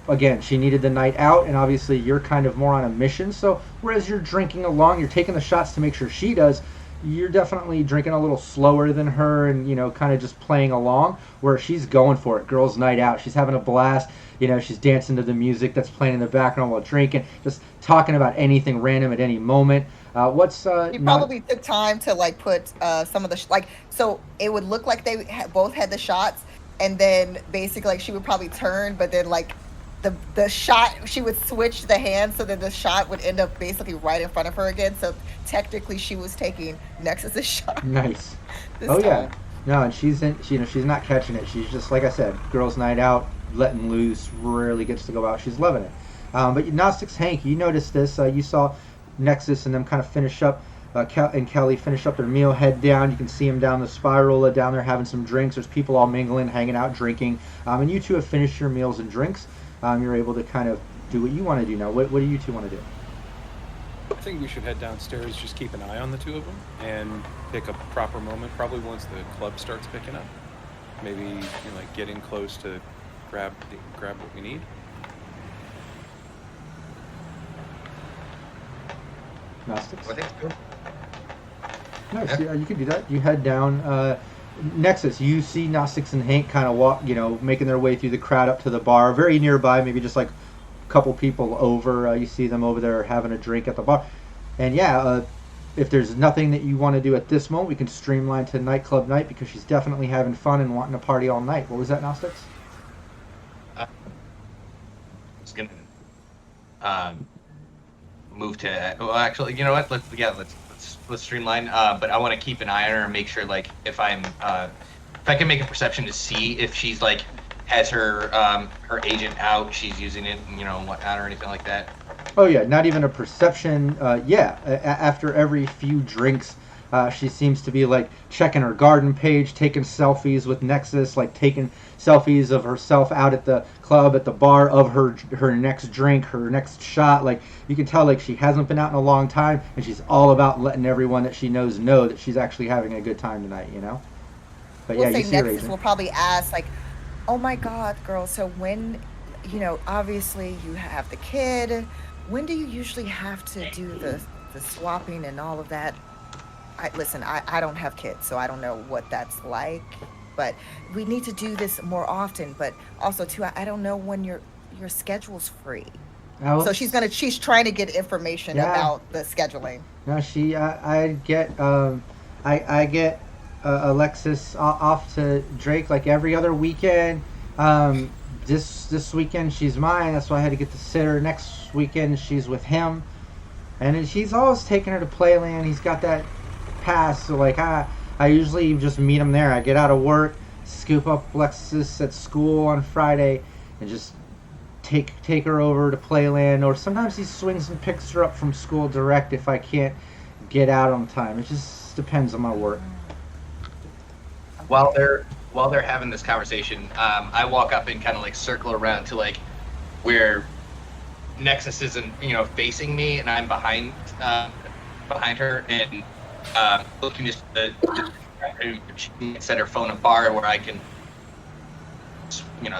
Again, she needed the night out, and obviously you're kind of more on a mission. So whereas you're drinking along, you're taking the shots to make sure she does, you're definitely drinking a little slower than her and, kind of just playing along, where she's going for it. Girls' night out. She's having a blast. She's dancing to the music that's playing in the background while drinking, just talking about anything random at any moment. You probably took time to put some of the so it would look like they both had the shots, and then basically she would probably turn, but then the shot, she would switch the hand, so that the shot would end up basically right in front of her again. So technically, she was taking Nexus's shot. Nice. Oh yeah. No, and she's not catching it. She's just, like I said, girls' night out, letting loose. Rarely gets to go out. She's loving it. But Gnostics Hank, you noticed this. You saw Nexus and them kind of finish up. And Kelly finish up their meal, head down. You can see them down the spiral down there having some drinks. There's people all mingling, hanging out, drinking. And you two have finished your meals and drinks. You're able to kind of do what you want to do now. What do you two want to do? I think we should head downstairs, just keep an eye on the two of them, and pick a proper moment, probably once the club starts picking up. Maybe get in close to grab what we need. Gnostics? I think so. Nice. Yeah, you can do that. You head down. Nexus, you see Gnostics and Hank kind of walk, making their way through the crowd up to the bar, very nearby, maybe just a couple people over. You see them over there having a drink at the bar. And if there's nothing that you want to do at this moment, we can streamline to nightclub night, because she's definitely having fun and wanting to party all night. What was that, Gnostics? I was gonna move to. Well, actually, you know what? Let's streamline. But I want to keep an eye on her and make sure, if I can make a perception to see if she's has her agent out, she's using it, whatnot, or anything like that. Oh yeah, not even a perception. After every few drinks, she seems to be checking her garden page, taking selfies with Nexus, taking selfies of herself out at the club, at the bar, of her next drink, her next shot. You can tell she hasn't been out in a long time, and she's all about letting everyone that she knows know that she's actually having a good time tonight. But we'll yeah, say you see Nexus Raven. will probably ask oh my God, girl, so when obviously you have the kid, when do you usually have to do the swapping and all of that? I don't have kids, so I don't know what that's like, but we need to do this more often. But also too, I don't know when your schedule's free. So she's trying to get information about the scheduling. No, I get Alexis off to Drake like every other weekend. This weekend she's mine. That's why I had to get the sitter. Next weekend she's with him, and he's always taking her to Playland. He's got that pass, so like I usually just meet him there. I get out of work, scoop up Alexis at school on Friday, and just take her over to Playland. Or sometimes he swings and picks her up from school direct if I can't get out on time. It just depends on my work. While they're having this conversation, I walk up and kind of like circle around to like where Nexus isn't, facing me, and I'm behind her, and looking to set her phone a bar where I can,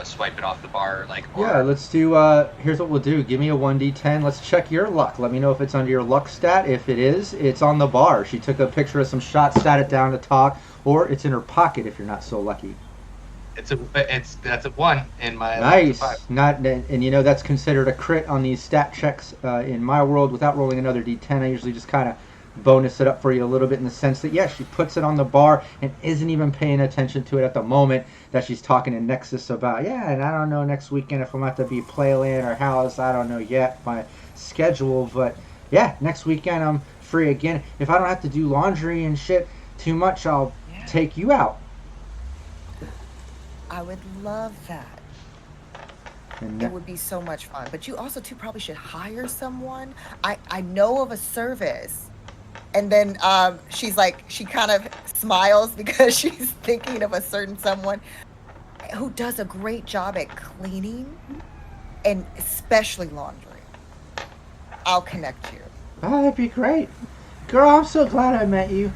swipe it off the bar. Yeah, let's do. Here's what we'll do. Give me a 1d10. Let's check your luck. Let me know if it's under your luck stat. If it is, it's on the bar. She took a picture of some shots, sat it down to talk, or it's in her pocket if you're not so lucky. That's a 1 in my nice. That's considered a crit on these stat checks in my world. Without rolling another d10, I usually just kind of bonus it up for you a little bit in the sense that she puts it on the bar and isn't even paying attention to it at the moment that she's talking to Nexus about. And I don't know next weekend if I'm going to have to be Playland or house. I don't know yet my schedule, but next weekend I'm free again. If I don't have to do laundry and shit too much, I'll take you out. I would love that. And it would be so much fun. But you also too probably should hire someone. I know of a service. And then she kind of smiles because she's thinking of a certain someone who does a great job at cleaning and especially laundry. I'll connect you. Oh, that'd be great. Girl, I'm so glad I met you.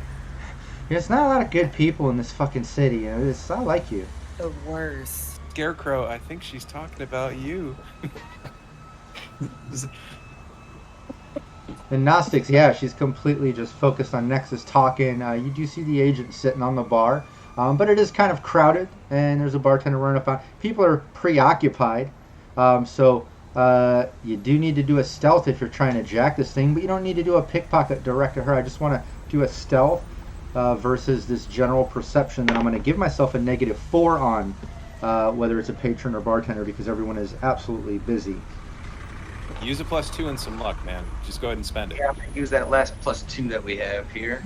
There's not a lot of good people in this fucking city. I like you. The worst. Scarecrow, I think she's talking about you. And Gnostics, she's completely just focused on Nexus talking. You do see the agent sitting on the bar, but it is kind of crowded, and there's a bartender running up on. People are preoccupied, so you do need to do a stealth if you're trying to jack this thing, but you don't need to do a pickpocket direct to her. I just want to do a stealth versus this general perception that I'm going to give myself a -4 on, whether it's a patron or bartender, because everyone is absolutely busy. Use a +2 and some luck, man. Just go ahead and spend it. Yeah, I'm gonna use that last +2 that we have here.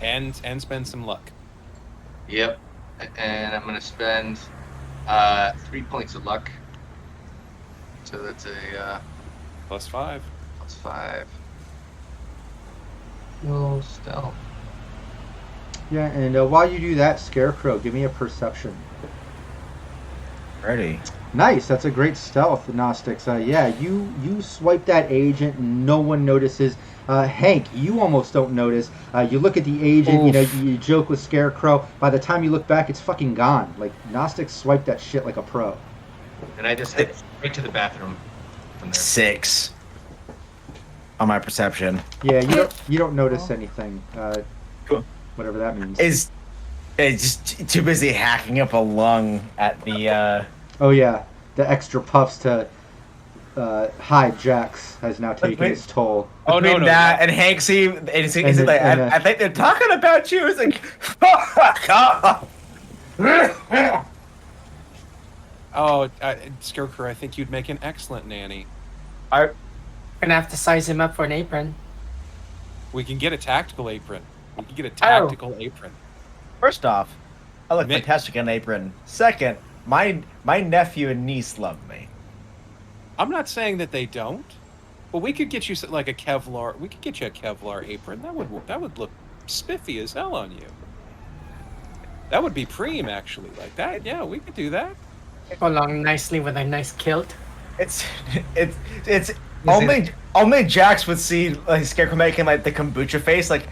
And spend some luck. Yep. And I'm gonna spend 3 points of luck. So that's a +5. +5. No stealth. Yeah, and while you do that, Scarecrow, give me a perception. Ready. Nice, that's a great stealth, Gnostics. You swipe that agent and no one notices. Hank, you almost don't notice. You look at the agent, you joke with Scarecrow. By the time you look back, it's fucking gone. Like, Gnostics swiped that shit like a pro. And I just head straight to the bathroom from there. 6 on my perception. Yeah, you don't notice anything. Cool. Whatever that means. It's just too busy hacking up a lung at the Oh yeah, the extra puffs to hide Jax has now taken its toll. Oh no, that and Hank see, I think they're talking about you. It's like, fuck off. Oh, Scarecrow, I think you'd make an excellent nanny. We're gonna have to size him up for an apron. We can get a tactical apron. We can get a tactical apron. First off, I look fantastic in an apron. Second, my nephew and niece love me. I'm not saying that they don't, but we could get you like a Kevlar. We could get you a Kevlar apron. That would look spiffy as hell on you. That would be preem, actually. Like that, yeah, we could do that. Go along nicely with a nice kilt. It's only Jax would see like Scarecrow making like the kombucha face, like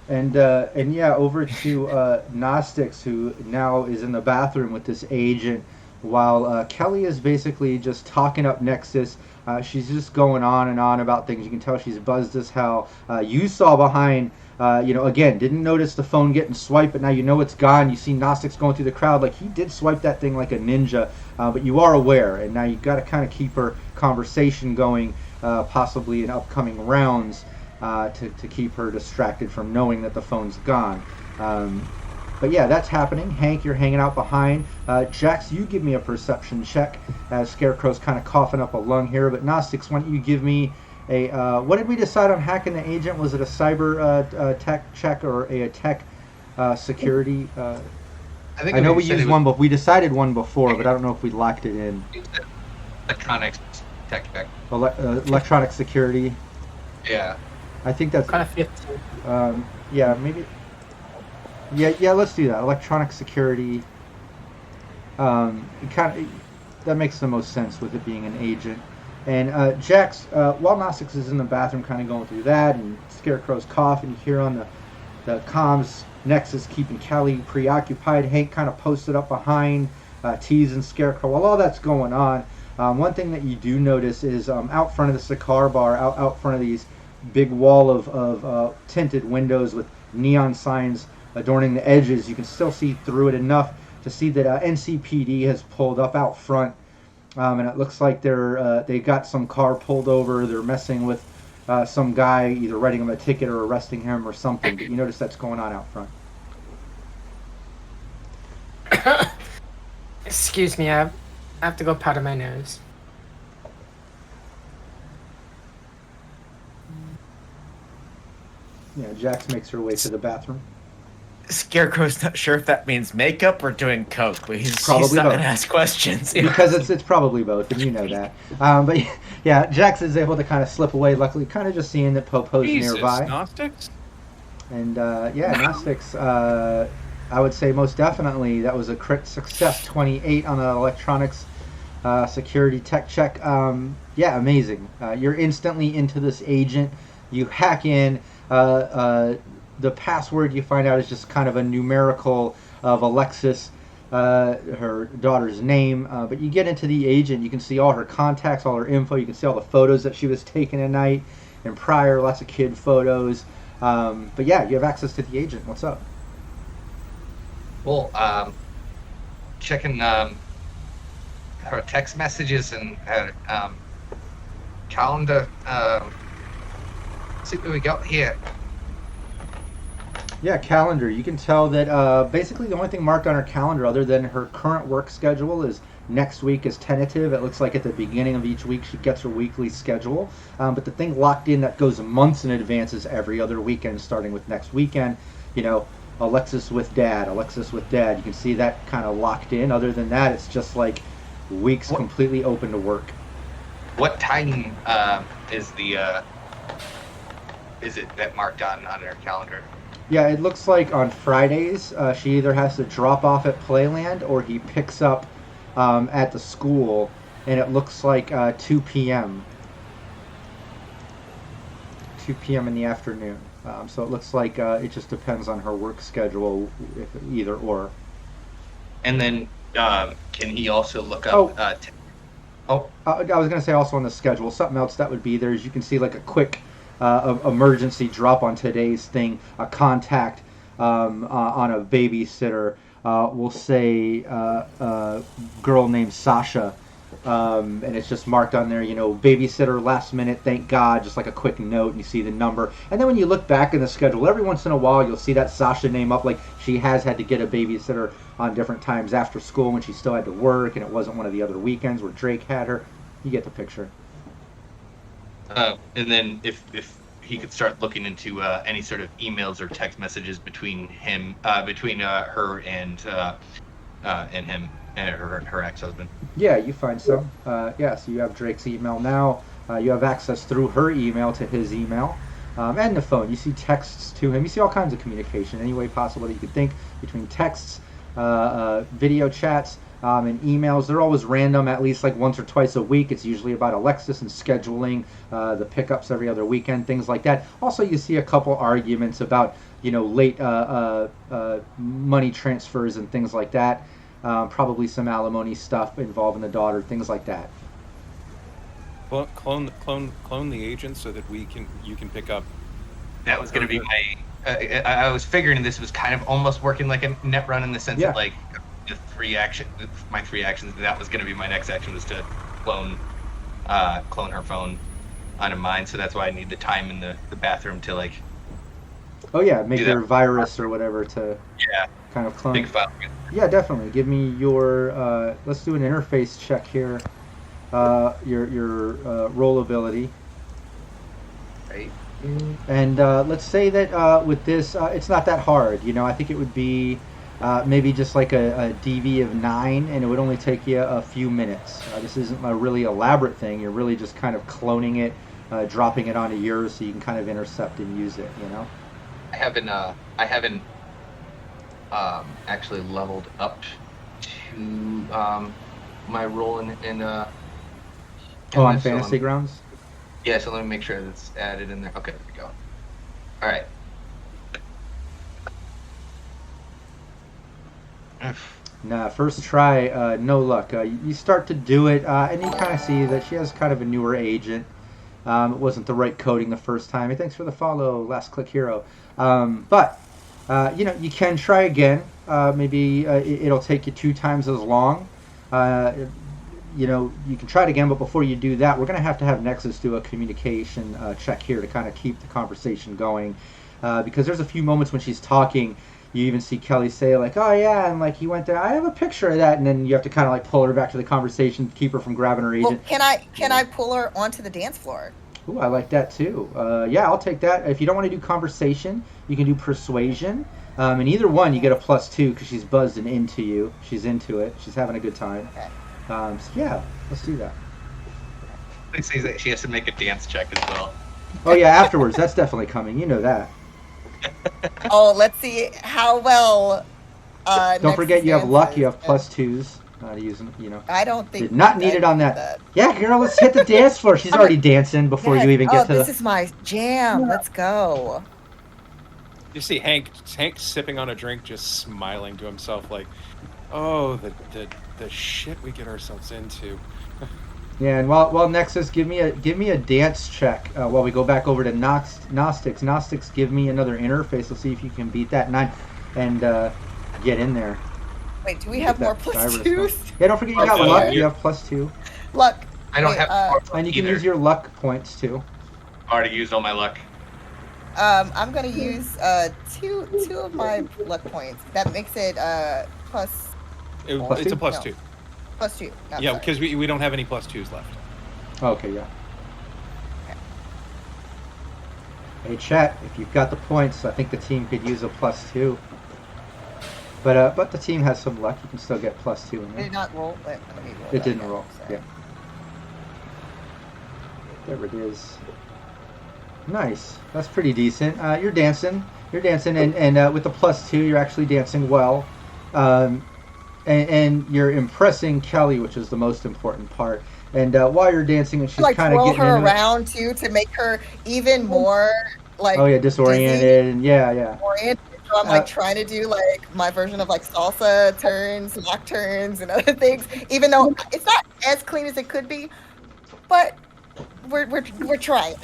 And over to Gnostics, who now is in the bathroom with this agent while Kelly is basically just talking up Nexus. She's just going on and on about things. You can tell she's buzzed as hell. You saw behind, again, didn't notice the phone getting swiped, but now you know it's gone. You see Gnostics going through the crowd. Like, he did swipe that thing like a ninja, but you are aware, and now you've got to kind of keep her conversation going, possibly in upcoming rounds, to keep her distracted from knowing that the phone's gone. But yeah, that's happening. Hank, you're hanging out behind. Jax, you give me a perception check as Scarecrow's kind of coughing up a lung here. But Gnostics, why don't you give me a... what did we decide on hacking the agent? Was it a cyber tech check or a tech security? I know we used one, but we decided one before, but I don't know if we locked it in. Electronics tech check. Electronic security. Yeah. I think that's... Kind of 15. Yeah, maybe... Yeah, let's do that. Electronic security. That makes the most sense with it being an agent. And Jax, while Gnostics is in the bathroom, kind of going through that, and Scarecrow's coughing, you hear on the comms, Nexus keeping Kelly preoccupied. Hank kind of posted up behind, teasing Scarecrow. While all that's going on, one thing that you do notice is out front of the cigar bar, out front of these big wall of tinted windows with neon signs adorning the edges, you can still see through it enough to see that NCPD has pulled up out front, and it looks like they got some car pulled over. They're messing with some guy, either writing him a ticket or arresting him or something. But you notice that's going on out front. Excuse me, I have to go powder my nose. Yeah, Jax makes her way to the bathroom. Scarecrow's not sure if that means makeup or doing coke, but he's Probably not both. going to ask questions. Because it's probably both, and you know that. But yeah, Jax is able to kind of slip away, luckily, kind of just seeing that Popo's nearby. Gnostics? And Gnostics, I would say most definitely that was a crit success, 28 on the electronics security tech check. Amazing. You're instantly into this agent. You hack in. The password you find out is just kind of a numerical of Alexis, her daughter's name. But you get into the agent, you can see all her contacts, all her info. You can see all the photos that she was taking at night and prior, lots of kid photos. But yeah, you have access to the agent. What's up? Well, checking her text messages and her calendar. See what we got here. Yeah, calendar. You can tell that basically the only thing marked on her calendar other than her current work schedule is next week is tentative. It looks like at the beginning of each week she gets her weekly schedule. But the thing locked in that goes months in advance is every other weekend starting with next weekend. Alexis with dad. You can see that kind of locked in. Other than that, it's just like weeks completely open to work. What time is it that marked on her calendar? Yeah, it looks like on Fridays she either has to drop off at Playland or he picks up at the school, and it looks like 2 p.m. 2 p.m. in the afternoon. So it looks like it just depends on her work schedule, either or. And then can he also look up... I was going to say also on the schedule, something else that would be there is you can see like a quick emergency drop on today's thing, a contact on a babysitter. We'll say a girl named Sasha, and it's just marked on there, babysitter last minute, thank God, just like a quick note, and you see the number. And then when you look back in the schedule, every once in a while you'll see that Sasha name up, like she has had to get a babysitter on different times after school when she still had to work, and it wasn't one of the other weekends where Drake had her. You get the picture. And then if he could start looking into any sort of emails or text messages between her and him and her ex-husband. Yeah, you find some. So you have Drake's email now. You have access through her email to his email, and the phone. You see texts to him. You see all kinds of communication, any way possible that you could think, between texts, video chats, and emails. They're always random, at least like once or twice a week. It's usually about Alexis and scheduling the pickups every other weekend, things like that. Also, you see a couple arguments about late money transfers and things like that. probably some alimony stuff involving the daughter, things like that. Clone the agent so that you can pick up. That was going to be my. I was figuring this was kind of almost working like a net run in the sense of like my 3 actions. That was going to be my next action was to clone her phone onto mine. So that's why I need the time in the bathroom to like. Oh yeah, make your virus or whatever to kind of clone. Big file. Yeah, definitely. Give me your. Let's do an interface check here. Your roll ability. Right. And let's say that with this, it's not that hard. I think it would be maybe just like a DV of 9, and it would only take you a few minutes. This isn't a really elaborate thing. You're really just kind of cloning it, dropping it onto yours, so you can kind of intercept and use it. I haven't actually leveled up to my role in on Fantasy Grounds. Yeah, so let me make sure that's added in there. Okay, there we go. All right. Nah, first try, no luck. You start to do it, and you kind of see that she has kind of a newer agent. It wasn't the right coding the first time. Hey, thanks for the follow, Last Click Hero. But you can try again. Maybe it'll take you 2 times as long. You can try it again, but before you do that, we're going to have Nexus do a communication check here to kind of keep the conversation going. Because there's a few moments when she's talking, you even see Kelly say, like, oh yeah, and like he went there, I have a picture of that, and then you have to kind of like pull her back to the conversation, keep her from grabbing her agent. Well, can I pull her onto the dance floor? Ooh, I like that too. Yeah, I'll take that. If you don't want to do conversation, you can do persuasion. And either one, you get a +2 because she's buzzing into you. She's into it. She's having a good time. Okay. So yeah, let's do that. It says that she has to make a dance check as well. Oh yeah, afterwards. That's definitely coming. You know that. Oh, let's see how well. Don't forget you have luck. You have +2s. To use them, I don't think. Did not need it on that. Yeah, girl, let's hit the dance floor. She's already dancing before you even get to this is my jam. Let's go. You see Hank sipping on a drink, just smiling to himself, like, "Oh, the shit we get ourselves into." Yeah, and while Nexus, give me a dance check while we go back over to Gnostics. Gnostics, give me another interface. Let's see if you can beat that 9 and get in there. Wait, do we have more +2s? Yeah, don't forget you got luck. You have +2. Luck. I don't have more and you can either. use your luck points too. I already used all my luck. I'm gonna use two of my luck points. That makes it plus. It's a +2. +2. No, Yeah, sorry. because we don't have any +2s left. Okay, yeah. Hey, chat, if you've got the points, I think the team could use a +2. But the team has some luck. You can still get +2 in Did there. it not roll? Let me roll. It that didn't again. roll. Sorry. Yeah. There it is. Nice. That's pretty decent. You're dancing, and with the +2, you're actually dancing well, and you're impressing Kelly, which is the most important part. And while you're dancing, and she's like kind of getting her into it. around too to make her even more like. Oh yeah, disoriented, and yeah. Oriented. So I'm like trying to do like my version of like salsa turns, lock turns, and other things. Even though it's not as clean as it could be, but we're trying. We're trying.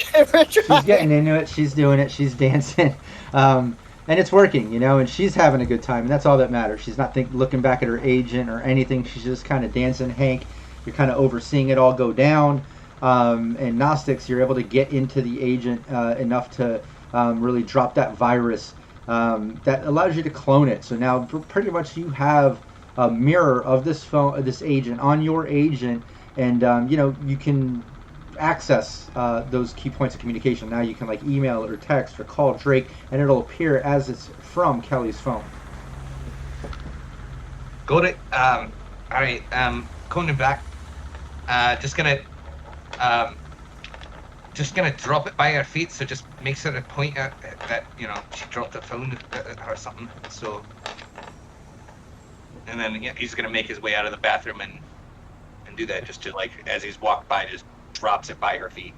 She's getting into it. She's doing it. She's dancing, and it's working, and she's having a good time, and that's all that matters. She's not looking back at her agent or anything. She's just kind of dancing. Hank, you're kind of overseeing it all go down, and Gnostics, you're able to get into the agent enough to really drop that virus that allows you to clone it. So now pretty much you have a mirror of this agent on your agent, and you can access those key points of communication. Now you can like email or text or call Drake, and it'll appear as it's from Kelly's phone. Got it. All right. Coming back. Just gonna drop it by her feet. So just makes her a point at that she dropped the phone or something. So, and then he's gonna make his way out of the bathroom and do that just to like as he's walked by, just drops it by her feet.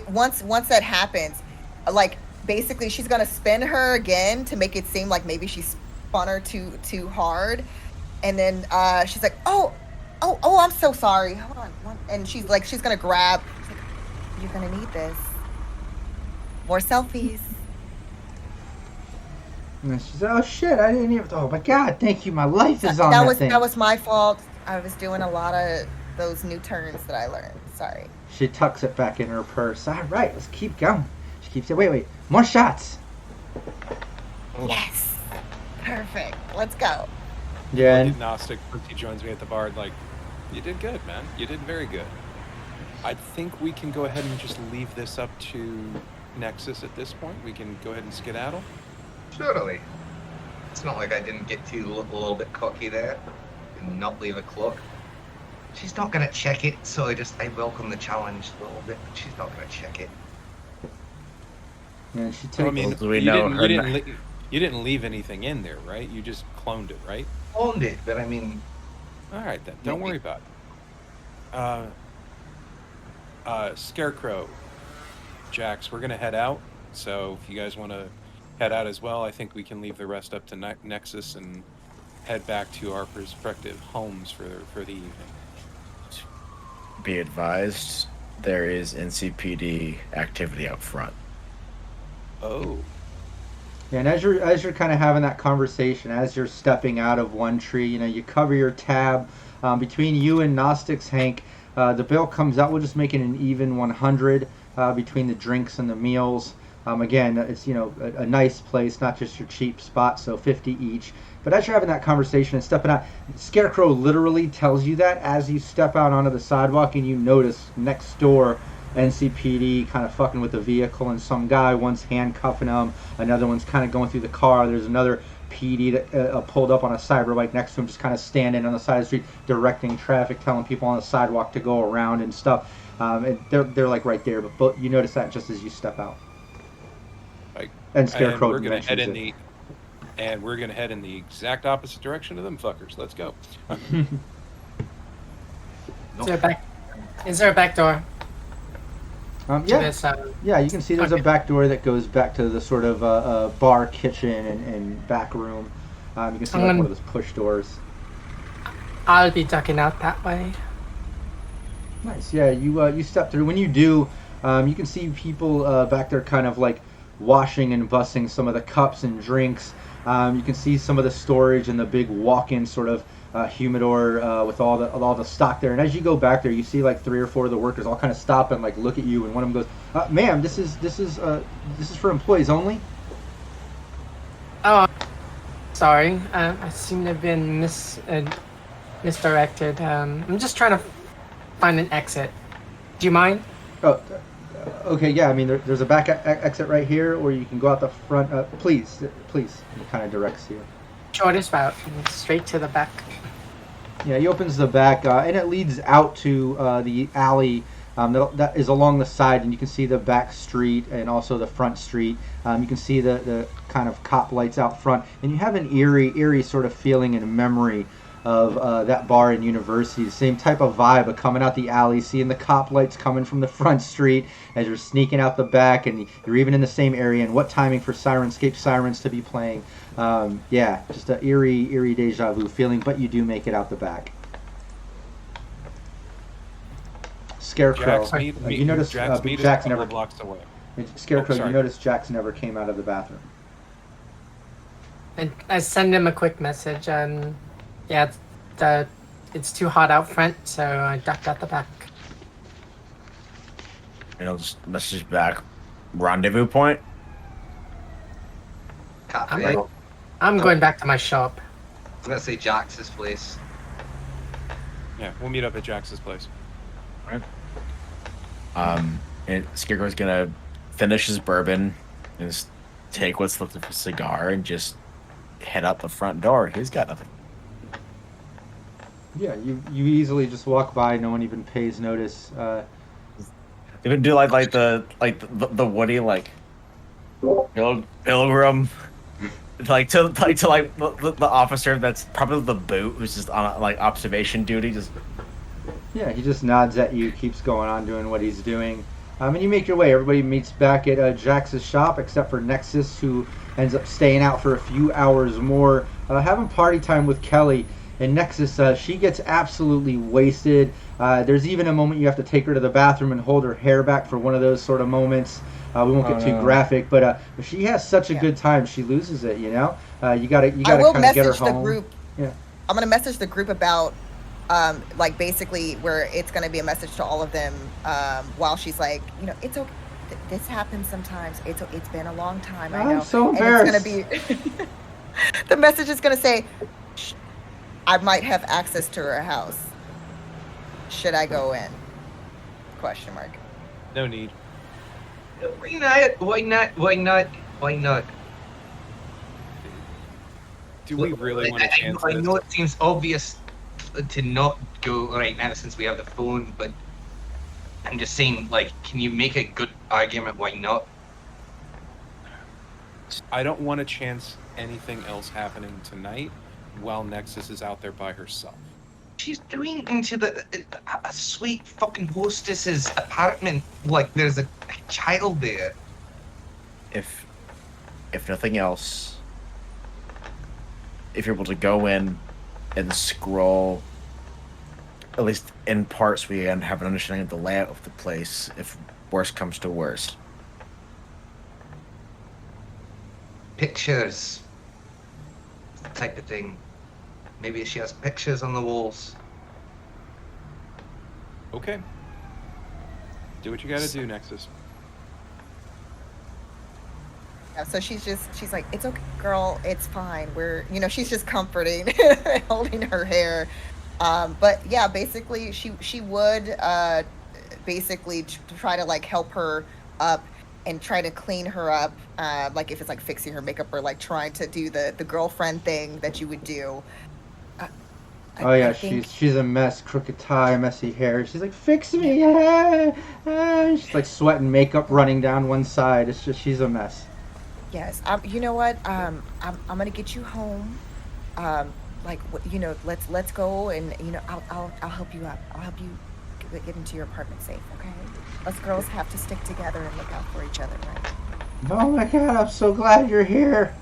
Once that happens, like basically she's gonna spin her again to make it seem like maybe she's on her too hard, and then she's like, oh, I'm so sorry. Hold on. And she's gonna grab. She's like, you're gonna need this. More selfies. And she said, "Oh shit! I didn't even. Oh my god! Thank you. My life is on that thing." That was my fault. I was doing a lot of those new turns that I learned. Sorry. She tucks it back in her purse. All right, let's keep going. She keeps saying, "Wait, more shots." Yes. Perfect. Let's go. Yeah. And Agnostic, he joins me at the bar. Like, you did good, man. You did very good. I think we can go ahead and just leave this up to Nexus at this point. We can go ahead and skedaddle. Surely. It's not like I didn't get too a little bit cocky there and not leave a cloak. She's not going to check it, so I welcome the challenge a little bit, but she's not going to check it. yeah, she So, I takes. mean, Do we you know you didn't leave anything in there, right? You just cloned it, right? Owned it, but I mean, All right, then. Don't worry about it. Scarecrow, Jax, we're going to head out. So if you guys want to head out as well, I think we can leave the rest up to Nexus and head back to our respective homes for the evening. Be advised, there is NCPD activity out front. Oh. Yeah, and as you're kind of having that conversation, as you're stepping out of one tree, you cover your tab. Between you and Gnostics, Hank, the bill comes out. We'll just make it an even 100 between the drinks and the meals. Again, it's a nice place, not just your cheap spot, so 50 each. But as you're having that conversation and stepping out, Scarecrow literally tells you that as you step out onto the sidewalk and you notice next door NCPD kind of fucking with the vehicle, and some guy, one's handcuffing him, another one's kind of going through the car. There's another PD that pulled up on a cyberbike next to him, just kind of standing on the side of the street, directing traffic, telling people on the sidewalk to go around and stuff. And they're like right there, but you notice that just as you step out. And Scarecrow we're gonna head mentions it. And we're gonna head in the exact opposite direction of them fuckers. Let's go. Is there a back door? To Yeah. this, Yeah, you can see there's a Okay. back door that goes back to the sort of bar, kitchen, and back room. You can see like one of those push doors. I'll be ducking out that way. Nice. Yeah, you step through. When you do, you can see people back there kind of like washing and bussing some of the cups and drinks. You can see some of the storage and the big walk-in sort of humidor with all the stock there. And as you go back there, you see like 3 or 4 of the workers all kind of stop and like look at you. And one of them goes, "Ma'am, this is for employees only." Oh, sorry. I seem to have been misdirected. I'm just trying to find an exit. Do you mind? Oh, okay. Yeah, I mean there's a back exit right here, or you can go out the front. Please. He kind of directs you. Shortest route, straight to the back. Yeah, he opens the back, and it leads out to the alley that is along the side, and you can see the back street and also the front street. You can see the kind of cop lights out front, and you have an eerie sort of feeling and memory of that bar in University. The same type of vibe of coming out the alley, seeing the cop lights coming from the front street as you're sneaking out the back, and you're even in the same area. And what timing for Sirenscape Sirens to be playing. Yeah, just an eerie deja vu feeling, but you do make it out the back. Scarecrow, you notice Jax never. Blocks away. Scarecrow, sorry. you notice Jax never came out of the bathroom. And I send him a quick message. Yeah, it's too hot out front, so I ducked out the back. And I'll just message back. Rendezvous point. Cafe. I'm going back to my shop. I'm gonna say Jax's place. Yeah, we'll meet up at Jax's place. And Scarecrow's gonna finish his bourbon and just take what's left of his cigar and just head out the front door. He's got nothing. Yeah, you easily just walk by. No one even pays notice. Even do like the Woody like pilgrim, like to the officer that's probably the boot who's just on like observation duty. Just Yeah, he just nods at you, keeps going on doing what he's doing. And you make your way. Everybody meets back at Jax's shop, except for Nexus, who ends up staying out for a few hours more. having party time with Kelly. And Nexus, she gets absolutely wasted. There's even a moment you have to take her to the bathroom and hold her hair back for one of those sort of moments. We won't get too graphic, but she has such a good time. She loses it, you know. You gotta kind of get her home. Group. Yeah. I'm gonna message the group about, like basically where it's gonna be a message to all of them, while she's like, you know, it's okay. This happens sometimes. It's been a long time. I know. I'm so embarrassed. And it's gonna be. The message is gonna say, I might have access to her house. Should I go in? Question mark. No need. Why not? Why not? Why not? Why not? Do we really want a chance? I know it seems obvious to not go right now since we have the phone, but I'm just saying, like, can you make a good argument why not? I don't want to chance anything else happening tonight while Nexus is out there by herself. She's doing into a sweet fucking hostess's apartment like there's a child there. If nothing else, if you're able to go in and scroll, at least in parts, we can have an understanding of the layout of the place if worst comes to worst. Pictures. Type of thing. Maybe she has pictures on the walls. Okay. Do what you gotta do, Nexus. Yeah, so she's like, it's okay, girl, it's fine. She's just comforting, holding her hair. But yeah, basically, she would basically try to like help her up and try to clean her up. Like if it's like fixing her makeup or like trying to do the girlfriend thing that you would do. I think... she's a mess. Crooked tie, messy hair. She's like, fix me. She's like sweating, makeup running down one side. It's just, she's a mess. Yes. You know what? I'm gonna get you home. Let's go, and I'll help you up. I'll help you get into your apartment safe. Okay. Us girls have to stick together and look out for each other, right? Oh my God! I'm so glad you're here.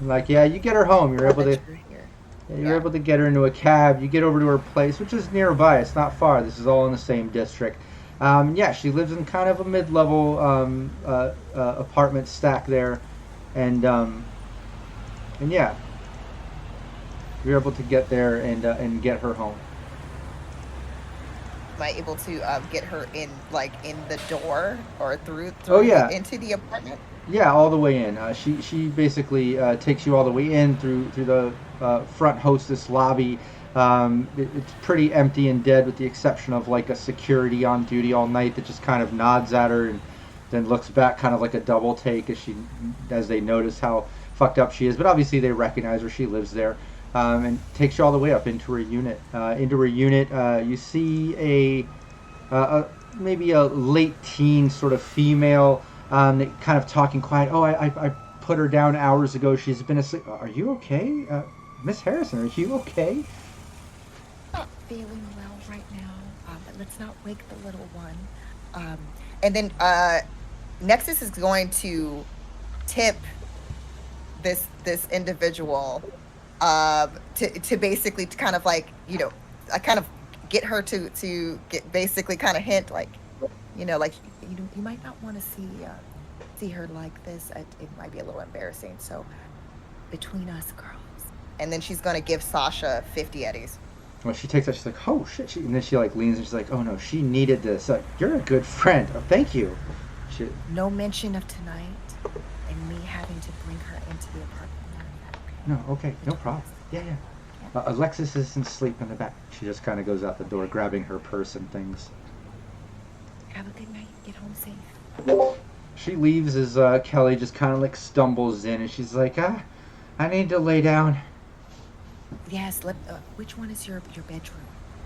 I'm like, yeah, you get her home. You're able to. You're able to get her into a cab. You get over to her place, which is nearby. It's not far. This is all in the same district. She lives in kind of a mid-level apartment stack there, and yeah, you're able to get there and get her home. Am I able to get her in the door or through into the apartment? Yeah, all the way in. She basically takes you all the way in through the front hostess lobby. It's pretty empty and dead with the exception of like a security on duty all night that just kind of nods at her and then looks back kind of like a double take as they notice how fucked up she is. But obviously they recognize her. She lives there. And takes you all the way up into her unit. You see maybe a late teen sort of female kind of talking quiet. Oh, I put her down hours ago. She's been asleep. Are you okay? Miss Harrison, are you okay? Not feeling well right now, but let's not wake the little one. And then Nexus is going to tip this individual to basically to kind of like, I kind of get her to get basically kind of hint like, like you might not want to see her like this. It might be a little embarrassing. So between us girls. And then she's going to give Sasha 50 eddies. Well, she takes that. She's like, oh shit. And then she like leans and she's like, oh no, she needed this. You're a good friend. Oh, thank you. No mention of tonight and me having to bring her into the apartment. No, okay, no problem. Yeah. Alexis isn't asleep in the back. She just kind of goes out the door, grabbing her purse and things. Have a good night. Get home safe. She leaves as Kelly just kind of like stumbles in, and she's like, I need to lay down. Yes. Which one is your bedroom?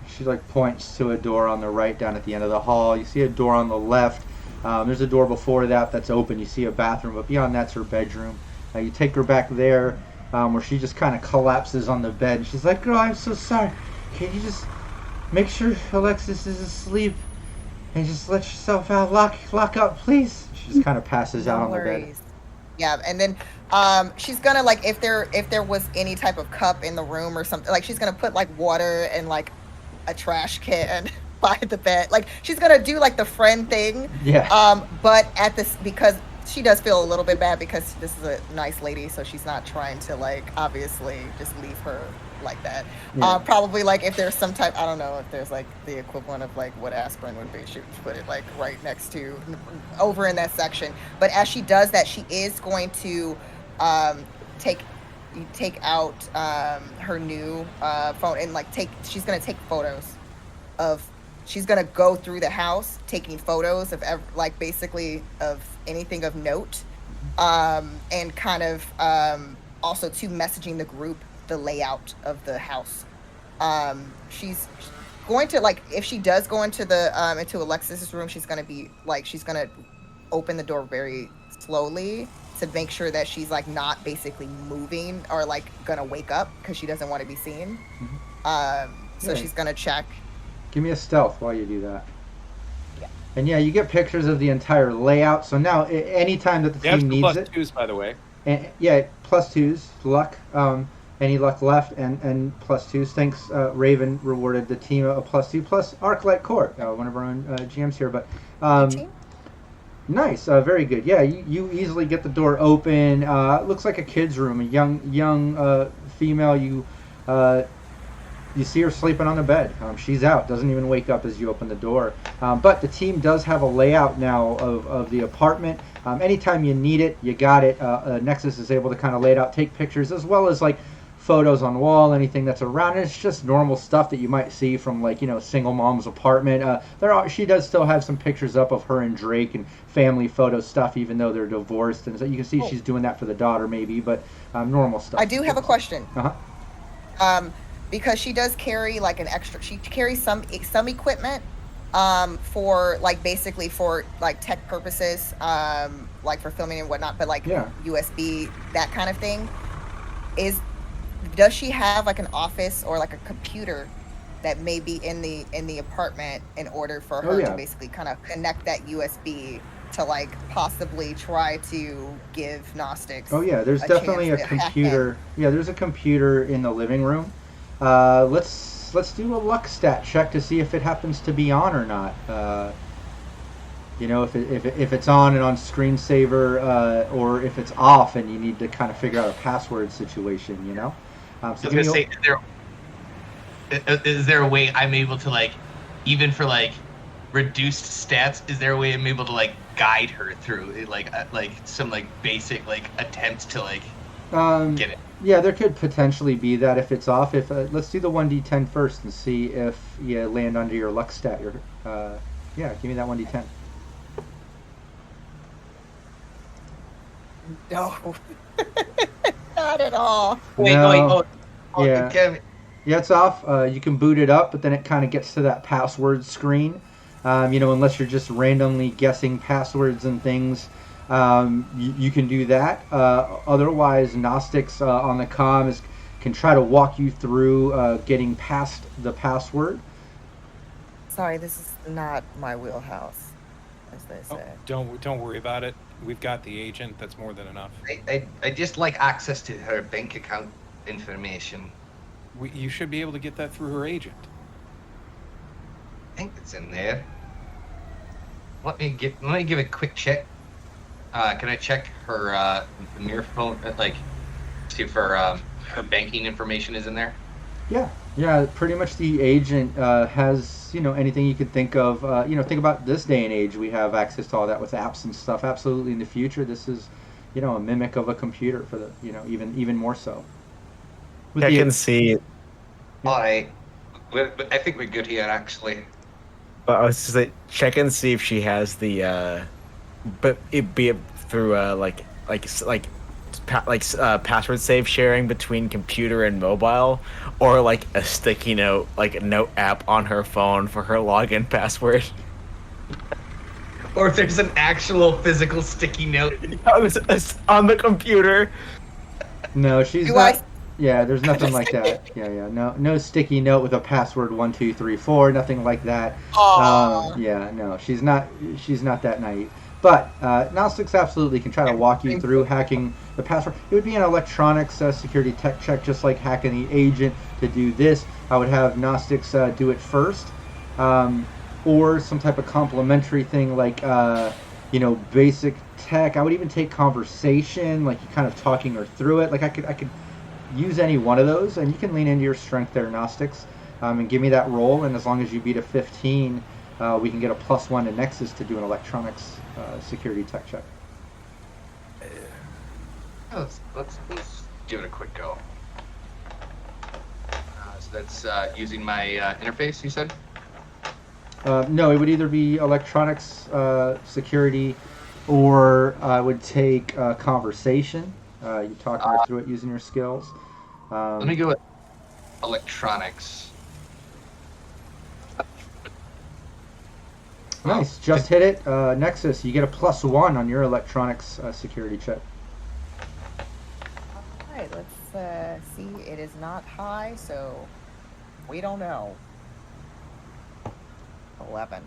She like points to a door on the right down at the end of the hall. You see a door on the left. There's a door before that's open. You see a bathroom, but beyond that's her bedroom. You take her back there, where she just kind of collapses on the bed. And she's like, girl, I'm so sorry. Can you just make sure Alexis is asleep and just let yourself out? Lock up, please. She just kind of passes out on the bed. Yeah, and then she's gonna like if there was any type of cup in the room or something, like she's gonna put like water and like a trash can by the bed. Like she's gonna do like the friend thing. Yeah. But at this, because she does feel a little bit bad because this is a nice lady, so she's not trying to like obviously just leave her like that. Yeah. Probably like if there's some type, I don't know if there's like the equivalent of like what aspirin would be, she would put it like right next to over in that section. But as she does that, she is going to take out her new phone and like she's gonna take photos of, she's gonna go through the house taking photos of like basically of anything of note, and kind of also to messaging the group the layout of the house. She's going to like, if she does go into the into Alexis's room, she's gonna be like, she's gonna open the door very slowly to make sure that she's like not basically moving or like gonna wake up because she doesn't want to be seen. So she's gonna check. Give me a stealth while you do that. Yeah. And yeah, you get pictures of the entire layout. So now, anytime that the team needs it, +2s, by the way. and, yeah, +2s, luck. Any luck left, and +2s. Thanks, Raven rewarded the team a +2 plus Arclight Court, one of our own GMs here. But nice, very good. Yeah, you easily get the door open. Looks like a kid's room, a young female. You see her sleeping on the bed. She's out, doesn't even wake up as you open the door. But the team does have a layout now of the apartment. Anytime you need it, you got it. Nexus is able to kind of lay it out, take pictures, as well as like photos on the wall, anything that's around. It's just normal stuff that you might see from like, single mom's apartment. She does still have some pictures up of her and Drake and family photo stuff, even though they're divorced. And so you can see she's doing that for the daughter maybe, but normal stuff. I do have a question. Uh-huh. Because she does carry like an extra, she carries some equipment for like basically for like tech purposes, like for filming and whatnot, but like USB, that kind of thing. Does she have like an office or like a computer that may be in the apartment in order for her to basically kind of connect that USB to like possibly try to give Gnostics? Oh yeah, there's definitely a computer. Yeah, there's a computer in the living room. Let's do a luck stat check to see if it happens to be on or not. If it's on and on screensaver, or if it's off and you need to kind of figure out a password situation. So I was gonna say, is there a way I'm able to like, even for like reduced stats, is there a way I'm able to like guide her through it, like some like basic like attempts to like get it? Yeah, there could potentially be that if it's off. If let's do the 1d10 first and see if you land under your luck stat. Give me that 1d10. No, not at all. Yeah, it's off. You can boot it up, but then it kind of gets to that password screen. Unless you're just randomly guessing passwords and things. You can do that. Otherwise, Gnostics on the comm can try to walk you through getting past the password. Sorry, this is not my wheelhouse, as they say. Don't worry about it. We've got the agent. That's more than enough. I just like access to her bank account information. You should be able to get that through her agent. I think it's in there. Let me give a quick check. Can I check her mirror phone, like see if her banking information is in there? Yeah. Pretty much the agent has anything you could think of. Think about this day and age. We have access to all that with apps and stuff. Absolutely, in the future, this is a mimic of a computer for the even more so. I can see. All right, I think we're good here actually. I was just like, check and see if she has the, but it be through password safe sharing between computer and mobile, or like a sticky note, like a note app on her phone for her login password. Or if there's an actual physical sticky note on the computer. No, she's not. Yeah, there's nothing like that. Yeah. No sticky note with a password 1 2 3 4. Nothing like that. No, she's not that naive. But Gnostics absolutely can try to walk you through hacking the password. It would be an electronics security tech check, just like hacking the agent. To do this, I would have Gnostics do it first, or some type of complementary thing like basic tech. I would even take conversation, like you kind of talking her through it. Like I could use any one of those, and you can lean into your strength there, Gnostics, and give me that roll. And as long as you beat a 15, we can get a +1 to Nexus to do an electronics security tech check. Let's give it a quick go. So that's using my interface, you said? No, it would either be electronics security, or I would take conversation. You talk her through it using your skills. Let me go with electronics. Nice, just hit it. Nexus, you get a +1 on your electronics security check. Alright, let's see. It is not high, so we don't know. 11.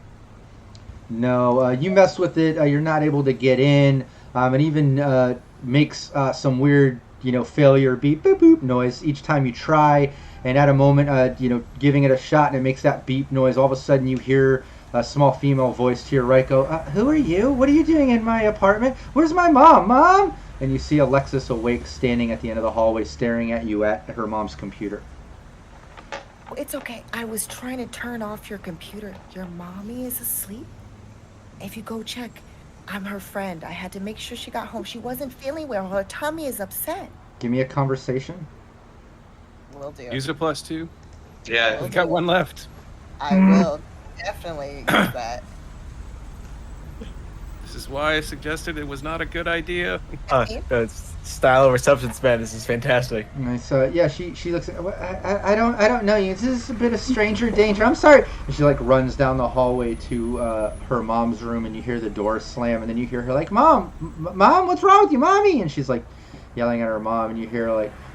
No, you mess with it. You're not able to get in. It even makes some weird, failure beep boop boop noise each time you try. And at a moment, giving it a shot, and it makes that beep noise. All of a sudden, you hear a small female voice to your right go, "Who are you? What are you doing in my apartment? Where's my mom? Mom?" And you see Alexis awake, standing at the end of the hallway, staring at you at her mom's computer. It's okay. I was trying to turn off your computer. Your mommy is asleep? If you go check, I'm her friend. I had to make sure she got home. She wasn't feeling well. Her tummy is upset. Give me a conversation. Will do. Use a +2. Yeah. We got one left. I will definitely use that. This is why I suggested it was not a good idea. Style over substance, man. This is fantastic. Nice. Yeah, she looks at. I don't know you. This is a bit of stranger danger. I'm sorry. And she runs down the hallway to her mom's room, and you hear the door slam, and then you hear her Mom, what's wrong with you, Mommy? And she's yelling at her mom, and you hear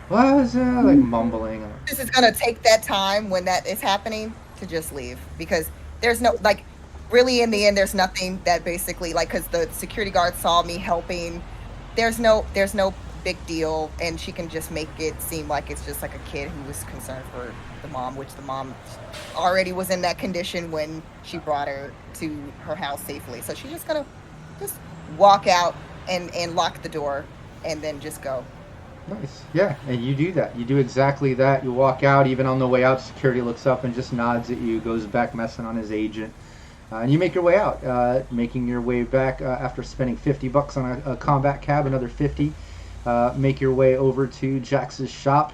what was mumbling. This is gonna take that time when that is happening to just leave, because there's no really in the end there's nothing that basically because the security guard saw me helping. There's no big deal, and she can just make it seem like it's just a kid who was concerned for the mom, which the mom already was in that condition when she brought her to her house safely. So she's just gonna walk out and lock the door and then just go. Nice. Yeah, and you do that. You do exactly that. You walk out. Even on the way out, security looks up and just nods at you, goes back messing on his agent. And you make your way out, making your way back after spending $50 on a combat cab, another 50. Make your way over to Jax's shop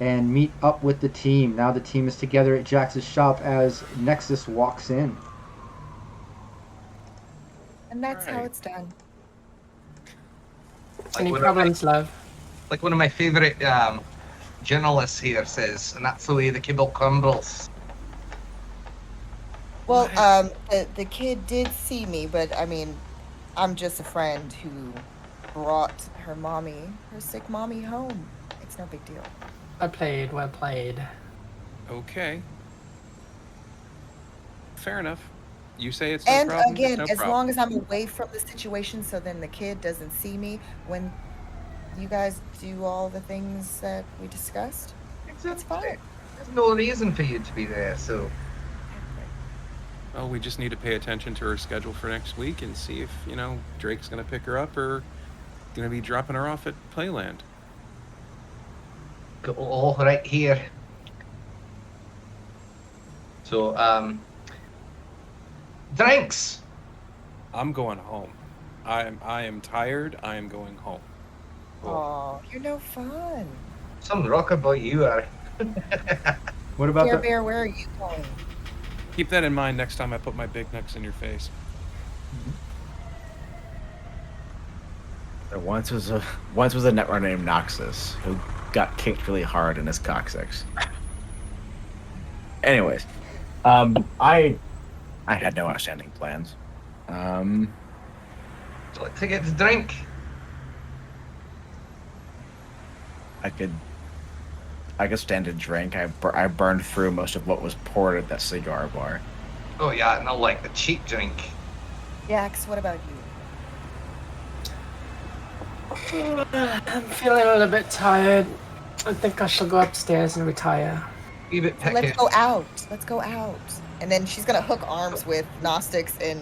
and meet up with the team. Now the team is together at Jax's shop as Nexus walks in. And that's how it's done. Any problems, love? Like one of my favorite journalists here says, and that's the way the kibble crumbles. Well, the kid did see me, but I mean, I'm just a friend who brought her sick mommy home. It's no big deal. Well played. Okay. Fair enough. You say it's no And problem. again, no as problem. long as I'm away from the situation, so then the kid doesn't see me when you guys do all the things that we discussed, it's fine. There's no reason for you to be there, so. Well, we just need to pay attention to her schedule for next week and see if, Drake's going to pick her up or going to be dropping her off at Playland. All right here. So, drinks. I'm going home. I am tired. I am going home. Oh, you're no fun. Some rocker boy you are. What about Care Bear, where are you going? Keep that in mind next time I put my big nuts in your face. There once was a netrunner named Nexus who got kicked really hard in his coccyx. Anyways, I had no outstanding plans. So let's get the drink. I could stand a drink. I burned through most of what was poured at that cigar bar. Oh yeah, not like the cheap drink. Jax, what about you? I'm feeling a little bit tired. I think I shall go upstairs and retire. Leave it, So let's Pickett. go out. Let's go out. And then she's gonna hook arms with Gnostics and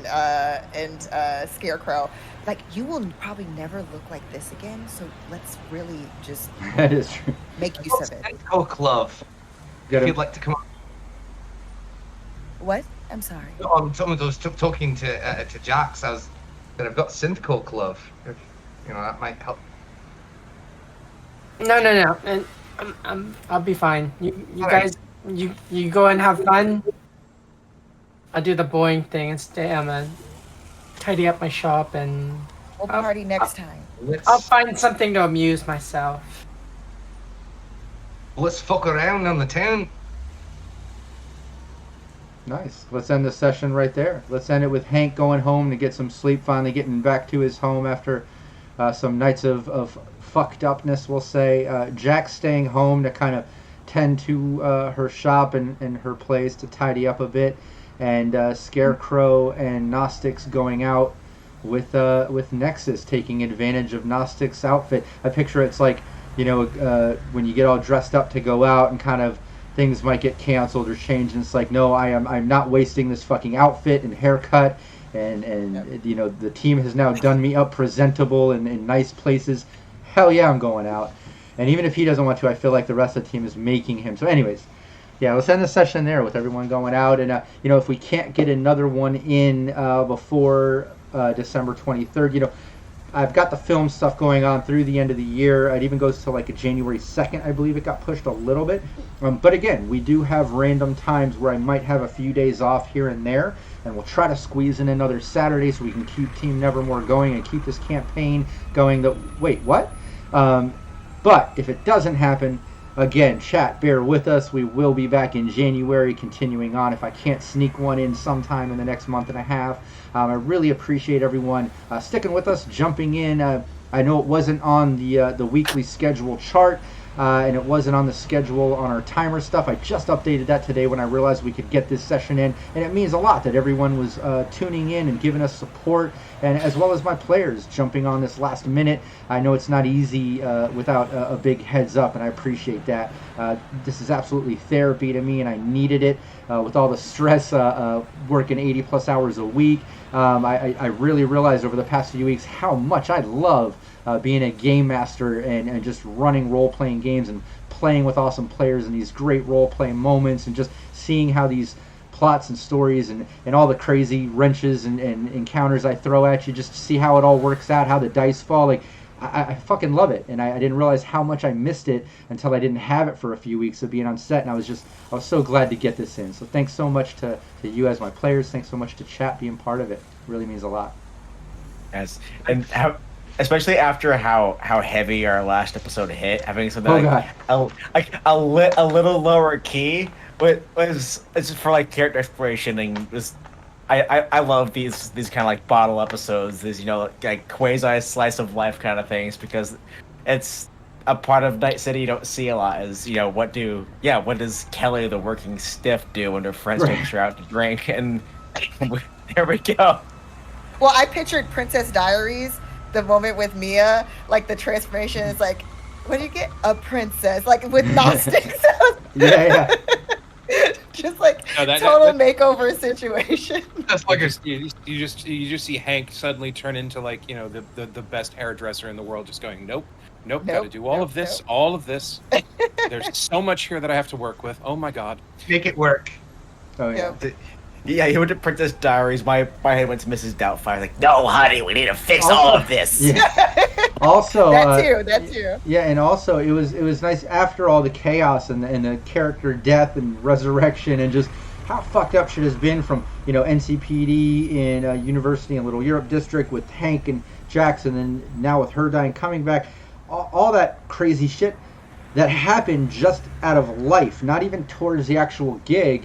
Scarecrow. Like, you will probably never look like this again. So let's really just That is true. make use of it. Synth Love. Got If to you'd like to come on. What? I'm sorry. Someone was talking to Jax. I've got Synth Love. If, that might help. No. And I'll be fine. You All guys, you go and have fun. I'll do the boring thing and stay. I'm gonna tidy up my shop and We'll party next time. I'll find something to amuse myself. Let's fuck around on the town. Nice. Let's end the session right there. Let's end it with Hank going home to get some sleep, finally getting back to his home after some nights of fucked upness, we'll say. Jack staying home to kind of tend to her shop and her place to tidy up a bit. And Scarecrow and Gnostics going out with Nexus, taking advantage of Gnostic's outfit. I picture it's like, when you get all dressed up to go out and kind of things might get canceled or changed, and it's like, no, I'm not wasting this fucking outfit and haircut, and the team has now done me up presentable and in nice places. Hell yeah, I'm going out. And even if he doesn't want to, I feel like the rest of the team is making him. So anyways, yeah, let's end the session there with everyone going out. And if we can't get another one in before December 23rd, I've got the film stuff going on through the end of the year. It even goes to like a January 2nd, I believe it got pushed a little bit. But again, we do have random times where I might have a few days off here and there, and we'll try to squeeze in another Saturday so we can keep Team Nevermore going and keep this campaign going. Wait, what? But if it doesn't happen, again, chat, bear with us. We will be back in January, continuing on. If I can't sneak one in sometime in the next month and a half, I really appreciate everyone sticking with us, jumping in. I know it wasn't on the weekly schedule chart, and it wasn't on the schedule on our timer stuff. I just updated that today when I realized we could get this session in, and it means a lot that everyone was tuning in and giving us support, and as well as my players jumping on this last minute. I know it's not easy without a big heads up, and I appreciate that. This is absolutely therapy to me, and I needed it with all the stress working 80 plus hours a week. I really realized over the past few weeks how much I love being a game master and just running role-playing games and playing with awesome players and these great role-playing moments and just seeing how these plots and stories and all the crazy wrenches and encounters I throw at you, just to see how it all works out, how the dice fall. Like, I fucking love it, and I didn't realize how much I missed it until I didn't have it for a few weeks of being on set, and I was so glad to get this in. So thanks so much to you as my players. Thanks so much to chat being part of it. It really means a lot. Yes, and especially after how heavy our last episode hit, having something a little lower key, but it's for like character exploration and just. I love these kind of like bottle episodes, these like quasi slice of life kind of things, because it's a part of Night City you don't see a lot. Is what does Kelly the working stiff do when her friends take her out to drink, and there we go. Well, I pictured Princess Diaries, the moment with Mia, like the transformation is like, what do you get? A princess, like with Gnostics. Yeah. Just like total makeover situation. That's like you just see Hank suddenly turn into like the best hairdresser in the world, just going nope, gotta do all of this. There's so much here that I have to work with. Oh my god, make it work. Oh yeah. Yeah, he went to Princess Diaries. My head went to Mrs. Doubtfire. Like, no, honey, we need to fix all of this. Yeah. Also, that too. Yeah, and also it was nice after all the chaos and the character death and resurrection and just how fucked up shit has been from NCPD in University and Little Europe District with Hank and Jackson, and now with her dying, coming back, all that crazy shit that happened just out of life, not even towards the actual gig.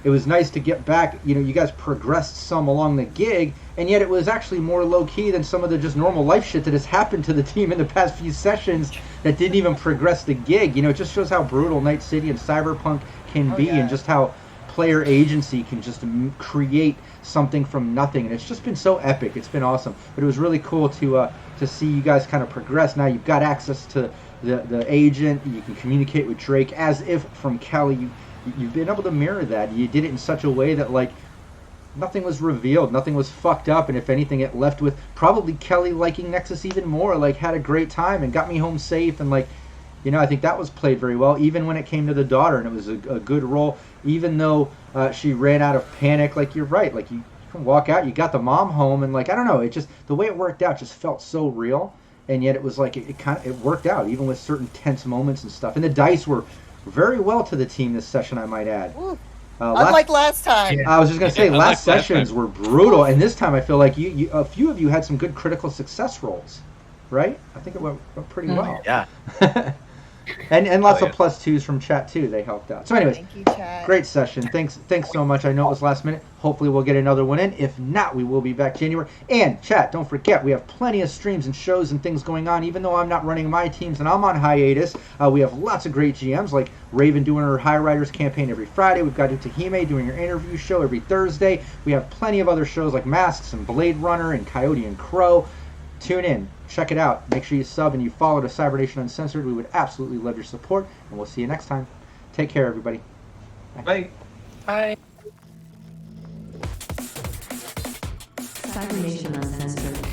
It was nice to get back. You guys progressed some along the gig, and yet it was actually more low-key than some of the just normal life shit that has happened to the team in the past few sessions that didn't even progress the gig. It just shows how brutal Night City and Cyberpunk can be, and just how player agency can just create something from nothing, and it's just been so epic. It's been awesome. But it was really cool to see you guys kind of progress. Now you've got access to the agent. You can communicate with Drake as if from Kelly. You've been able to mirror that. You did it in such a way that like nothing was revealed, nothing was fucked up, and if anything, it left with probably Kelly liking Nexus even more. Like had a great time and got me home safe, and like, you know, I think that was played very well. Even when it came to the daughter, and it was a good role, even though she ran out of panic. Like you're right, like you can walk out, you got the mom home, and like I don't know, it just the way it worked out just felt so real, and yet it was like it worked out even with certain tense moments and stuff. And the dice were very well to the team this session, I might add. Unlike last time. I was just gonna say, last last sessions time. were brutal, and this time I feel like you a few of you had some good critical success rolls, right? I think it went pretty well. Yeah. and lots Oh, of +2s from chat too. They helped out. So, anyways, Thank you, chat. great session. Thanks so much. I know it was last minute. Hopefully we'll get another one in. If not, we will be back January. And chat, don't forget, we have plenty of streams and shows and things going on. Even though I'm not running my teams and I'm on hiatus, we have lots of great GMs like Raven doing her High Riders campaign every Friday. We've got Utahime doing her interview show every Thursday. We have plenty of other shows like Masks and Blade Runner and Coyote and Crow. Tune in. Check it out. Make sure you sub and you follow to Cybernation Uncensored. We would absolutely love your support, and we'll see you next time. Take care, everybody. Bye. Bye. Cybernation Uncensored.